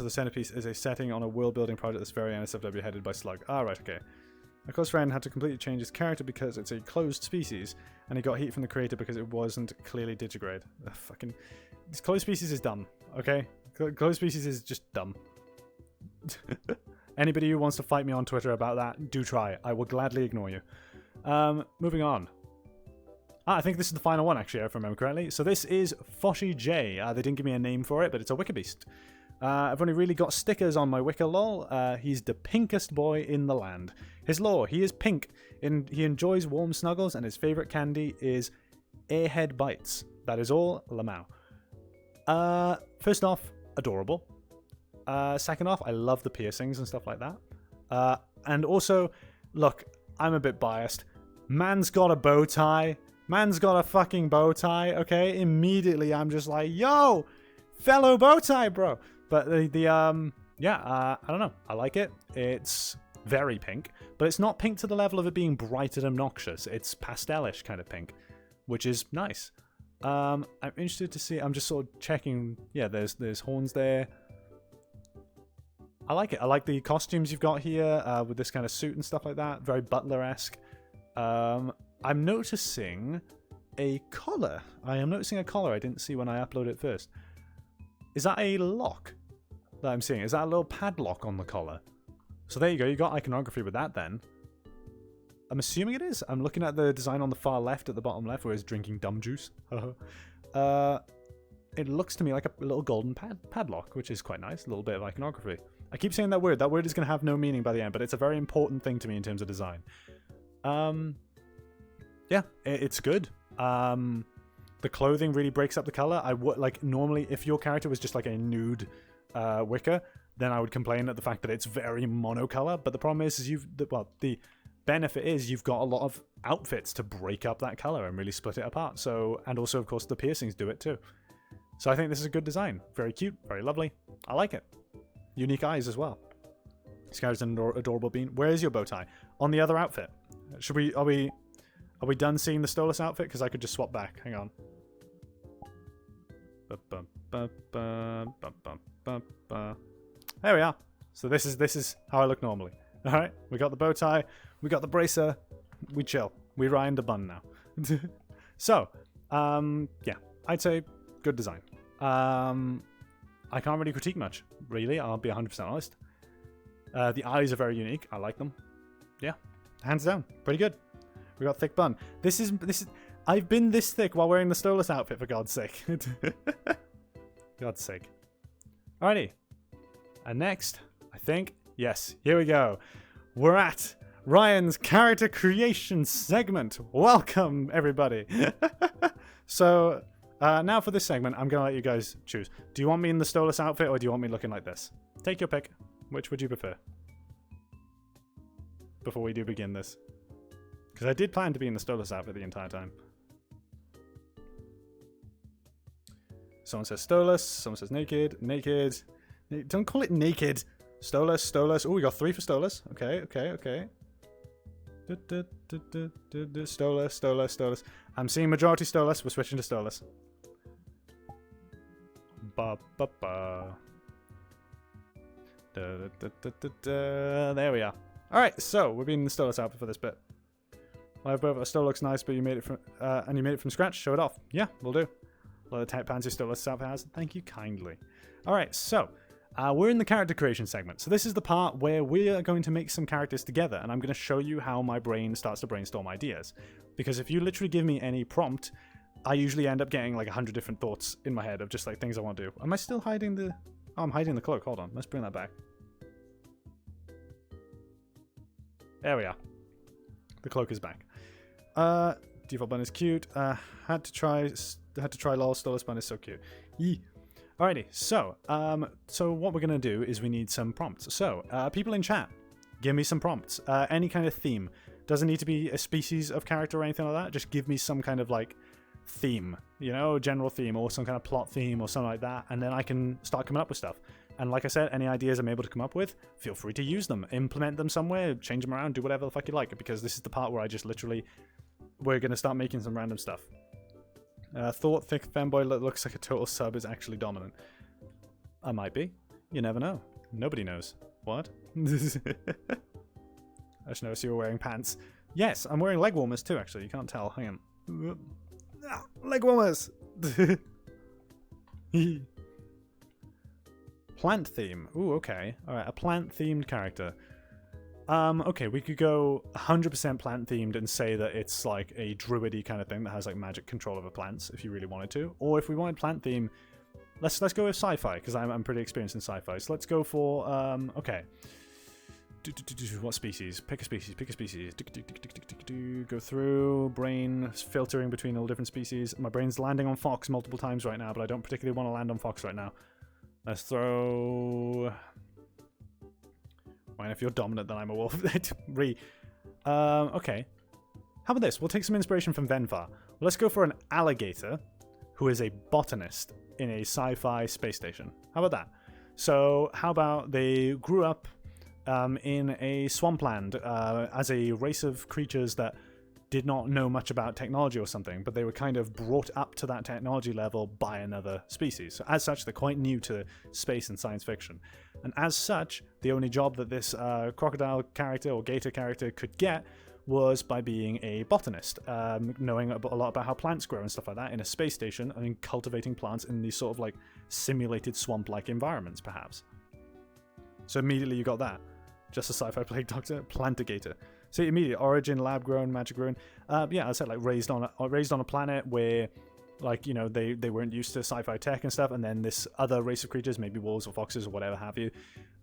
the centerpiece is a setting on a world-building project that's very NSFW headed by Slug. Ah, right, okay. A close friend had to completely change his character because it's a closed species, and he got heat from the creator because it wasn't clearly digigrade. Ugh, fucking... This closed species is dumb, okay? Closed species is just dumb. Anybody who wants to fight me on Twitter about that, do try. I will gladly ignore you. Moving on. I think this is the final one, actually, if I remember correctly. So this is Foshi J. They didn't give me a name for it, but it's a Wickerbeast. I've only really got stickers on my Wicker lol. He's the pinkest boy in the land. His lore, he is pink. He enjoys warm snuggles, and his favourite candy is airhead bites. That is all, Lamau. First off, adorable. Second off, I love the piercings and stuff like that. And also, look, I'm a bit biased. Man's got a bow tie. Man's got a fucking bow tie, okay? Immediately, I'm just like, yo, fellow bow tie, bro. But I don't know. I like it. It's very pink, but it's not pink to the level of it being bright and obnoxious. It's pastelish kind of pink, which is nice. I'm interested to see. I'm just sort of checking. Yeah, there's horns there. I like it. I like the costumes you've got here with this kind of suit and stuff like that. Very Butler-esque. I'm noticing a collar. I am noticing a collar I didn't see when I uploaded it first. Is that a lock that I'm seeing? Is that a little padlock on the collar? So there you go. You got iconography with that then. I'm assuming it is. I'm looking at the design on the far left at the bottom left where he's drinking dumb juice. It looks to me like a little golden padlock, which is quite nice. A little bit of iconography. I keep saying that word. That word is going to have no meaning by the end, but it's a very important thing to me in terms of design. Yeah, it's good. The clothing really breaks up the color. I would like normally if your character was just like a nude Wicker, then I would complain at the fact that it's very monocolor. But the problem is the benefit is you've got a lot of outfits to break up that color and really split it apart. So, and also of course the piercings do it too. So I think this is a good design. Very cute, very lovely. I like it. Unique eyes as well. This guy's an adorable bean. Where is your bow tie? On the other outfit. Are we done seeing the Stolas outfit? Because I could just swap back. Hang on. There we are. So this is how I look normally. All right. We got the bow tie. We got the bracer. We chill. We ride the bun now. So, yeah, I'd say good design. I can't really critique much, really. I'll be 100% honest. The eyes are very unique. I like them. Yeah, hands down, pretty good. We got thick bun. This is. I've been this thick while wearing the Stolas outfit, for God's sake. God's sake. Alrighty. And next, I think, yes, here we go. We're at Ryan's character creation segment. Welcome, everybody. So, now for this segment, I'm going to let you guys choose. Do you want me in the Stolas outfit, or do you want me looking like this? Take your pick. Which would you prefer? Before we do begin this. Because I did plan to be in the Stolas outfit the entire time. Someone says Stolas, someone says naked, naked. Don't call it naked. Stolas, Stolas. Oh, we got 3 for Stolas. Okay. Stolas, Stolas, Stolas. I'm seeing majority Stolas. We're switching to Stolas. There we are. Alright, so we're being in the Stolas outfit for this bit. Well, a Stola looks nice, but you made it from scratch. Show it off. Yeah, we'll do. A lot of tight pants your Stolas outfit has. Thank you kindly. Alright, so we're in the character creation segment. So this is the part where we are going to make some characters together, and I'm going to show you how my brain starts to brainstorm ideas. Because if you literally give me any prompt, I usually end up getting like 100 different thoughts in my head of just like things I want to do. Am I still hiding the... Oh, I'm hiding the cloak. Hold on. Let's bring that back. There we are. The cloak is back. Default bun is cute. Had to try lol. Stolas bun is so cute. Yee. Alrighty. So what we're gonna do is we need some prompts. So people in chat, give me some prompts. Any kind of theme. Doesn't need to be a species of character or anything like that. Just give me some kind of like theme, you know, a general theme or some kind of plot theme or something like that, and then I can start coming up with stuff. And like I said, any ideas I'm able to come up with, feel free to use them, implement them somewhere, change them around, do whatever the fuck you like, because this is the part where I just literally, we're going to start making some random stuff. Thought thick femboy looks like a total sub is actually dominant. I might be. You never know. Nobody knows. What? I just noticed you were wearing pants. Yes, I'm wearing leg warmers too, actually. You can't tell. Hang on. Leg warmers! Plant theme. Ooh, okay. Alright, a plant-themed character. Okay, we could go 100% plant-themed and say that it's like a druidy kind of thing that has like magic control over plants, if you really wanted to. Or if we wanted plant theme, let's go with sci-fi, because I'm pretty experienced in sci-fi. So let's go for, okay. What species? Pick a species, pick a species. Go through, brain filtering between all different species. My brain's landing on fox multiple times right now, but I don't particularly want to land on fox right now. Let's throw... Fine, if you're dominant, then I'm a wolf. Okay. How about this? We'll take some inspiration from Venvar. Let's go for an alligator who is a botanist in a sci-fi space station. How about that? So, how about they grew up in a swampland as a race of creatures that did not know much about technology or something, but they were kind of brought up to that technology level by another species. So as such, they're quite new to space and science fiction. And as such, the only job that this crocodile character or gator character could get was by being a botanist, knowing a lot about how plants grow and stuff like that in a space station, and cultivating plants in these sort of like simulated swamp-like environments, perhaps. So immediately you got that. Just a sci-fi plague doctor, plantigator. So immediate origin, lab grown, magic grown. Yeah, I said like raised on a planet where, like, you know, they weren't used to sci-fi tech and stuff, and then this other race of creatures, maybe wolves or foxes or whatever have you,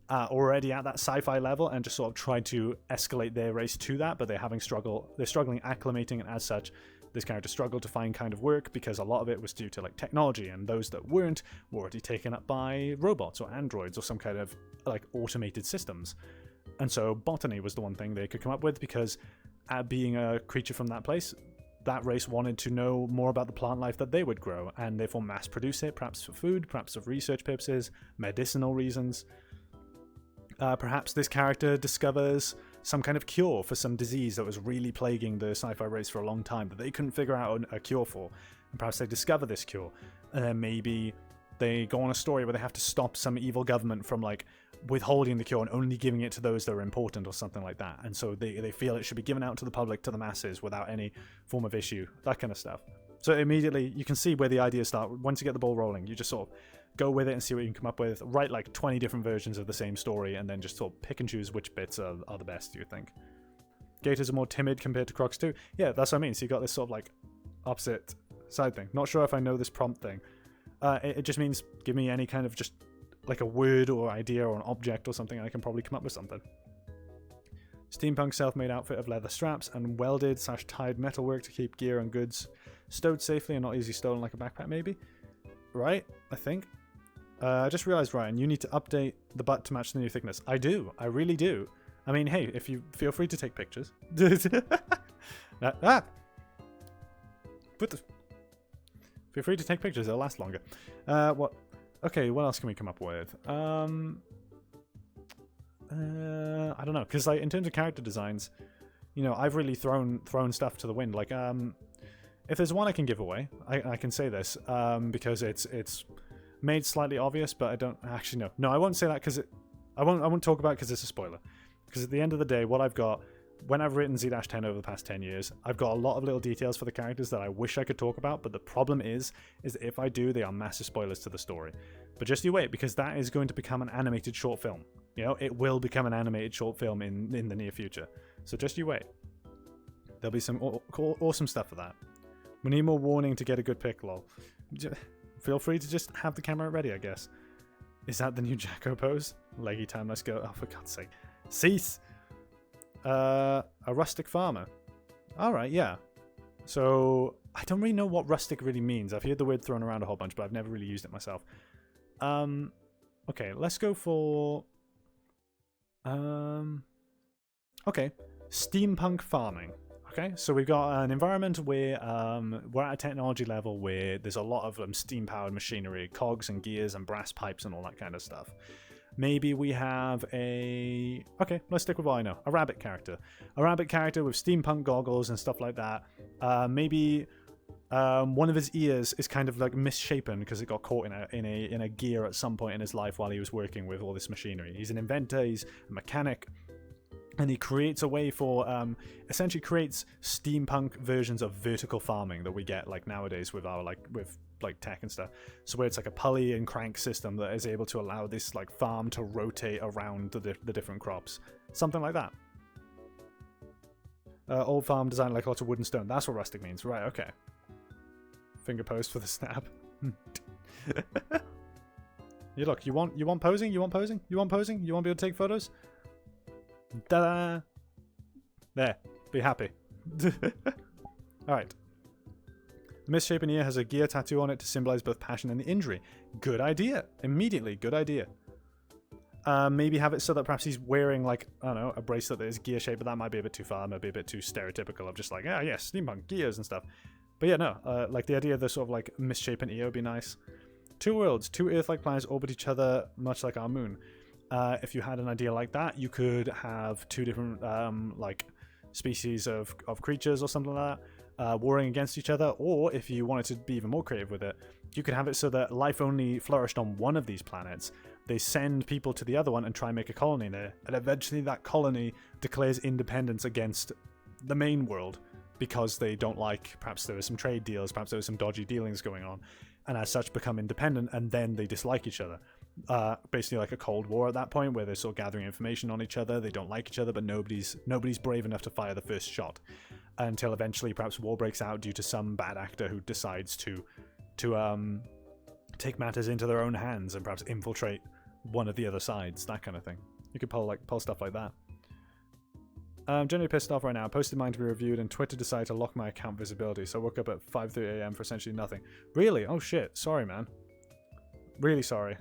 already at that sci-fi level, and just sort of tried to escalate their race to that, but they're struggling acclimating, and as such, this character struggled to find kind of work because a lot of it was due to like technology, and those that weren't were already taken up by robots or androids or some kind of like automated systems. And so botany was the one thing they could come up with, because being a creature from that place, that race wanted to know more about the plant life that they would grow, and therefore mass produce it, perhaps for food, perhaps for research purposes, medicinal reasons. Perhaps this character discovers some kind of cure for some disease that was really plaguing the sci-fi race for a long time that they couldn't figure out a cure for. And perhaps they discover this cure, and then maybe they go on a story where they have to stop some evil government from like withholding the cure and only giving it to those that are important or something like that. And so they feel it should be given out to the public, to the masses, without any form of issue, that kind of stuff. So immediately you can see where the ideas start. Once you get the ball rolling, you just sort of go with it and see what you can come up with. Write like 20 different versions of the same story, and then just sort of pick and choose which bits are the best, you think. Gators are more timid compared to crocs too. Yeah, that's what I mean. So you got this sort of like opposite side thing. Not sure if I know this prompt thing. It just means give me any kind of just like a word or idea or an object or something, and I can probably come up with something. Steampunk self-made outfit of leather straps and welded/tied metalwork to keep gear and goods stowed safely and not easily stolen, like a backpack maybe. Right, I think. I just realized, Ryan, you need to update the butt to match the new thickness. I do. I really do. I mean, hey, if you feel free to take pictures. Feel free to take pictures, they'll last longer. What? Okay, what else can we come up with? I don't know, because like in terms of character designs, you know, I've really thrown stuff to the wind. Like, if there's one I can give away, I can say this, because it's made slightly obvious, but I don't actually know. No, I won't say that because I won't talk about it because it's a spoiler. Because at the end of the day, what I've got, when I've written Z-10 over the past 10 years, I've got a lot of little details for the characters that I wish I could talk about, but the problem is that if I do, they are massive spoilers to the story. But just you wait, because that is going to become an animated short film. You know, it will become an animated short film in the near future. So just you wait. There'll be some awesome stuff for that. We need more warning to get a good pic, lol. Feel free to just have the camera ready, I guess. Is that the new Jacko pose? Leggy time, let's go. Oh, for God's sake. Cease! A rustic farmer. Alright, yeah. So, I don't really know what rustic really means. I've heard the word thrown around a whole bunch, but I've never really used it myself. Okay, let's go for... Okay, steampunk farming. Okay, so we've got an environment where we're at a technology level where there's a lot of steam-powered machinery, cogs and gears and brass pipes and all that kind of stuff. Maybe we have a... Okay, let's stick with what I know. A rabbit character. A rabbit character with steampunk goggles and stuff like that. Maybe one of his ears is kind of like misshapen because it got caught in a gear at some point in his life while he was working with all this machinery. He's an inventor, he's a mechanic, and he creates a way for, essentially creates steampunk versions of vertical farming that we get like nowadays with our with tech and stuff. So where it's like a pulley and crank system that is able to allow this like farm to rotate around the different crops. Something like that. Old farm designed like lots of wood and stone. That's what rustic means. Right, okay. Finger post for the snap. You look, you want posing? You want posing? You want posing? You want to be able to take photos? Ta-da! There. Be happy. Alright. The misshapen ear has a gear tattoo on it to symbolize both passion and the injury. Good idea. Immediately, good idea. Maybe have it so that perhaps he's wearing, like, I don't know, a bracelet that is gear shaped, but that might be a bit too far, maybe a bit too stereotypical of just like, ah, yes, steampunk gears and stuff. But yeah, no, like the idea of the sort of like misshapen ear would be nice. Two worlds, two Earth-like planets orbit each other, much like our moon. If you had an idea like that, you could have two different like species of creatures or something like that warring against each other. Or if you wanted to be even more creative with it, you could have it so that life only flourished on one of these planets. They send people to the other one and try and make a colony there, and eventually that colony declares independence against the main world because they don't like, perhaps there were some trade deals, perhaps there were some dodgy dealings going on, and as such become independent, and then they dislike each other. Basically like a Cold War at that point, where they're sort of gathering information on each other, they don't like each other, but nobody's brave enough to fire the first shot, until eventually perhaps war breaks out due to some bad actor who decides to take matters into their own hands and perhaps infiltrate one of the other sides, that kind of thing. You could pull stuff like that. I'm generally pissed off right now. I posted mine to be reviewed and Twitter decided to lock my account visibility, so I woke up at 5:30 AM for essentially nothing. Really? Oh shit. Sorry, man. Really sorry.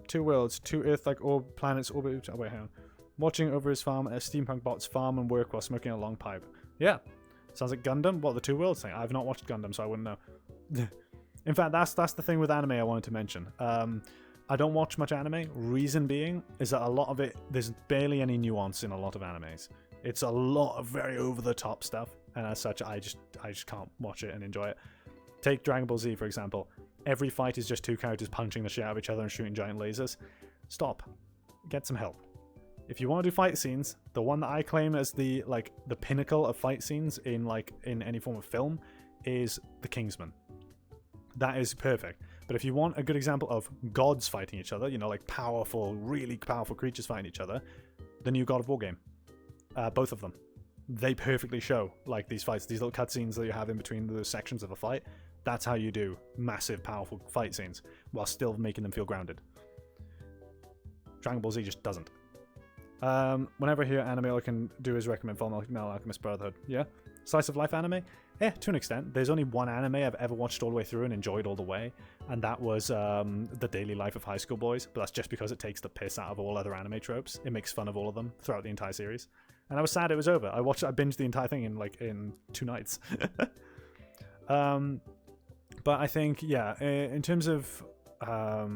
Two worlds, two Earth-like planets orbit... Oh, wait, hang on. Watching over his farm as steampunk bots farm and work while smoking a long pipe. Yeah. Sounds like Gundam. What, the two worlds thing? I've not watched Gundam, so I wouldn't know. In fact, that's the thing with anime I wanted to mention. I don't watch much anime. Reason being is that a lot of it, there's barely any nuance in a lot of animes. It's a lot of very over-the-top stuff, and as such, I just can't watch it and enjoy it. Take Dragon Ball Z, for example. Every fight is just two characters punching the shit out of each other and shooting giant lasers. Stop. Get some help. If you want to do fight scenes, the one that I claim as the pinnacle of fight scenes in any form of film is The Kingsman. That is perfect. But if you want a good example of gods fighting each other, you know, like powerful, really powerful creatures fighting each other, the new God of War game. Both of them. They perfectly show, like, these fights, these little cutscenes that you have in between the sections of a fight. That's how you do massive, powerful fight scenes, while still making them feel grounded. Dragon Ball Z just doesn't. Whenever I hear anime, all I can do is recommend Fullmetal Alchemist Brotherhood. Yeah? Slice of life anime? Yeah, to an extent. There's only one anime I've ever watched all the way through and enjoyed all the way, and that was The Daily Life of High School Boys, but that's just because it takes the piss out of all other anime tropes. It makes fun of all of them throughout the entire series. And I was sad it was over. I binged the entire thing in 2 nights. But I think, yeah, in terms of... how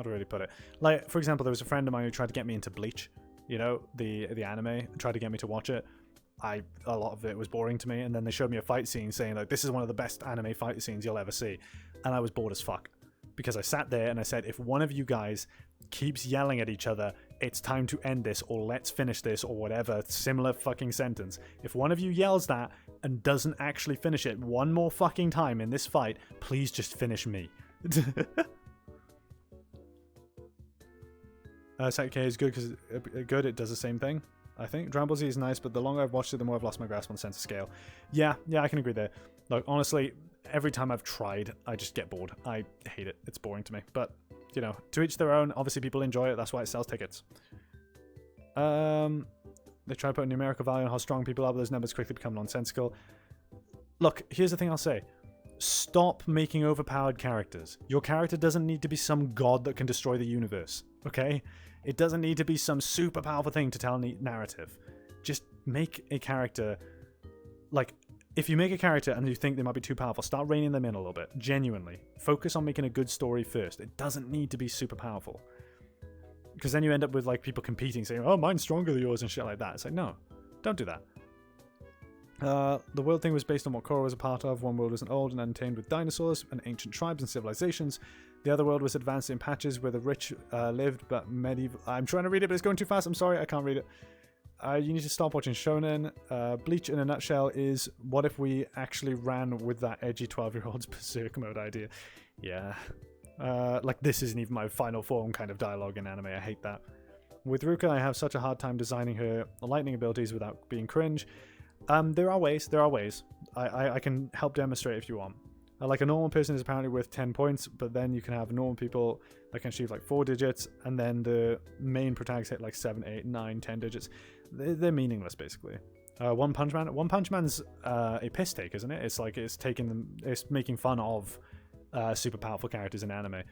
do I really put it? Like, for example, there was a friend of mine who tried to get me into Bleach, you know, the anime, tried to get me to watch it. A lot of it was boring to me, and then they showed me a fight scene saying, like, this is one of the best anime fight scenes you'll ever see. And I was bored as fuck. Because I sat there and I said, if one of you guys keeps yelling at each other, it's time to end this, or let's finish this, or whatever similar fucking sentence. If one of you yells that and doesn't actually finish it one more fucking time in this fight, please just finish me. Sakuya is good because it does the same thing, I think. Dragon Ball Z is nice, but the longer I've watched it, the more I've lost my grasp on the sense of scale. Yeah, I can agree there. Look, honestly, every time I've tried, I just get bored. I hate it. It's boring to me. But, you know, to each their own. Obviously, people enjoy it. That's why it sells tickets. They try to put a numerical value on how strong people are, but those numbers quickly become nonsensical. Look, here's the thing I'll say. Stop making overpowered characters. Your character doesn't need to be some god that can destroy the universe, okay? It doesn't need to be some super powerful thing to tell a neat narrative. Just make a character, like, if you make a character and you think they might be too powerful, start reining them in a little bit. Genuinely. Focus on making a good story first. It doesn't need to be super powerful. Because then you end up with, like, people competing, saying, oh, mine's stronger than yours and shit like that. It's like, no, don't do that. The world thing was based on what Korra was a part of. One world was an old and untamed with dinosaurs and ancient tribes and civilizations. The other world was advanced in patches where the rich lived, but medieval... I'm trying to read it, but it's going too fast. I'm sorry, I can't read it. You need to stop watching Shonen. Bleach, in a nutshell, is what if we actually ran with that edgy 12-year-old's berserk mode idea. Yeah. Like, this isn't even my final form kind of dialogue in anime. I hate that. With Ruka, I have such a hard time designing her lightning abilities without being cringe. There are ways. I can help demonstrate if you want. Like, a normal person is apparently worth 10 points, but then you can have normal people that can achieve like 4 digits, and then the main protagonists hit like 7, 8, 9, 10 digits. They're meaningless, basically. One Punch Man. One Punch Man's a piss take, isn't it? It's like it's making fun of super powerful characters in anime.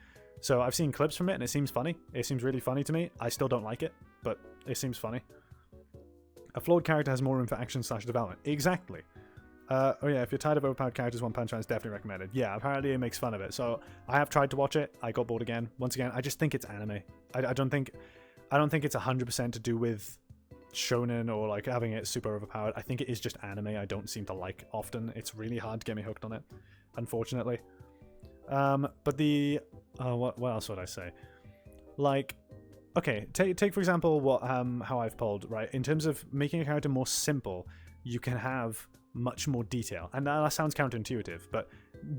So I've seen clips from it, and it seems funny. It seems really funny to me. I still don't like it, but it seems funny. A flawed character has more room for action/development. Exactly. Oh yeah, if you're tired of overpowered characters, One Punch Man is definitely recommended. Yeah, apparently it makes fun of it. So I have tried to watch it. I got bored again. Once again, I just think it's anime. I don't think it's 100% to do with shonen or like having it super overpowered. I think it is just anime I don't seem to like often. It's really hard to get me hooked on it, unfortunately. But the what else would I say? Like, okay, take for example what how I've pulled, right? In terms of making a character more simple, you can have much more detail, and that sounds counterintuitive, but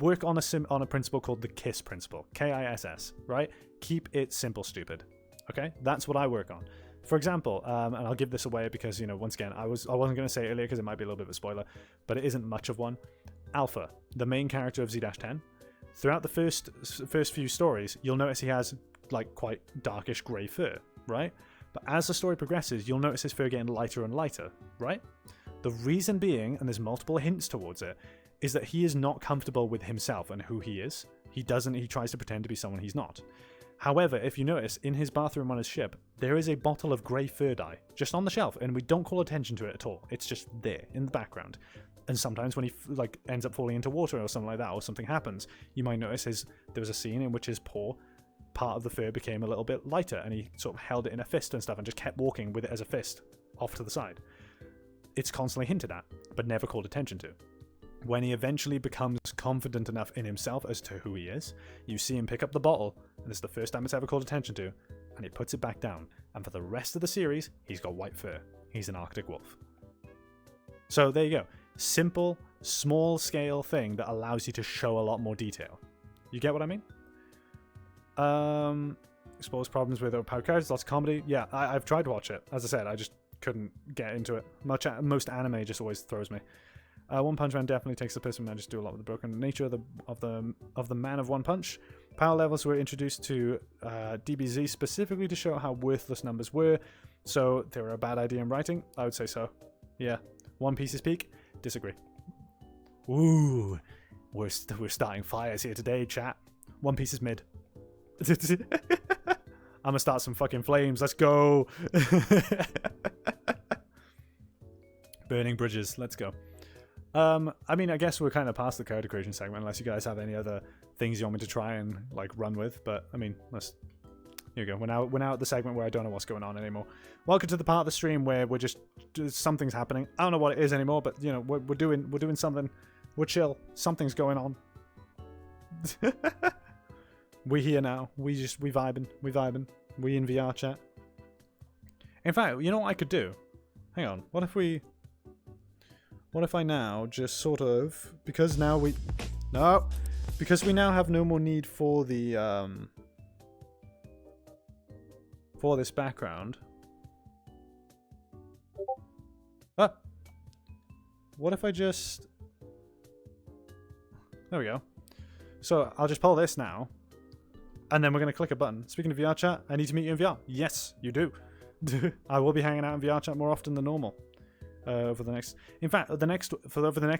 work on a principle called the KISS principle, KISS, right? Keep it simple, stupid. Okay, that's what I work on. For example, and I'll give this away because, you know, once again, I wasn't going to say it earlier because it might be a little bit of a spoiler, but it isn't much of one. Alpha, the main character of Z-10, throughout the first few stories, you'll notice he has like quite darkish grey fur, right? But as the story progresses, you'll notice his fur getting lighter and lighter, right? The reason being, and there's multiple hints towards it, is that he is not comfortable with himself and who he is. He tries to pretend to be someone he's not. However, if you notice, in his bathroom on his ship, there is a bottle of grey fur dye just on the shelf, and we don't call attention to it at all. It's just there in the background. And sometimes when he like ends up falling into water or something like that, or something happens, you might notice there was a scene in which his paw, part of the fur became a little bit lighter, and he sort of held it in a fist and stuff and just kept walking with it as a fist off to the side. It's constantly hinted at, but never called attention to. When he eventually becomes confident enough in himself as to who he is, you see him pick up the bottle, and it's the first time it's ever called attention to, and he puts it back down. And for the rest of the series, he's got white fur. He's an Arctic wolf. So there you go. Simple, small-scale thing that allows you to show a lot more detail. You get what I mean? Explores problems with overpowered characters, lots of comedy. Yeah, I've tried to watch it. As I said, I just couldn't get into it. Most anime just always throws me. One Punch Man definitely takes the piss, and I just do a lot with the broken nature of the man of One Punch. Power levels were introduced to DBZ specifically to show how worthless numbers were, so they were a bad idea in writing. I would say so. Yeah. One Piece is peak. Disagree. Ooh, we're starting fires here today, chat. One Piece is mid. I'm gonna start some fucking flames. Let's go. Burning bridges. Let's go. I mean, I guess we're kind of past the character creation segment, unless you guys have any other things you want me to try and like run with. But I mean, here we go. We're now at the segment where I don't know what's going on anymore. Welcome to the part of the stream where we're just something's happening. I don't know what it is anymore, but you know, we're doing something. We're chill. Something's going on. We're here now. We vibing. We in VR chat. In fact, you know what I could do? Hang on. What if I now just sort of, because we now have no more need for the for this background. What if I just, there we go. So I'll just pull this now, and then we're going to click a button. Speaking of VR chat, I need to meet you in VR. Yes, you do. I will be hanging out in VR chat more often than normal. Over the next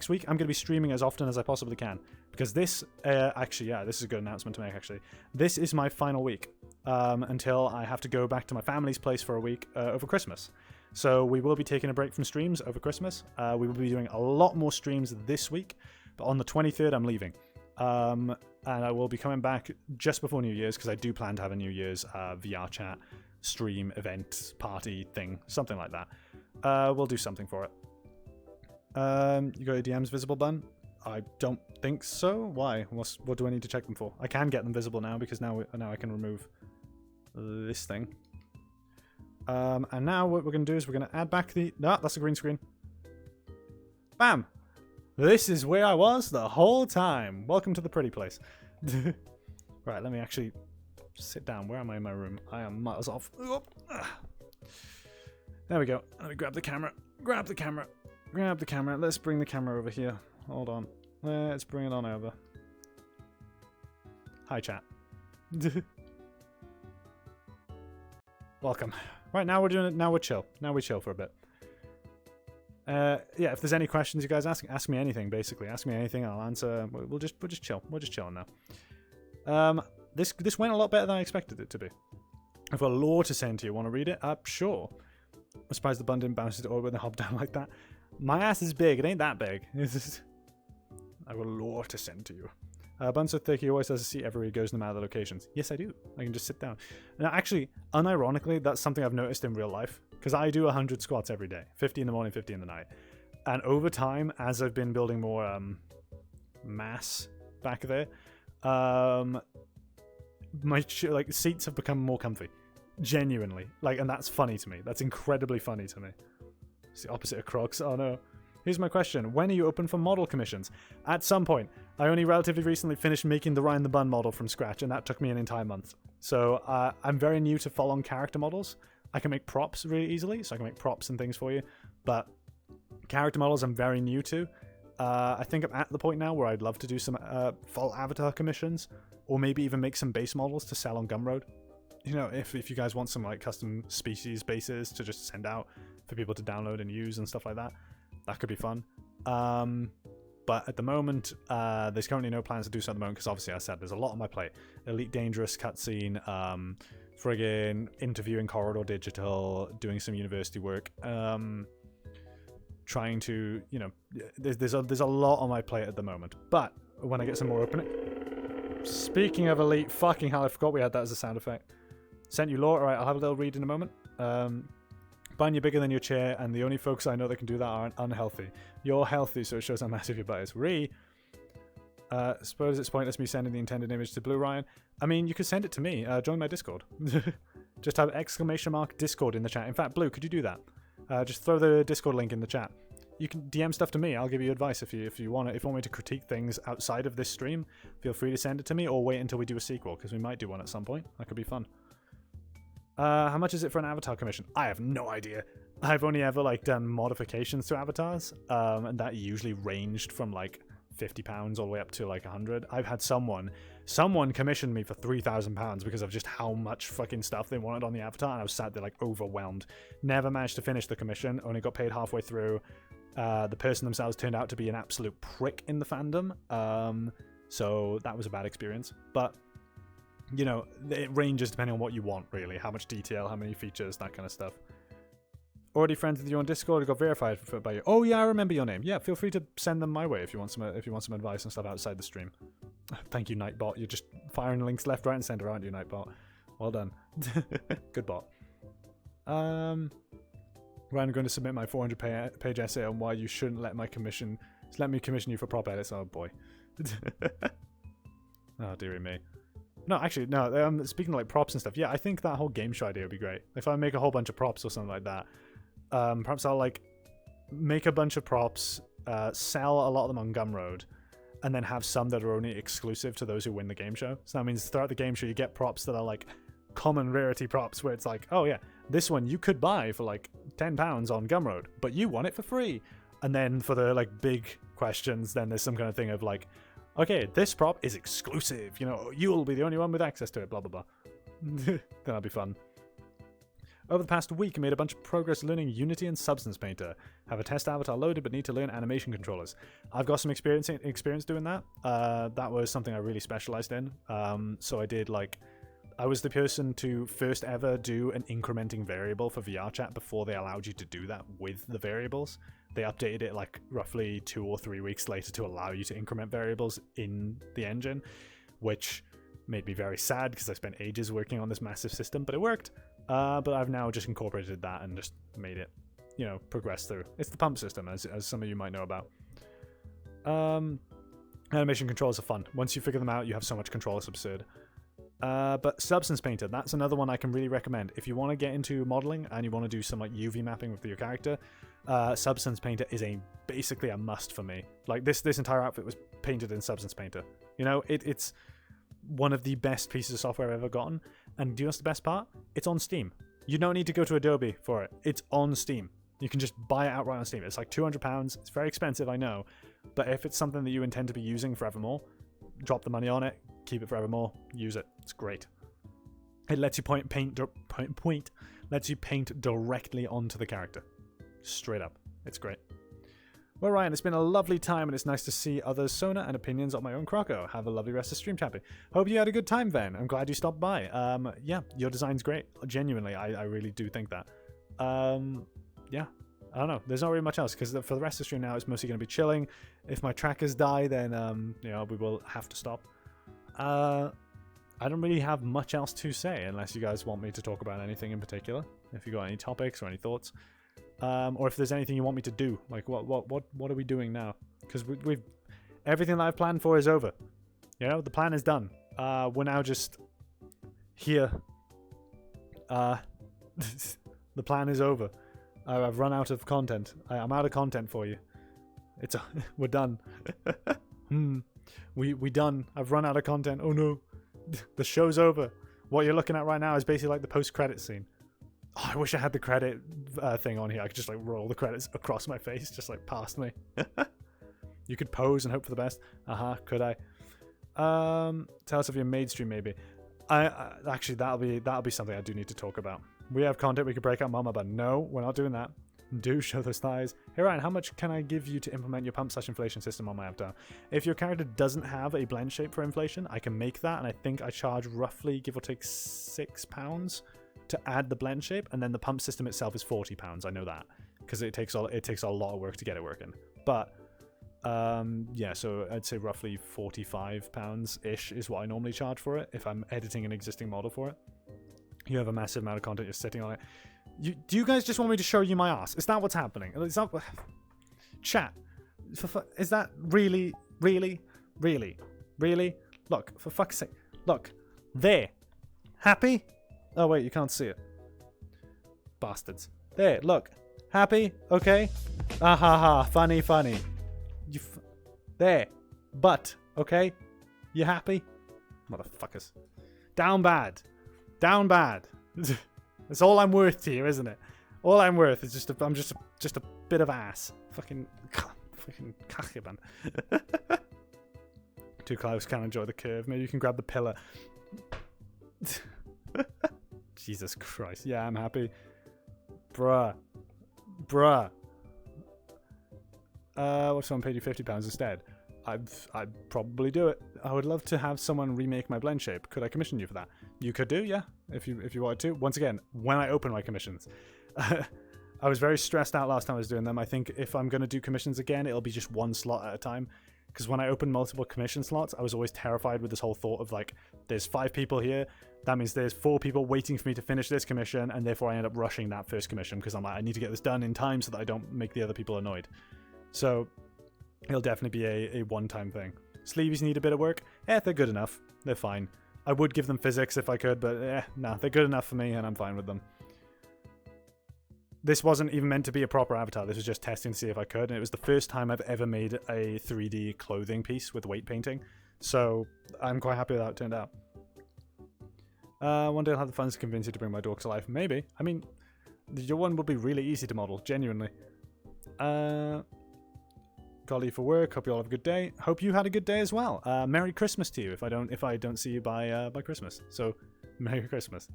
week, I'm going to be streaming as often as I possibly can, because this this is a good announcement to make. Actually, this is my final week until I have to go back to my family's place for a week over Christmas. So we will be taking a break from streams over Christmas. We will be doing a lot more streams this week, but on the 23rd I'm leaving. And I will be coming back just before New Year's because I do plan to have a New Year's VR chat, stream, event, party thing, something like that. We'll do something for it. You got your DMs visible, Bun? I don't think so. Why? What do I need to check them for? I can get them visible now because now I can remove this thing. And now what we're going to do is we're going to add back the... No, that's a green screen. Bam! This is where I was the whole time. Welcome to the pretty place. Right, let me actually sit down. Where am I in my room? I am miles off. There we go. Let me grab the camera. Grab the camera. Grab the camera. Let's bring the camera over here. Hold on. Let's bring it on over. Hi, chat. Welcome. Right, now we're doing it. Now we're chill. Now we chill for a bit. Yeah, if there's any questions you guys ask me anything, basically. Ask me anything, I'll answer. We'll just chill. We're just chilling now. This went a lot better than I expected it to be. I've got lore to send to you. Want to read it? Sure. I'm surprised the bun didn't bounce it over with the hop down like that. My ass is big. It ain't that big. I got lore to send to you. Bun's so thick, he always has a seat everywhere he goes no matter the locations. Yes, I do. I can just sit down. Now, actually, unironically, that's something I've noticed in real life. Because I do 100 squats every day. 50 in the morning, 50 in the night. And over time, as I've been building more mass back there, my seats have become more comfy. Genuinely. And that's funny to me. That's incredibly funny to me. It's the opposite of Crocs. Oh, no. Here's my question. When are you open for model commissions? At some point. I only relatively recently finished making the Ryan the Bun model from scratch, and that took me an entire month. So I'm very new to full-on character models. I can make props really easily, so I can make props and things for you. But character models I'm very new to. I think I'm at the point now where I'd love to do some full avatar commissions, or maybe even make some base models to sell on Gumroad. You know, if you guys want some custom species bases to just send out for people to download and use and stuff like that, that could be fun. But at the moment, there's currently no plans to do so at the moment because obviously I said there's a lot on my plate. Elite Dangerous cutscene, friggin' interviewing Corridor Digital, doing some university work, trying to, you know, there's a lot on my plate at the moment. But when I get some more opening... Speaking of Elite, fucking hell, I forgot we had that as a sound effect. Sent you lore. Alright, I'll have a little read in a moment. Bun, you're bigger than your chair, and the only folks I know that can do that are unhealthy. You're healthy, so it shows how massive your butt is. Suppose it's pointless me sending the intended image to Blue Ryan. I mean, you could send it to me. Join my Discord. Just have !Discord in the chat. In fact, Blue, could you do that? Just throw the Discord link in the chat. You can DM stuff to me. I'll give you advice if you want it. If you want me to critique things outside of this stream, feel free to send it to me, or wait until we do a sequel, because we might do one at some point. That could be fun. How much is it for an avatar commission? I have no idea. I've only ever done modifications to avatars, and that usually ranged from £50 all the way up to 100. I've had someone commissioned me for £3,000 because of just how much fucking stuff they wanted on the avatar, and I was sat there overwhelmed. Never managed to finish the commission. Only got paid halfway through. The person themselves turned out to be an absolute prick in the fandom, so that was a bad experience. But you know, it ranges depending on what you want, really. How much detail, how many features, that kind of stuff. Already friends with you on Discord, got verified by you. Oh yeah, I remember your name. Yeah, feel free to send them my way if you want some advice and stuff outside the stream. Thank you, Nightbot. You're just firing links left, right, and center, aren't you, Nightbot? Well done. Good bot. Ryan, I'm going to submit my 400-page essay on why you shouldn't let me commission you for prop edits. Oh boy. Oh dearie me. No, actually, no. Speaking of props and stuff, yeah, I think that whole game show idea would be great. If I make a whole bunch of props or something like that, perhaps I'll make a bunch of props, sell a lot of them on Gumroad, and then have some that are only exclusive to those who win the game show. So that means throughout the game show, you get props that are common rarity props, where it's oh yeah, this one you could buy for £10 on Gumroad, but you want it for free. And then for the big questions, then there's some kind of thing of okay, this prop is exclusive. You know, you'll be the only one with access to it, blah, blah, blah. That'll be fun. Over the past week, I made a bunch of progress learning Unity and Substance Painter. Have a test avatar loaded, but need to learn animation controllers. I've got some experience doing that. That was something I really specialized in. So I did I was the person to first ever do an incrementing variable for VR chat before they allowed you to do that with the variables. They updated it like roughly 2 or 3 weeks later to allow you to increment variables in the engine, which made me very sad because I spent ages working on this massive system, but it worked. But I've now just incorporated that and just made it, you know, progress through. It's the pump system, as some of you might know about. Animation controls are fun. Once you figure them out, you have so much control, it's absurd. But Substance Painter, that's another one I can really recommend. If you want to get into modeling and you want to do some like UV mapping with your character, Substance Painter is basically a must for me. Like this entire outfit was painted in Substance Painter. You know, it's one of the best pieces of software I've ever gotten. And do you know what's the best part? It's on Steam. You don't need to go to Adobe for it. It's on Steam. You can just buy it outright on Steam. It's like £200. It's very expensive, I know. But if it's something that you intend to be using forevermore, drop the money on it, keep it forevermore, use it. It's great. It lets you lets you paint directly onto the character. Straight up. It's great. Well, Ryan, it's been a lovely time, and it's nice to see others' Sona and opinions on my own Croco. Have a lovely rest of stream, chappy. Hope you had a good time, Ven. I'm glad you stopped by. Yeah, your design's great. Genuinely, I really do think that. Yeah, I don't know. There's not really much else, because for the rest of the stream now, it's mostly going to be chilling. If my trackers die, then, you know, we will have to stop. I don't really have much else to say, unless you guys want me to talk about anything in particular. If you got any topics or any thoughts. Or if there's anything you want me to do, like what are we doing now? Because we've everything that I've planned for is over. You know, the plan is done. We're now just here. The plan is over. I've run out of content. I'm out of content for you. We're done. We done. I've run out of content. Oh no, the show's over. What you're looking at right now is basically like the post-credit scene. Oh, I wish I had the credit thing on here. I could just like roll the credits across my face, just like past me. You could pose and hope for the best. Could I? Tell us if your maid stream maybe. Actually that'll be something I do need to talk about. We have content we could break out Mama, but no, we're not doing that. Do show those thighs. Hey Ryan, how much can I give you to implement your pump/inflation system on my avatar? If your character doesn't have a blend shape for inflation, I can make that, and I think I charge roughly, give or take, £6 to add the blend shape, and then the pump system itself is £40. I know that because it takes a lot of work to get it working. But yeah, so I'd say roughly £45 ish is what I normally charge for it if I'm editing an existing model for it. You have a massive amount of content you're sitting on it. Do you guys just want me to show you my ass? Is that what's happening? Is that chat? Is that really? Look, for fuck's sake. Look, there. Happy? Oh wait, you can't see it. Bastards. There, look. Happy? Okay. Ah ha ha. Funny. There. Butt. Okay. You happy? Motherfuckers. Down bad. That's all I'm worth to you, isn't it? All I'm worth is I'm just a bit of ass. Fucking kachiban. Too close, can't enjoy the curve. Maybe you can grab the pillar. Jesus Christ. Yeah, I'm happy. Bruh. What if someone paid you £50 instead? I'd probably do it. I would love to have someone remake my blend shape. Could I commission you for that? You could do, yeah, if you wanted to. Once again, when I open my commissions. I was very stressed out last time I was doing them. I think if I'm going to do commissions again, it'll be just one slot at a time. Because when I opened multiple commission slots, I was always terrified with this whole thought of like, there's 5 people here. That means there's 4 people waiting for me to finish this commission, and therefore I end up rushing that first commission because I'm like, I need to get this done in time so that I don't make the other people annoyed. So it'll definitely be a one-time thing. Sleeves need a bit of work. They're good enough. They're fine. I would give them physics if I could, but no, they're good enough for me, and I'm fine with them. This wasn't even meant to be a proper avatar. This was just testing to see if I could, and it was the first time I've ever made a 3D clothing piece with weight painting. So I'm quite happy with how it turned out. One day I'll have the funds to convince you to bring my dog to life. Maybe. I mean, your one would be really easy to model, genuinely. Gotta leave for work. Hope you all have a good day. Hope you had a good day as well. Merry Christmas to you if I don't see you by Christmas. So Merry Christmas.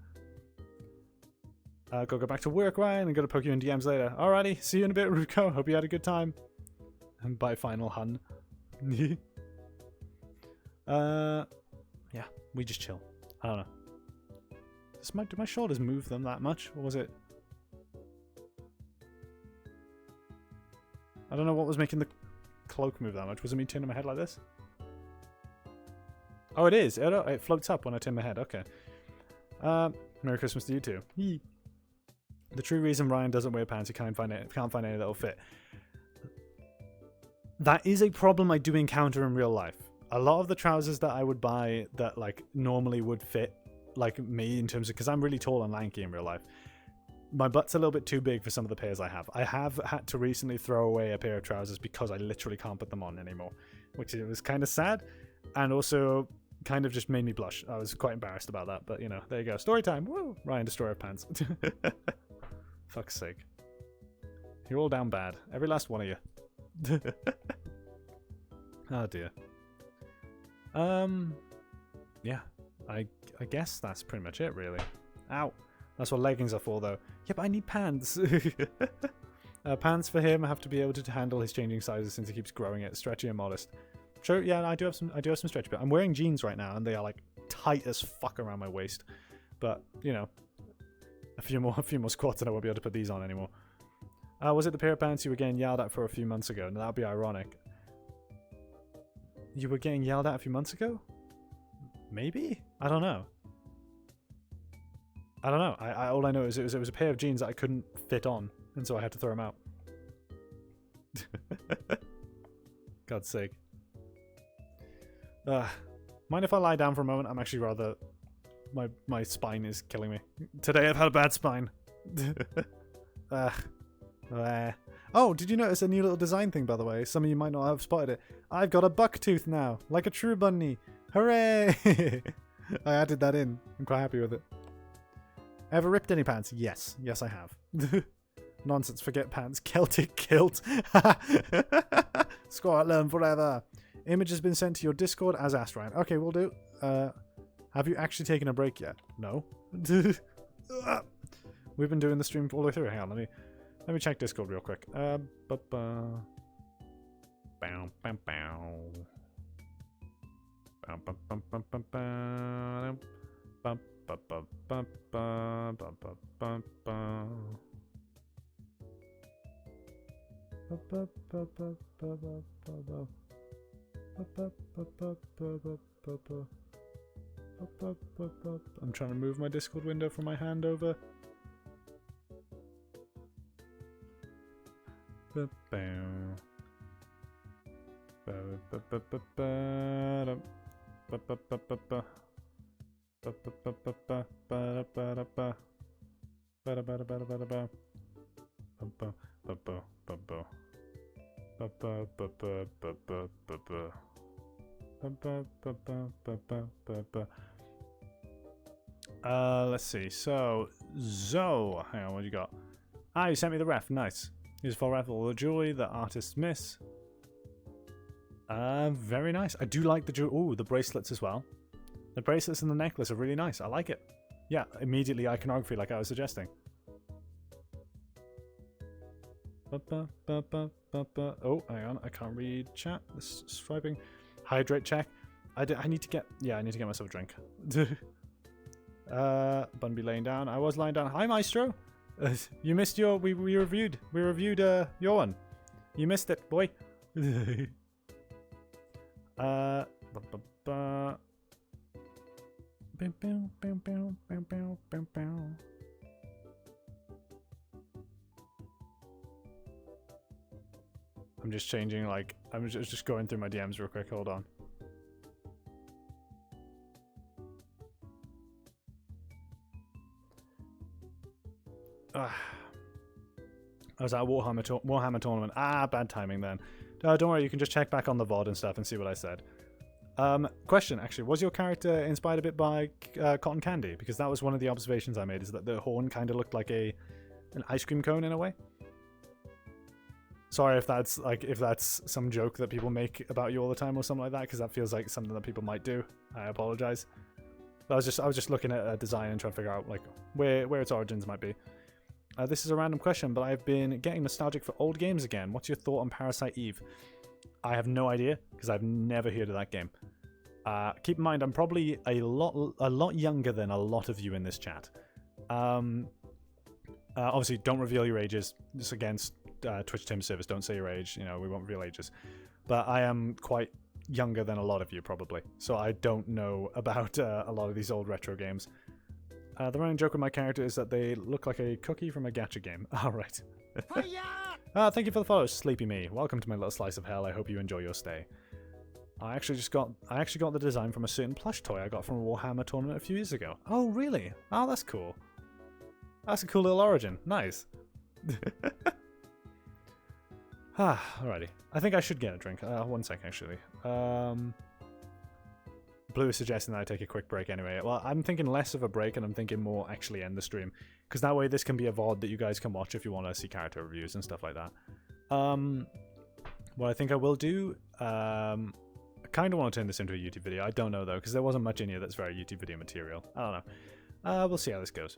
Go back to work, Ryan, and go to poke you in DMs later. Alrighty, see you in a bit, Ruko. Hope you had a good time. And bye, final hun. Yeah, we just chill. I don't know. Did my shoulders move them that much? Or was it... I don't know what was making the cloak move that much. Was it me turning my head like this? Oh, it is. It floats up when I turn my head. Okay. Merry Christmas to you too. Yee. The true reason Ryan doesn't wear pants, he can't find any that'll fit. That is a problem I do encounter in real life. A lot of the trousers that I would buy that like normally would fit like me in terms of, because I'm really tall and lanky in real life. My butt's a little bit too big for some of the pairs I have. I have had to recently throw away a pair of trousers because I literally can't put them on anymore, which was kind of sad and also kind of just made me blush. I was quite embarrassed about that, but you know, there you go. Story time. Woo! Ryan, destroyer of pants. Fuck's sake. You're all down bad. Every last one of you. Oh dear. Yeah. I guess that's pretty much it, really. Ow. That's what leggings are for, though. Yeah, but I need pants. Pants for him have to be able to handle his changing sizes since he keeps growing it. Stretchy and modest. True. Yeah, I do have some stretch, but I'm wearing jeans right now, and they are like tight as fuck around my waist. But you know, a few more squats, and I won't be able to put these on anymore. Was it the pair of pants you were getting yelled at for a few months ago? Now, that would be ironic. You were getting yelled at a few months ago? Maybe? I don't know. All I know is it was a pair of jeans that I couldn't fit on, and so I had to throw them out. God's sake. Mind if I lie down for a moment? I'm actually rather... My spine is killing me. Today I've had a bad spine. Oh, did you notice a new little design thing, by the way? Some of you might not have spotted it. I've got a buck tooth now, like a true bunny. Hooray! I added that in. I'm quite happy with it. Ever ripped any pants? Yes. Yes, I have. Nonsense, forget pants. Celtic kilt. Scotland forever. Image has been sent to your Discord as asked, Ryan. Okay, we'll do. Have you actually taken a break yet? No. We've been doing the stream all the way through. Hang on, let me check Discord real quick. Bow, bow, bow. I'm trying to move my Discord window from my hand over. Let's see. So, Zoe, hang on, what you got? Ah, you sent me the ref. Nice. Here's for ref all the jewelry that artists miss. Very nice. I do like the jewelry. Ooh, the bracelets as well. The bracelets and the necklace are really nice. I like it. Yeah, immediately iconography, like I was suggesting. Oh, hang on. I can't read chat. This swiping. Hydrate check. I need to get... Yeah, I need to get myself a drink. Bun be laying down. I was lying down. Hi, Maestro. You missed your... We reviewed your one. You missed it, boy. I'm just changing, like... I'm just going through my DMs real quick. Hold on. I was at Warhammer tournament. Ah, bad timing then. Don't worry, you can just check back on the VOD and stuff and see what I said. Question, actually. Was your character inspired a bit by cotton candy? Because that was one of the observations I made, is that the horn kind of looked like an ice cream cone in a way. Sorry if that's some joke that people make about you all the time or something like that, because that feels like something that people might do. I apologize. But I was just looking at a design and trying to figure out like where its origins might be. This is a random question, but I've been getting nostalgic for old games again. What's your thought on Parasite Eve? I have no idea, because I've never heard of that game. Keep in mind, I'm probably a lot younger than a lot of you in this chat. Obviously, don't reveal your ages. Just against Twitch term service, don't say your age. You know, we won't reveal ages. But I am quite younger than a lot of you, probably. So I don't know about a lot of these old retro games. The running joke with my character is that they look like a cookie from a gacha game. Alright. Thank you for the follow, Sleepy Me. Welcome to my little slice of hell. I hope you enjoy your stay. I actually got the design from a certain plush toy I got from a Warhammer tournament a few years ago. Oh, really? Oh, that's cool. That's a cool little origin. Nice. Alrighty. I think I should get a drink. 1 sec, actually. Blue is suggesting that I take a quick break anyway. Well, I'm thinking less of a break, and I'm thinking more actually end the stream. Because that way this can be a VOD that you guys can watch if you want to see character reviews and stuff like that. What I think I will do... I kind of want to turn this into a YouTube video. I don't know, though, because there wasn't much in here that's very YouTube video material. I don't know. We'll see how this goes.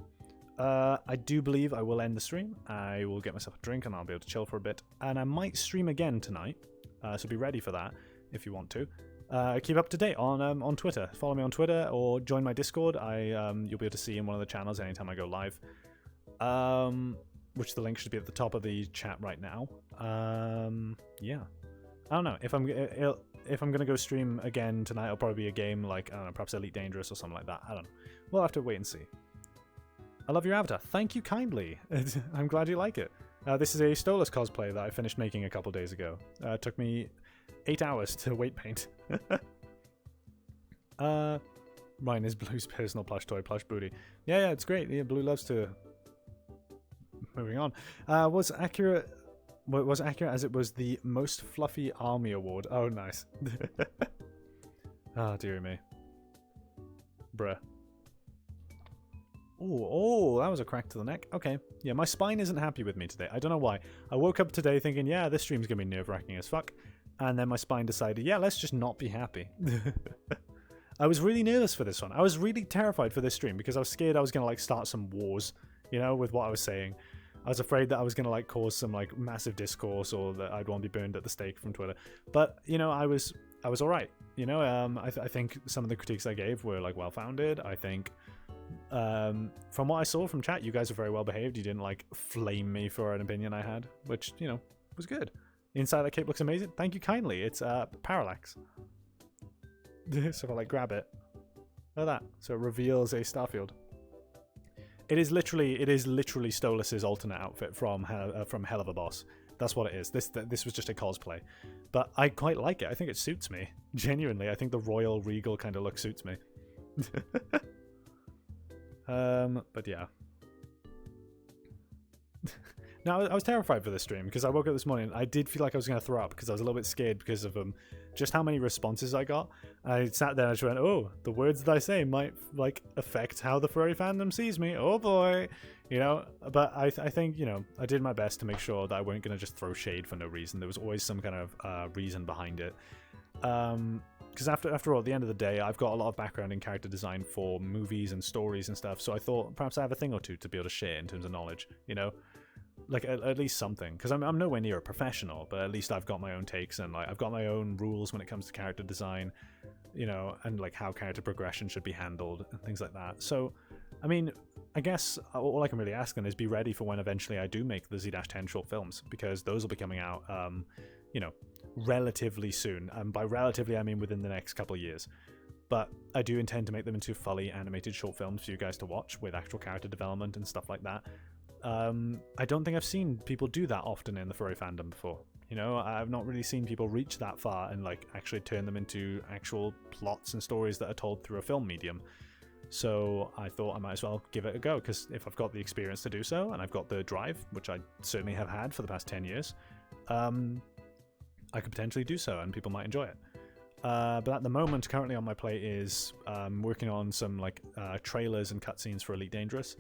I do believe I will end the stream. I will get myself a drink, and I'll be able to chill for a bit. And I might stream again tonight, so be ready for that if you want to. Keep up to date on Twitter. Follow me on Twitter or join my Discord. You'll be able to see in one of the channels anytime I go live. Which the link should be at the top of the chat right now. Yeah. I don't know if I'm gonna go stream again tonight. It'll probably be a game like I don't know, perhaps Elite Dangerous or something like that. I don't know. We'll have to wait and see. I love your avatar. Thank you kindly. I'm glad you like it. This is a Stolas cosplay that I finished making a couple days ago. It took me 8 hours to weight paint. Mine is Blue's personal plush toy, plush booty. Yeah, it's great. Yeah, Blue loves to. Moving on. Was accurate as it was the most fluffy army award. Oh, nice. Oh, dearie me. Bruh. Oh, that was a crack to the neck. Okay. Yeah, my spine isn't happy with me today. I don't know why. I woke up today thinking, yeah, this stream's gonna be nerve-wracking as fuck. And then my spine decided, yeah, let's just not be happy. I was really nervous for this one. I was really terrified for this stream because I was scared I was gonna like start some wars, you know, with what I was saying. I was afraid that I was gonna like cause some like massive discourse or that I'd want to be burned at the stake from Twitter. But you know, I was all right. You know, I think some of the critiques I gave were like well-founded. I think from what I saw from chat, you guys are very well behaved. You didn't like flame me for an opinion I had, which you know was good. Inside that cape looks amazing. Thank you kindly. It's parallax. So if I like grab it, look at that. So it reveals a starfield. It is literally Stolas's alternate outfit from Hell of a Boss. That's what it is. This was just a cosplay, but I quite like it. I think it suits me. Genuinely, I think the royal regal kind of look suits me. But yeah. Now, I was terrified for this stream because I woke up this morning and I did feel like I was going to throw up because I was a little bit scared because of just how many responses I got. I sat there and I just went, oh, the words that I say might like affect how the furry fandom sees me. Oh boy, you know. But I think, you know, I did my best to make sure that I weren't going to just throw shade for no reason. There was always some kind of reason behind it. Because after all, at the end of the day, I've got a lot of background in character design for movies and stories and stuff. So I thought perhaps I have a thing or two to be able to share in terms of knowledge, you know. Like at least something, because I'm nowhere near a professional, but at least I've got my own takes and like I've got my own rules when it comes to character design, you know, and like how character progression should be handled and things like that. So, I mean, I guess all I can really ask then is be ready for when eventually I do make the Z-10 short films, because those will be coming out, you know, relatively soon. And by relatively, I mean within the next couple of years. But I do intend to make them into fully animated short films for you guys to watch with actual character development and stuff like that. I don't think I've seen people do that often in the furry fandom before. You know, I've not really seen people reach that far and like actually turn them into actual plots and stories that are told through a film medium. So I thought I might as well give it a go, because if I've got the experience to do so and I've got the drive, which I certainly have had for the past 10 years, I could potentially do so and people might enjoy it. But at the moment, currently on my plate is working on some like trailers and cutscenes for Elite Dangerous.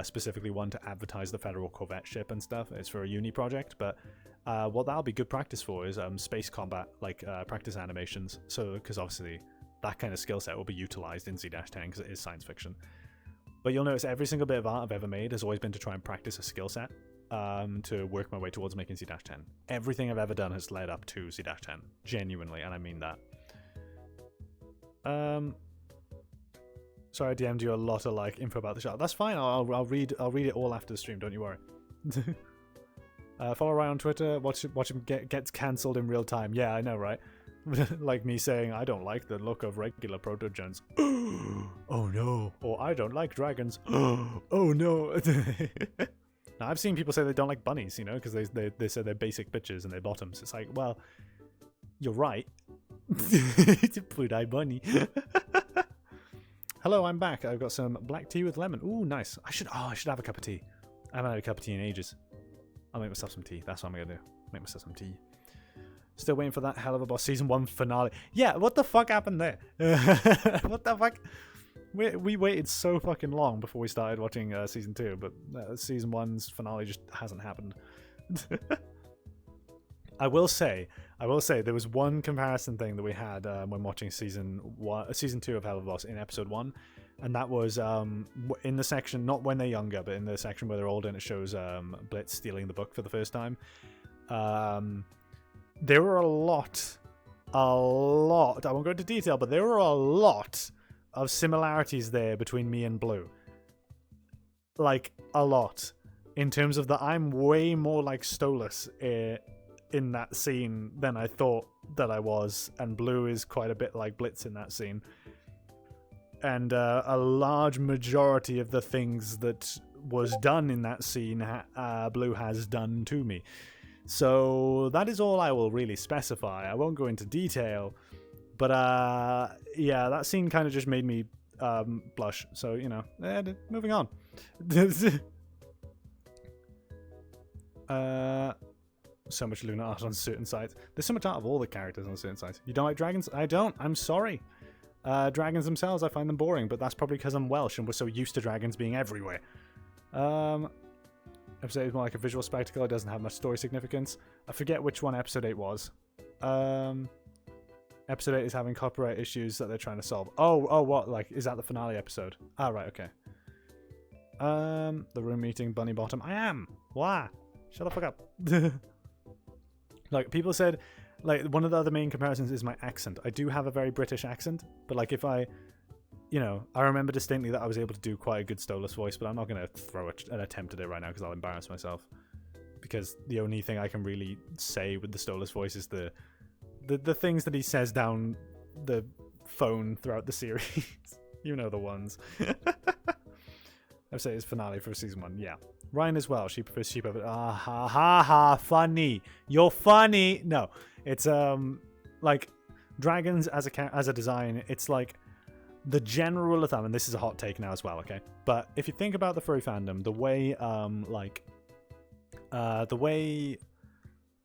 Specifically one to advertise the Federal Corvette ship and stuff. It's for a uni project, but what that'll be good practice for is space combat, like practice animations. So, because obviously that kind of skill set will be utilized in Z-10 because it is science fiction. But you'll notice every single bit of art I've ever made has always been to try and practice a skill set to work my way towards making Z-10. Everything I've ever done has led up to Z-10, genuinely, and I mean that. Sorry, I DM'd you a lot of like info about the show. That's fine. I'll read it all after the stream. Don't you worry. Follow Ryan on Twitter. Watch him gets cancelled in real time. Yeah, I know, right? Like me saying I don't like the look of regular protogens. Oh no. Or I don't like dragons. Oh no. Now, I've seen people say they don't like bunnies, you know, because they say they're basic bitches and they're bottoms. It's like, well, you're right. It's a blue-eye bunny. Hello, I'm back. I've got some black tea with lemon. Ooh, nice. I should have a cup of tea. I haven't had a cup of tea in ages. I'll make myself some tea. That's what I'm gonna do. Make myself some tea. Still waiting for that hell of a boss season 1 finale. Yeah, what the fuck happened there? What the fuck? We waited so fucking long before we started watching season 2, but season 1's finale just hasn't happened. I will say, there was one comparison thing that we had when watching season 2 of Hell of a Boss in episode 1, and that was in the section, not when they're younger, but in the section where they're older, and it shows Blitz stealing the book for the first time. There were a lot, I won't go into detail, but there were a lot of similarities there between me and Blue. Like, a lot. In terms of that, I'm way more like Stolas in that scene than I thought that I was, and Blue is quite a bit like Blitz in that scene. And a large majority of the things that was done in that scene, Blue has done to me. So that is all I will really specify. I won't go into detail, but yeah, that scene kind of just made me blush. So, you know, moving on. So much Luna art on certain sites. There's so much art of all the characters on certain sites. You don't like dragons? I don't. I'm sorry. Dragons themselves, I find them boring, but that's probably because I'm Welsh and we're so used to dragons being everywhere. Episode 8 is more like a visual spectacle. It doesn't have much story significance. I forget which one episode 8 was. Episode 8 is having copyright issues that they're trying to solve. Oh, what? Like, is that the finale episode? Ah, right, okay. The room meeting Bunny Bottom. I am! Why? Shut the fuck up. Like, people said, like, one of the other main comparisons is my accent. I do have a very British accent, but, like, if I, you know, I remember distinctly that I was able to do quite a good Stolas voice, but I'm not going to throw an attempt at it right now because I'll embarrass myself. Because the only thing I can really say with the Stolas voice is the things that he says down the phone throughout the series. You know the ones. I'd say it's finale for season 1, yeah. Ryan as well. She prefers sheep over. Ah ha ha ha! Funny. You're funny. No, it's like dragons as a design. It's like the general rule of thumb, and this is a hot take now as well. Okay, but if you think about the furry fandom, the way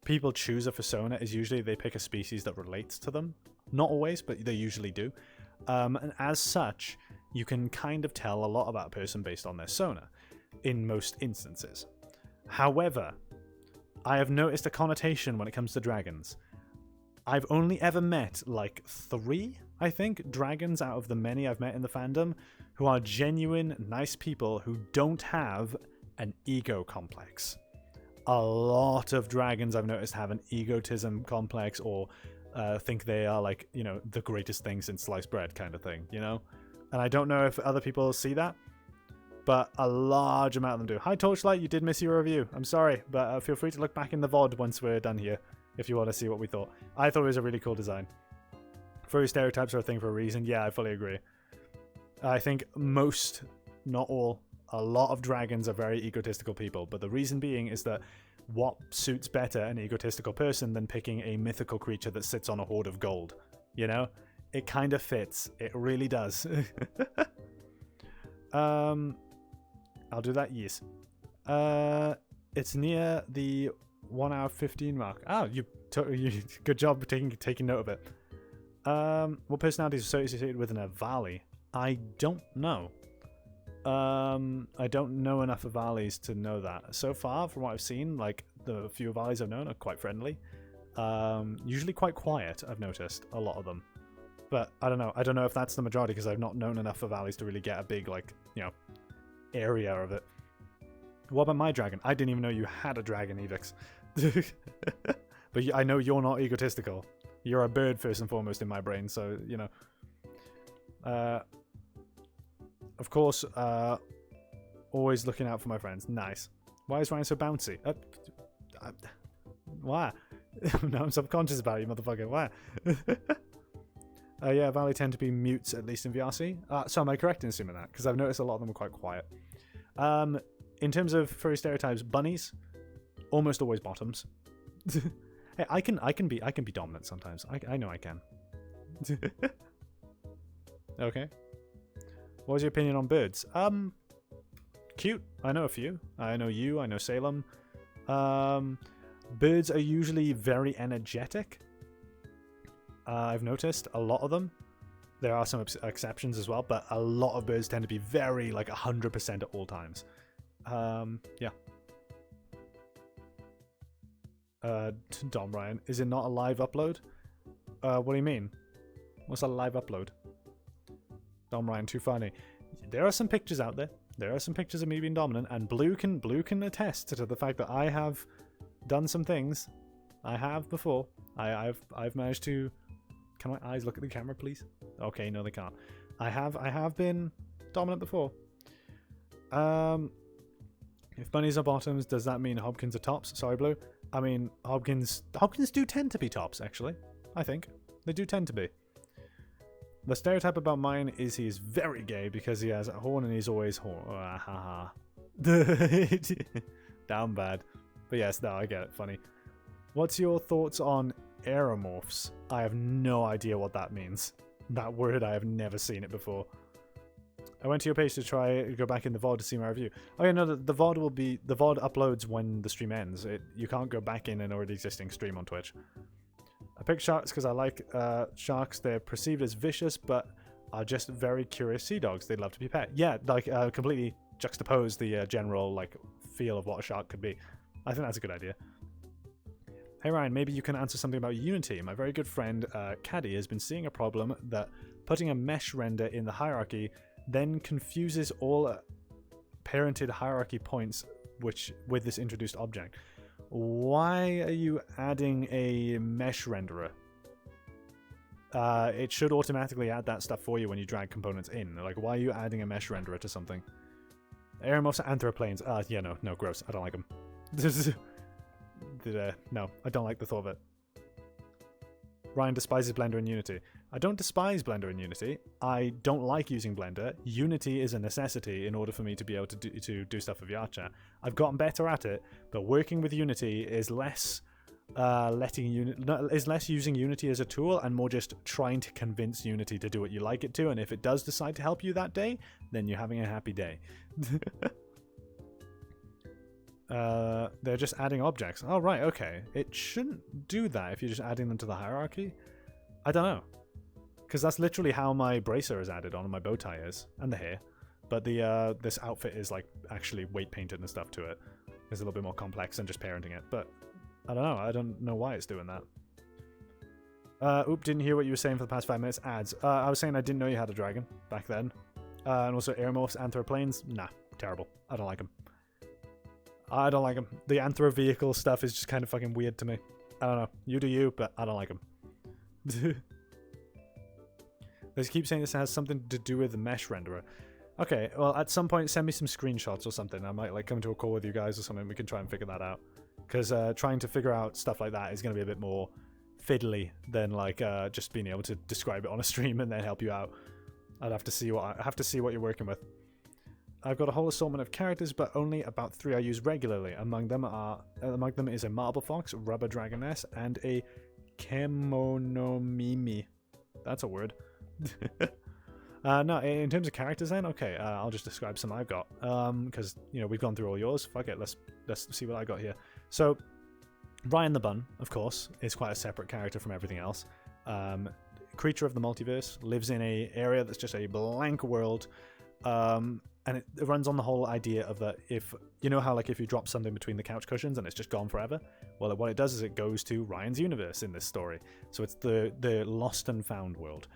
people choose a fursona is usually they pick a species that relates to them. Not always, but they usually do. And as such, you can kind of tell a lot about a person based on their sona. In most instances. However, I have noticed a connotation when it comes to dragons. I've only ever met like 3, I think, dragons out of the many I've met in the fandom who are genuine, nice people who don't have an ego complex. A lot of dragons I've noticed have an egotism complex or think they are like, you know, the greatest thing since sliced bread kind of thing, you know? And I don't know if other people see that. But a large amount of them do. Hi Torchlight, you did miss your review. I'm sorry, but feel free to look back in the VOD once we're done here if you want to see what we thought. I thought it was a really cool design. Furry stereotypes are a thing for a reason. Yeah, I fully agree. I think most, not all, a lot of dragons are very egotistical people. But the reason being is that what suits better an egotistical person than picking a mythical creature that sits on a hoard of gold? You know? It kind of fits. It really does. I'll do that, yes. It's near the 1 hour 15 mark. Oh, you good job taking note of it. What personality is associated with an Avali? I don't know. I don't know enough Avalis to know that. So far, from what I've seen, like the few Avalis I've known are quite friendly. Usually quite quiet, I've noticed, a lot of them. But I don't know. I don't know if that's the majority because I've not known enough Avalis to really get a big, like, you know, area of it. What about my dragon? I didn't even know you had a dragon, Evix. But I know you're not egotistical. You're a bird first and foremost in my brain, so, you know. Of course, always looking out for my friends. Nice. Why is Ryan so bouncy? Why? No, I'm subconscious about you, motherfucker. Why? Yeah, Valley tend to be mutes, at least in VRC. So am I correct in assuming that? Because I've noticed a lot of them are quite quiet. In terms of furry stereotypes, bunnies, almost always bottoms. Hey, I can be dominant sometimes. I know I can. Okay. What was your opinion on birds? Cute. I know a few. I know you. I know Salem. Birds are usually very energetic. I've noticed a lot of them. There are some exceptions as well, but a lot of birds tend to be very, like, 100% at all times. Yeah. Dom Ryan, is it not a live upload? What do you mean? What's a live upload? Dom Ryan, too funny. There are some pictures out there. There are some pictures of me being dominant, and Blue can attest to the fact that I have done some things. I have before. I've managed to. Can my eyes look at the camera, please? Okay, no, they can't. I have been dominant before. If bunnies are bottoms, does that mean Hobkins are tops? Sorry, Blue. I mean, Hobkins do tend to be tops, actually. I think they do tend to be. The stereotype about mine is he is very gay because he has a horn and he's always horn. Haha. Down bad. But yes, no, I get it. Funny. What's your thoughts on aeromorphs? I have no idea what that means. That word, I have never seen it before. I went to your page to go back in the VOD to see my review. Oh yeah, no, the VOD will be... The VOD uploads when the stream ends. You can't go back in an already existing stream on Twitch. I picked sharks because I like sharks. They're perceived as vicious, but are just very curious sea dogs. They'd love to be pet. Yeah, like completely juxtapose the general like feel of what a shark could be. I think that's a good idea. Hey Ryan, maybe you can answer something about Unity. My very good friend Caddy has been seeing a problem that putting a mesh render in the hierarchy then confuses all parented hierarchy points with this introduced object. Why are you adding a mesh renderer? It should automatically add that stuff for you when you drag components in. Like, why are you adding a mesh renderer to something? Aeromorphs are anthroplanes. Yeah, no, gross. I don't like them. No, I don't like the thought of it. Ryan despises Blender and Unity. I don't despise Blender and Unity. I don't like using Blender. Unity is a necessity in order for me to be able to do stuff with VRChat. I've gotten better at it, but working with Unity is less using Unity as a tool and more just trying to convince Unity to do what you like it to. And if it does decide to help you that day, then you're having a happy day. They're just adding objects. Oh, right, okay. It shouldn't do that if you're just adding them to the hierarchy. I don't know. Because that's literally how my bracer is added on and my bow tie is. And the hair. But the this outfit is like actually weight painted and stuff to it. It's a little bit more complex than just parenting it. But I don't know. I don't know why it's doing that. Didn't hear what you were saying for the past 5 minutes. Ads. I was saying I didn't know you had a dragon back then. And also aeromorphs, anthroplanes. Nah, terrible. I don't like them. I don't like them. The anthro vehicle stuff is just kind of fucking weird to me. I don't know. You do you, but I don't like them. They keep saying this has something to do with the mesh renderer. Okay, well, at some point, send me some screenshots or something. I might like come to a call with you guys or something. We can try and figure that out. Because trying to figure out stuff like that is going to be a bit more fiddly than like just being able to describe it on a stream and then help you out. I'd have to see what you're working with. I've got a whole assortment of characters, but only about 3 I use regularly. Among them is a marble fox, rubber dragoness, and a kemonomimi. That's a word. No, in terms of characters then, okay, I'll just describe some I've got. Because, you know, we've gone through all yours. Fuck it, let's see what I got here. So, Ryan the Bun, of course, is quite a separate character from everything else. Creature of the multiverse, lives in a area that's just a blank world. And it runs on the whole idea of that if, you know how like if you drop something between the couch cushions and it's just gone forever? Well, what it does is it goes to Ryan's universe in this story. So it's the lost and found world.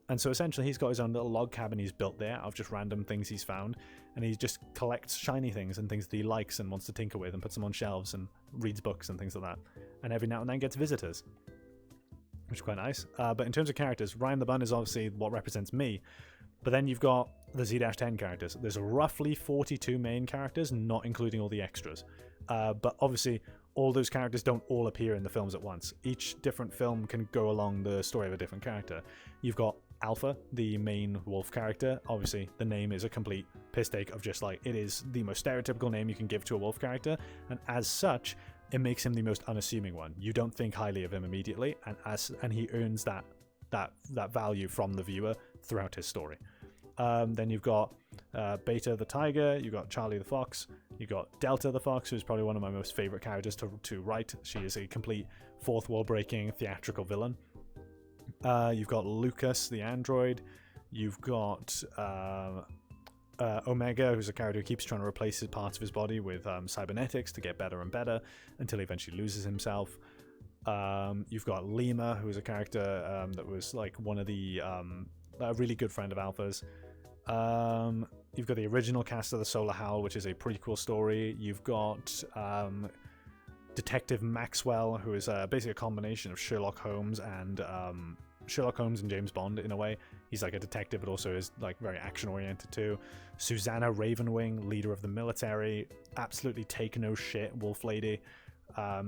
And so essentially he's got his own little log cabin he's built there of just random things he's found. And he just collects shiny things and things that he likes and wants to tinker with and puts them on shelves and reads books and things like that. And every now and then gets visitors, which is quite nice. But in terms of characters, Ryan the Bun is obviously what represents me. But then you've got the Z-10 characters. There's roughly 42 main characters, not including all the extras. But obviously, all those characters don't all appear in the films at once. Each different film can go along the story of a different character. You've got Alpha, the main wolf character. Obviously, the name is a complete piss take of just like, it is the most stereotypical name you can give to a wolf character, and as such, it makes him the most unassuming one. You don't think highly of him immediately, and he earns that value from the viewer throughout his story. Then you've got Beta the tiger, you've got Charlie the fox, you've got Delta the fox, who's probably one of my most favorite characters to write. She is a complete fourth wall breaking theatrical villain. You've got Lucas the android, you've got Omega, who's a character who keeps trying to replace parts of his body with cybernetics to get better and better until he eventually loses himself. You've got Lima, who's a character that was like one of the a really good friend of Alpha's. You've got the original cast of the Solar Howl, which is a prequel story. You've got Detective Maxwell, who is basically a combination of Sherlock Holmes and James Bond in a way. He's like a detective, but also is like very action oriented too. Susanna Ravenwing, leader of the military, absolutely take no shit wolf lady.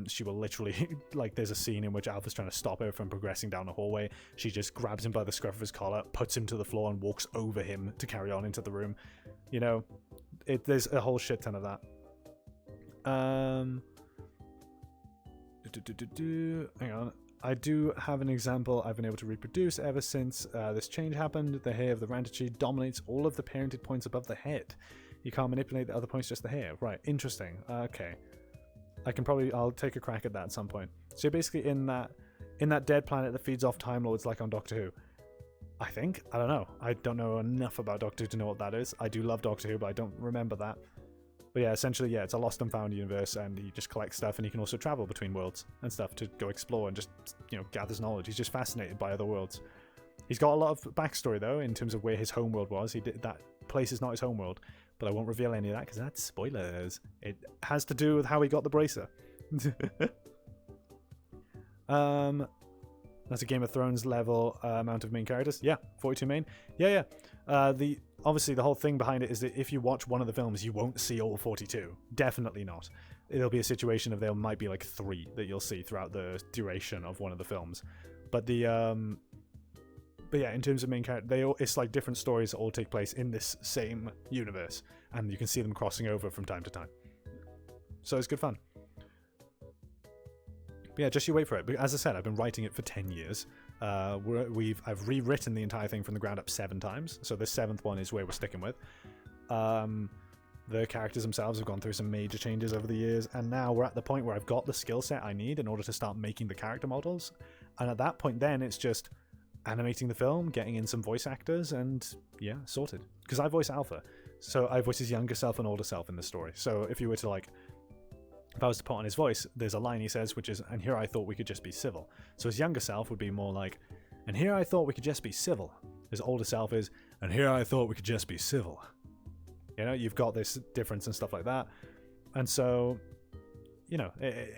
She will literally, like, there's a scene in which Alpha's trying to stop her from progressing down the hallway. She just grabs him by the scruff of his collar, puts him to the floor, and walks over him to carry on into the room. You know, there's a whole shit ton of that. Hang on. I do have an example I've been able to reproduce ever since this change happened. The hair of the Rantichi dominates all of the parented points above the head. You can't manipulate the other points, just the hair. Right, interesting. Okay. I'll take a crack at that at some point. So you're basically in that dead planet that feeds off Time Lords like on Doctor Who. I think? I don't know. I don't know enough about Doctor Who to know what that is. I do love Doctor Who, but I don't remember that. But yeah, essentially, yeah, it's a lost and found universe, and you just collect stuff, and you can also travel between worlds and stuff to go explore and just, you know, gathers knowledge. He's just fascinated by other worlds. He's got a lot of backstory, though, in terms of where his homeworld was. That place is not his homeworld, but I won't reveal any of that because that's spoilers. It has to do with how he got the bracer. That's a Game of Thrones level amount of main characters. Yeah, 42 main. Yeah. Obviously, the whole thing behind it is that if you watch one of the films, you won't see all 42. Definitely not. It'll be a situation of there might be like 3 that you'll see throughout the duration of one of the films. But yeah, in terms of main character, it's like different stories that all take place in this same universe, and you can see them crossing over from time to time. So it's good fun. But yeah, just you wait for it. But as I said, I've been writing it for 10 years. I've rewritten the entire thing from the ground up 7 times, so this 7th one is where we're sticking with. The characters themselves have gone through some major changes over the years, and now we're at the point where I've got the skill set I need in order to start making the character models. And at that point, then it's just animating the film, getting in some voice actors, and yeah, sorted. Because I voice Alpha, so I voice his younger self and older self in the story. So if you were to if I was to put on his voice, there's a line he says, which is, "And here I thought we could just be civil." So his younger self would be more like, "And here I thought we could just be civil." His older self is, "And here I thought we could just be civil." You know, you've got this difference and stuff like that. And so, you know,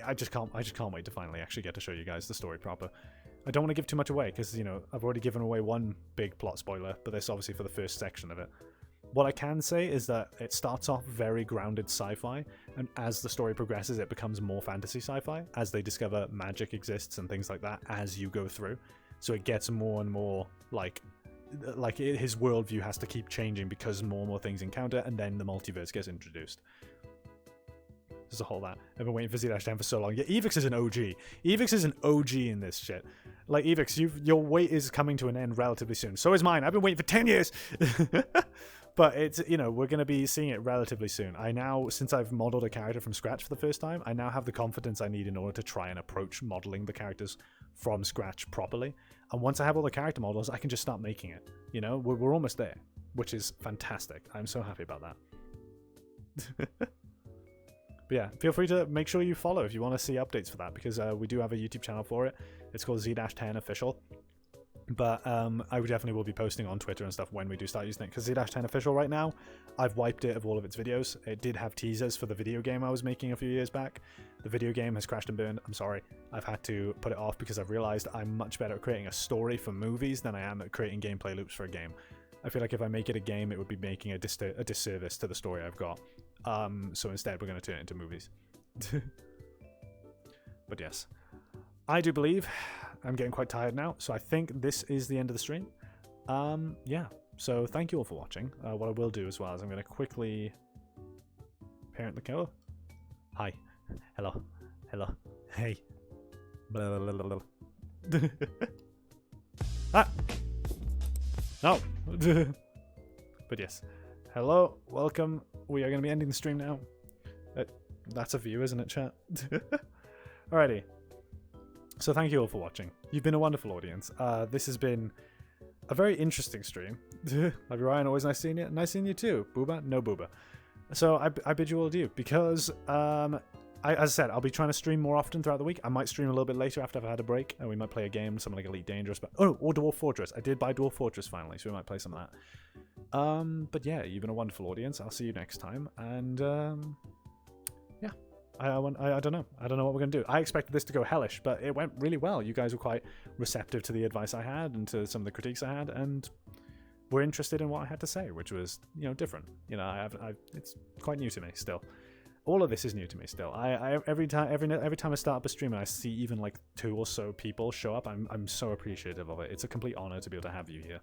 I just can't wait to finally actually get to show you guys the story proper. I don't want to give too much away because, you know, I've already given away one big plot spoiler, but this obviously for the first section of it. What I can say is that it starts off very grounded sci-fi, and as the story progresses, it becomes more fantasy sci-fi, as they discover magic exists and things like that as you go through. So it gets more and more his worldview has to keep changing because more and more things encounter, and then the multiverse gets introduced. There's a whole lot. I've been waiting for Z-10 for so long. Yeah, Evix is an OG. Evix is an OG in this shit. Like, Evix, your wait is coming to an end relatively soon. So is mine. I've been waiting for 10 years. But it's, you know, we're going to be seeing it relatively soon. Since I've modeled a character from scratch for the first time, I now have the confidence I need in order to try and approach modeling the characters from scratch properly. And once I have all the character models, I can just start making it. You know, we're almost there, which is fantastic. I'm so happy about that. But yeah, feel free to make sure you follow if you want to see updates for that, because we do have a YouTube channel for it. It's called Z-10 Official. But I definitely will be posting on Twitter and stuff when we do start using it, because Z-10 Official right now, I've wiped it of all of its videos. It did have teasers for the video game I was making a few years back. The video game has crashed and burned. I'm sorry. I've had to put it off because I've realized I'm much better at creating a story for movies than I am at creating gameplay loops for a game. I feel like if I make it a game, it would be making a disservice to the story I've got. So instead, we're going to turn it into movies. But yes, I do believe I'm getting quite tired now, so I think this is the end of the stream. Yeah, so thank you all for watching. What I will do as well is I'm going to quickly parent the cow. Hi. Hello. Hello. Hey. Blah, blah, blah, blah. Ah! No! But yes. Hello, welcome. We are going to be ending the stream now. That's a view, isn't it, chat? Alrighty. So thank you all for watching. You've been a wonderful audience. This has been a very interesting stream. Love you, Ryan. Always nice seeing you. Nice seeing you too. Booba? No Booba. So I bid you all adieu because, as I said, I'll be trying to stream more often throughout the week. I might stream a little bit later after I've had a break, and we might play a game, something like Elite Dangerous. But or Dwarf Fortress. I did buy Dwarf Fortress finally, so we might play some of that. But yeah, you've been a wonderful audience. I'll see you next time, and yeah. I don't know. I don't know what we're going to do. I expected this to go hellish, but it went really well. You guys were quite receptive to the advice I had and to some of the critiques I had, and were interested in what I had to say, which was, you know, different. You know, it's quite new to me still. All of this is new to me still. Every time I start up a stream and I see even like 2 or so people show up, I'm so appreciative of it. It's a complete honor to be able to have you here.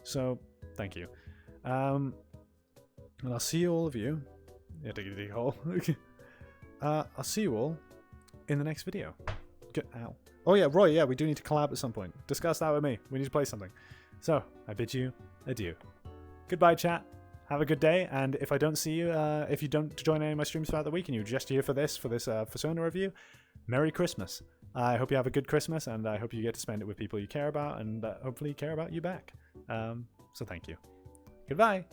So thank you. And I'll see all of you. Yeah, diggity hole. I'll see you all in the next video. Ow. Oh yeah, Roy, yeah, we do need to collab at some point. Discuss that with me. We need to play something. So, I bid you adieu. Goodbye, chat. Have a good day, and if I don't see you, if you don't join any of my streams throughout the week and you're just here for this FURSONA review, Merry Christmas. I hope you have a good Christmas, and I hope you get to spend it with people you care about, and hopefully care about you back. So thank you. Goodbye.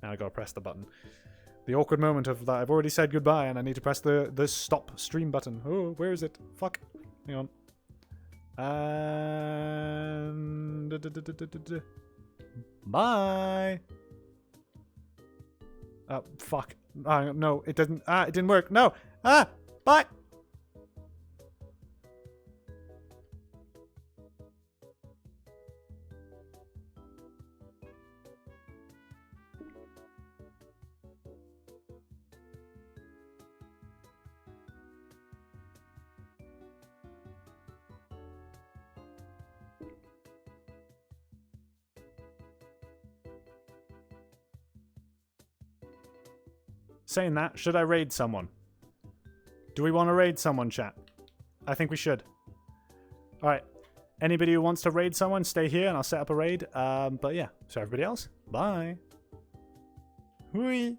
Now I gotta press the button. The awkward moment of that. I've already said goodbye and I need to press the stop stream button. Oh, where is it? Fuck. Hang on. And... Bye. Oh, fuck. No, it didn't. It didn't work. No. Bye. Saying that, should I raid someone? Do we want to raid someone, chat? I think we should. Alright. Anybody who wants to raid someone, stay here and I'll set up a raid. But yeah, so everybody else, bye. Hui.